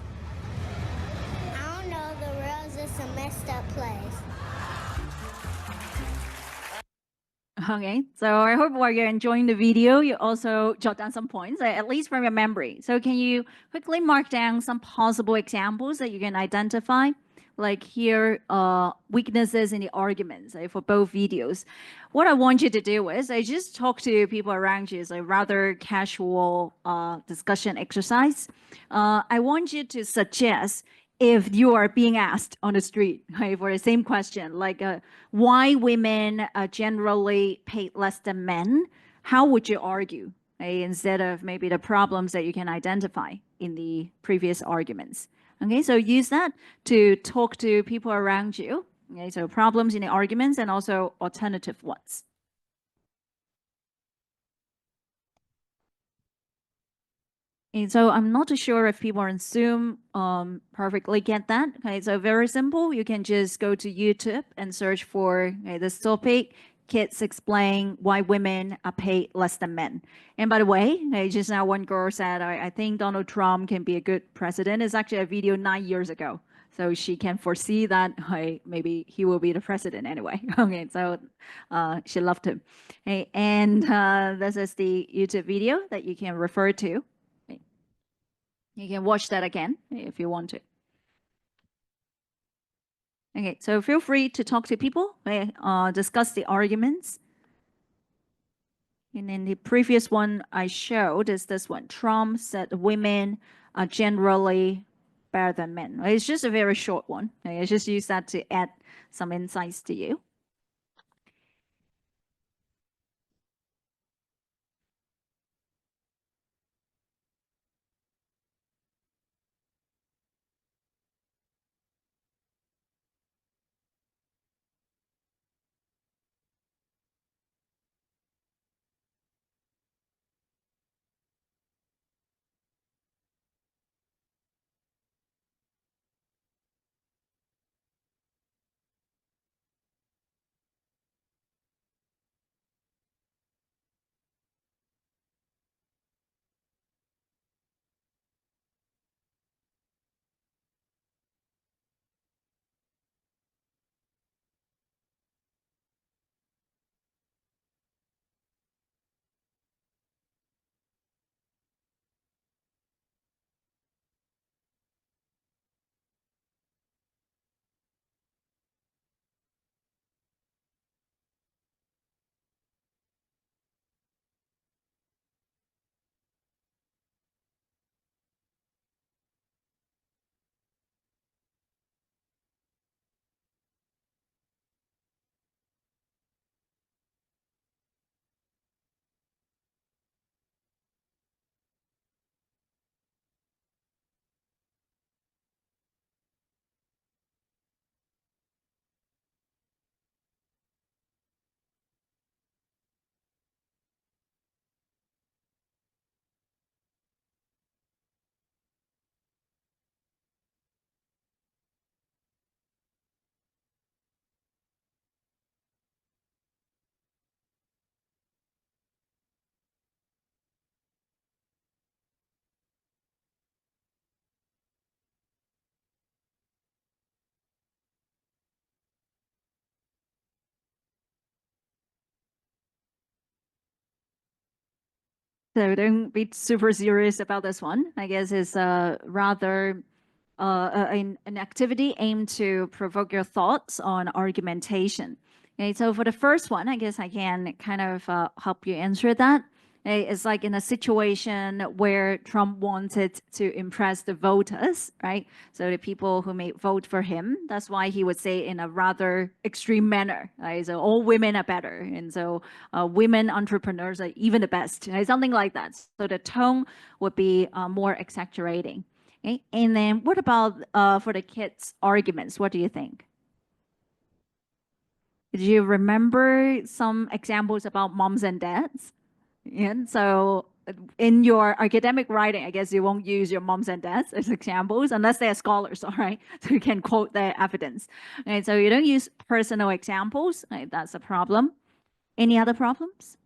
I don't know, the world's just a messed up place. Okay, so I hope while you're enjoying the video, you also jot down some points, at least from your memory. So can you quickly mark down some possible examples that you can identify? Like here, weaknesses in the arguments for both videos. What I want you to do is I just talk to people around you. It's a rather casual discussion exercise. I want you to suggest if you are being asked on the street, right, for the same question, like why women generally paid less than men, how would you argue, right, instead of maybe the problems that you can identify in the previous arguments? Okay, so use that to talk to people around you. Okay, so problems in the arguments and also alternative ones. And so I'm not too sure if people on Zoom perfectly get that. Okay, so very simple. You can just go to YouTube and search for this topic, kids explain why women are paid less than men. And by the way, just now one girl said, I think Donald Trump can be a good president. It's actually a video 9 years ago. So she can foresee that maybe he will be the president anyway. Okay, so she loved him. Okay, and this is the YouTube video that you can refer to. You can watch that again if you want to. Okay, so feel free to talk to people, discuss the arguments. And then the previous one I showed is this one. Trump said women are generally better than men. It's just a very short one. I just use that to add some insights to you. So don't be super serious about this one. I guess it's rather an activity aimed to provoke your thoughts on argumentation. Okay, so for the first one, I guess I can kind of help you answer that. It's like in a situation where Trump wanted to impress the voters, right? So the people who may vote for him, that's why he would say in a rather extreme manner, right? So all women are better. And so women entrepreneurs are even the best, right? Something like that. So the tone would be more exaggerating. Okay? And then what about for the kids' arguments? What do you think? Do you remember some examples about moms and dads? And so in your academic writing, I guess you won't use your moms and dads as examples unless they're scholars, all right? So you can quote their evidence. Okay, so you don't use personal examples. Right? That's a problem. Any other problems?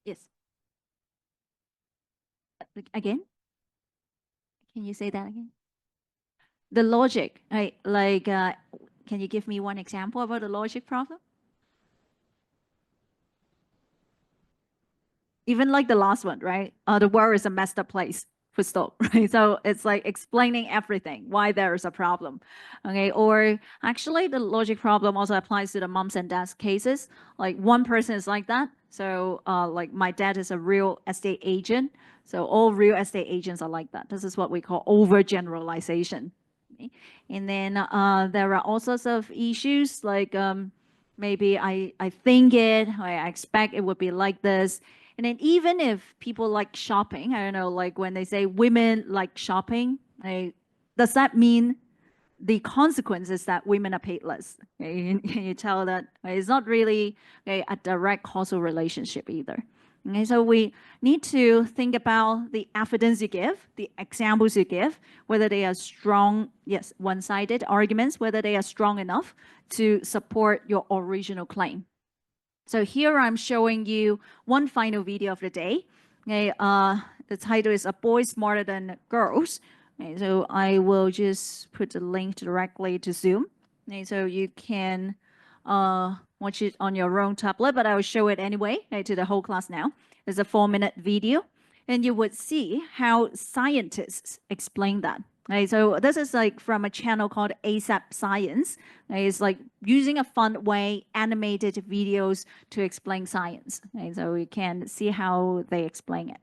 Yes. Again? Can you say that again? The logic, right? Like, can you give me one example about the logic problem? Even like the last one, right? The world is a messed up place, full stop, right? So it's like explaining everything, why there is a problem, okay? Or actually the logic problem also applies to the moms and dads cases. Like one person is like that. So like my dad is a real estate agent. So all real estate agents are like that. This is what we call overgeneralization. Okay? And then there are all sorts of issues like maybe I think it, I expect it would be like this. And then even if people like shopping, I don't know, like when they say women like shopping, does that mean the consequence is that women are paid less? Okay? You tell that it's not really a direct causal relationship either. Okay, so we need to think about the evidence you give, the examples you give, whether they are strong, yes, one-sided arguments, whether they are strong enough to support your original claim. So here I'm showing you one final video of the day. Okay, the title is "A Boy Smarter Than Girls." Okay, so I will just put the link directly to Zoom. Okay, so you can watch it on your own tablet, but I will show it anyway to the whole class now. It's a 4-minute video, and you would see how scientists explain that. Okay, so this is like from a channel called ASAP Science. Okay, it's like using a fun way, animated videos to explain science. Okay, so you can see how they explain it.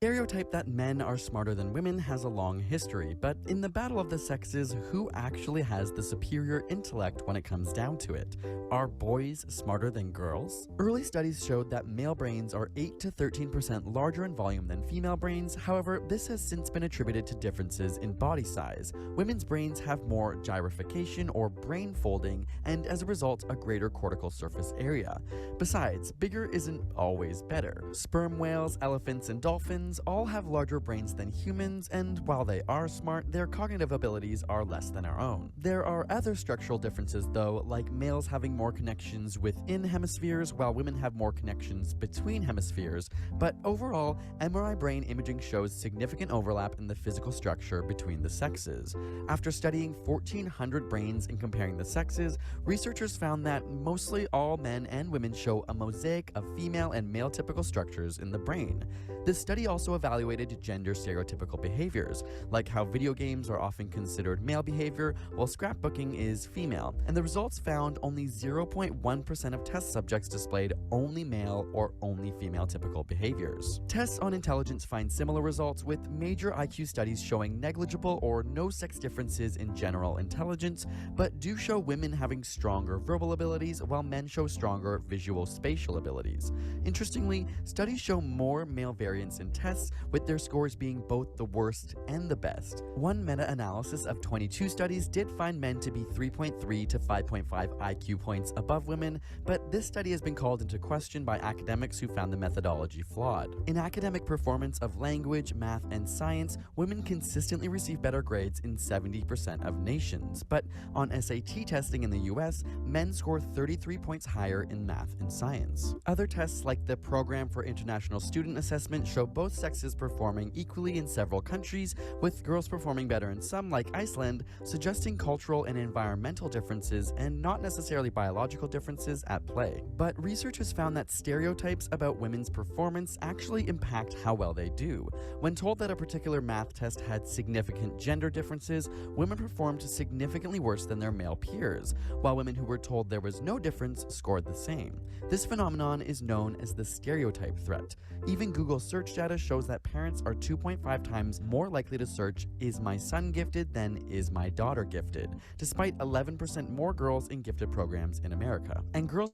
The stereotype that men are smarter than women has a long history, but in the battle of the sexes, who actually has the superior intellect when it comes down to it? Are boys smarter than girls? Early studies showed that male brains are 8 to 13% larger in volume than female brains. However, this has since been attributed to differences in body size. Women's brains have more gyrification or brain folding, and as a result, a greater cortical surface area. Besides, bigger isn't always better. Sperm whales, elephants, and dolphins all have larger brains than humans, and while they are smart, their cognitive abilities are less than our own. There are other structural differences though, like males having more connections within hemispheres while women have more connections between hemispheres, but overall, MRI brain imaging shows significant overlap in the physical structure between the sexes. After studying 1,400 brains and comparing the sexes, researchers found that mostly all men and women show a mosaic of female and male typical structures in the brain. This study also evaluated gender stereotypical behaviors, like how video games are often considered male behavior while scrapbooking is female, and the results found only 0.1% of test subjects displayed only male or only female typical behaviors. Tests on intelligence find similar results, with major IQ studies showing negligible or no sex differences in general intelligence, but do show women having stronger verbal abilities while men show stronger visual spatial abilities. Interestingly, studies show more male variance in tests, with their scores being both the worst and the best. One meta-analysis of 22 studies did find men to be 3.3 to 5.5 IQ points above women, but this study has been called into question by academics who found the methodology flawed. In academic performance of language, math, and science, women consistently receive better grades in 70% of nations, but on SAT testing in the US, men score 33 points higher in math and science. Other tests like the Program for International Student Assessment show both sexes performing equally in several countries, with girls performing better in some, like Iceland, suggesting cultural and environmental differences and not necessarily biological differences at play. But research has found that stereotypes about women's performance actually impact how well they do. When told that a particular math test had significant gender differences, women performed significantly worse than their male peers, while women who were told there was no difference scored the same. This phenomenon is known as the stereotype threat. Even Google search data shows that parents are 2.5 times more likely to search "Is my son gifted?" than "Is my daughter gifted?", despite 11% more girls in gifted programs in America. And girls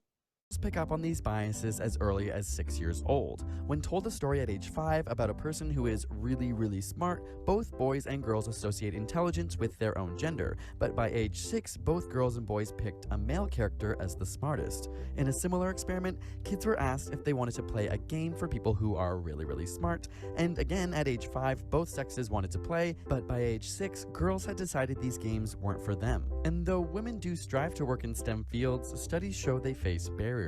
pick up on these biases as early as 6 years old. When told a story at age 5 about a person who is really smart, both boys and girls associate intelligence with their own gender, but by age 6, both girls and boys picked a male character as the smartest. In a similar experiment, kids were asked if they wanted to play a game for people who are really smart, and again at age 5, both sexes wanted to play, but by age 6, girls had decided these games weren't for them. And though women do strive to work in STEM fields, studies show they face barriers.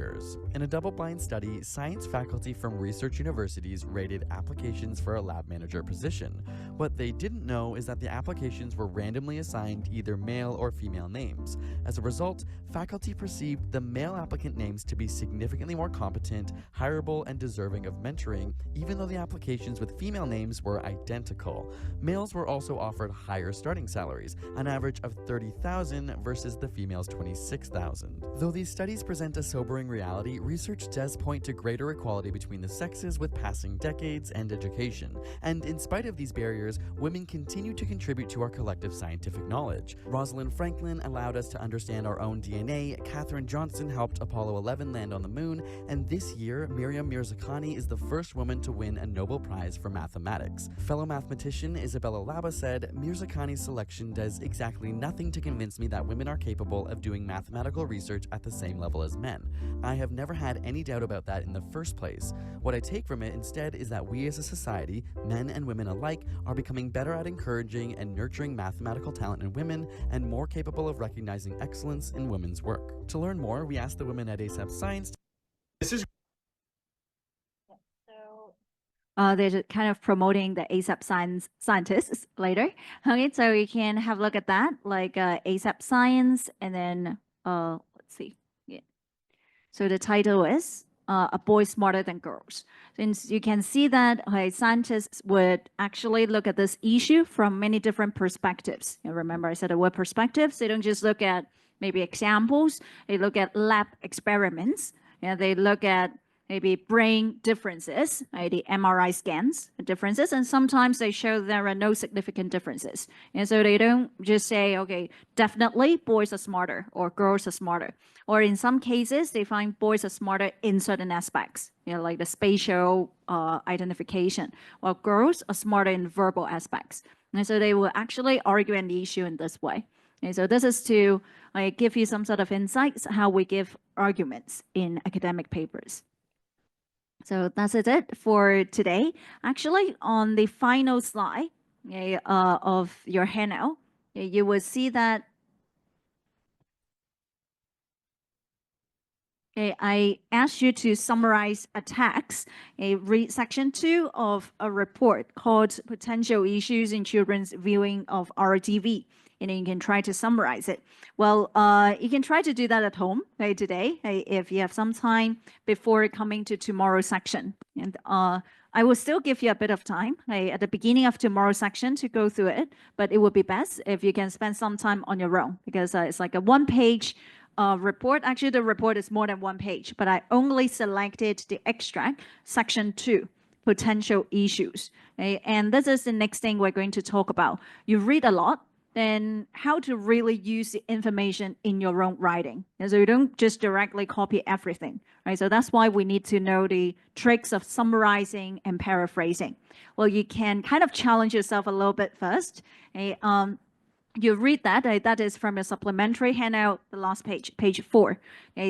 In a double-blind study, science faculty from research universities rated applications for a lab manager position. What they didn't know is that the applications were randomly assigned either male or female names. As a result, faculty perceived the male applicant names to be significantly more competent, hireable, and deserving of mentoring, even though the applications with female names were identical. Males were also offered higher starting salaries, an average of $30,000 versus the females' $26,000. Though these studies present a sobering reality, research does point to greater equality between the sexes with passing decades and education. And in spite of these barriers, women continue to contribute to our collective scientific knowledge. Rosalind Franklin allowed us to understand our own DNA, Katherine Johnson helped Apollo 11 land on the moon, and this year, Miriam Mirzakhani is the first woman to win a Nobel Prize for mathematics. Fellow mathematician Isabella Laba said, "Mirzakhani's selection does exactly nothing to convince me that women are capable of doing mathematical research at the same level as men. I have never had any doubt about that in the first place. What I take from it instead is that we as a society, men and women alike, are becoming better at encouraging and nurturing mathematical talent in women and more capable of recognizing excellence in women's work. To learn more, we asked the women at ASAP Science. They're kind of promoting the ASAP scientists later. Okay, so you can have a look at that, like ASAP Science, and then let's see. Yeah. So the title is A Boy Smarter Than Girls. Since you can see that scientists would actually look at this issue from many different perspectives. And remember, I said the word perspectives. They don't just look at maybe examples. They look at lab experiments. And they look at maybe brain differences, the MRI scans differences, and sometimes they show there are no significant differences. And so they don't just say, okay, definitely boys are smarter or girls are smarter. Or in some cases, they find boys are smarter in certain aspects, like the spatial identification, while girls are smarter in verbal aspects. And so they will actually argue an issue in this way. And so this is to give you some sort of insights how we give arguments in academic papers. So that's it for today. Actually, on the final slide of your handout, you will see that I asked you to summarize a text, read section 2 of a report called Potential Issues in Children's Viewing of RTV. And you can try to summarize it. Well, you can try to do that at home today if you have some time before coming to tomorrow's section. And I will still give you a bit of time at the beginning of tomorrow's section to go through it, but it would be best if you can spend some time on your own because it's like a one-page report. Actually, the report is more than one page, but I only selected the extract, section 2. Potential issues. And this is the next thing we're going to talk about. You read a lot, then how to really use the information in your own writing. And so you don't just directly copy everything, right? So that's why we need to know the tricks of summarizing and paraphrasing. Well, you can kind of challenge yourself a little bit first. You read that, that is from your supplementary handout, the last page, page 4.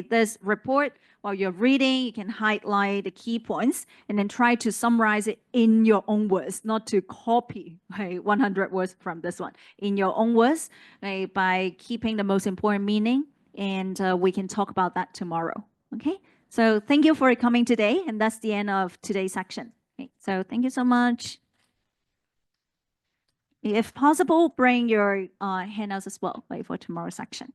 This report, while you're reading, you can highlight the key points and then try to summarize it in your own words, not to copy 100 words from this one. In your own words, by keeping the most important meaning, and we can talk about that tomorrow. Okay, so thank you for coming today, and that's the end of today's section. So thank you so much. If possible, bring your handouts as well for tomorrow's section.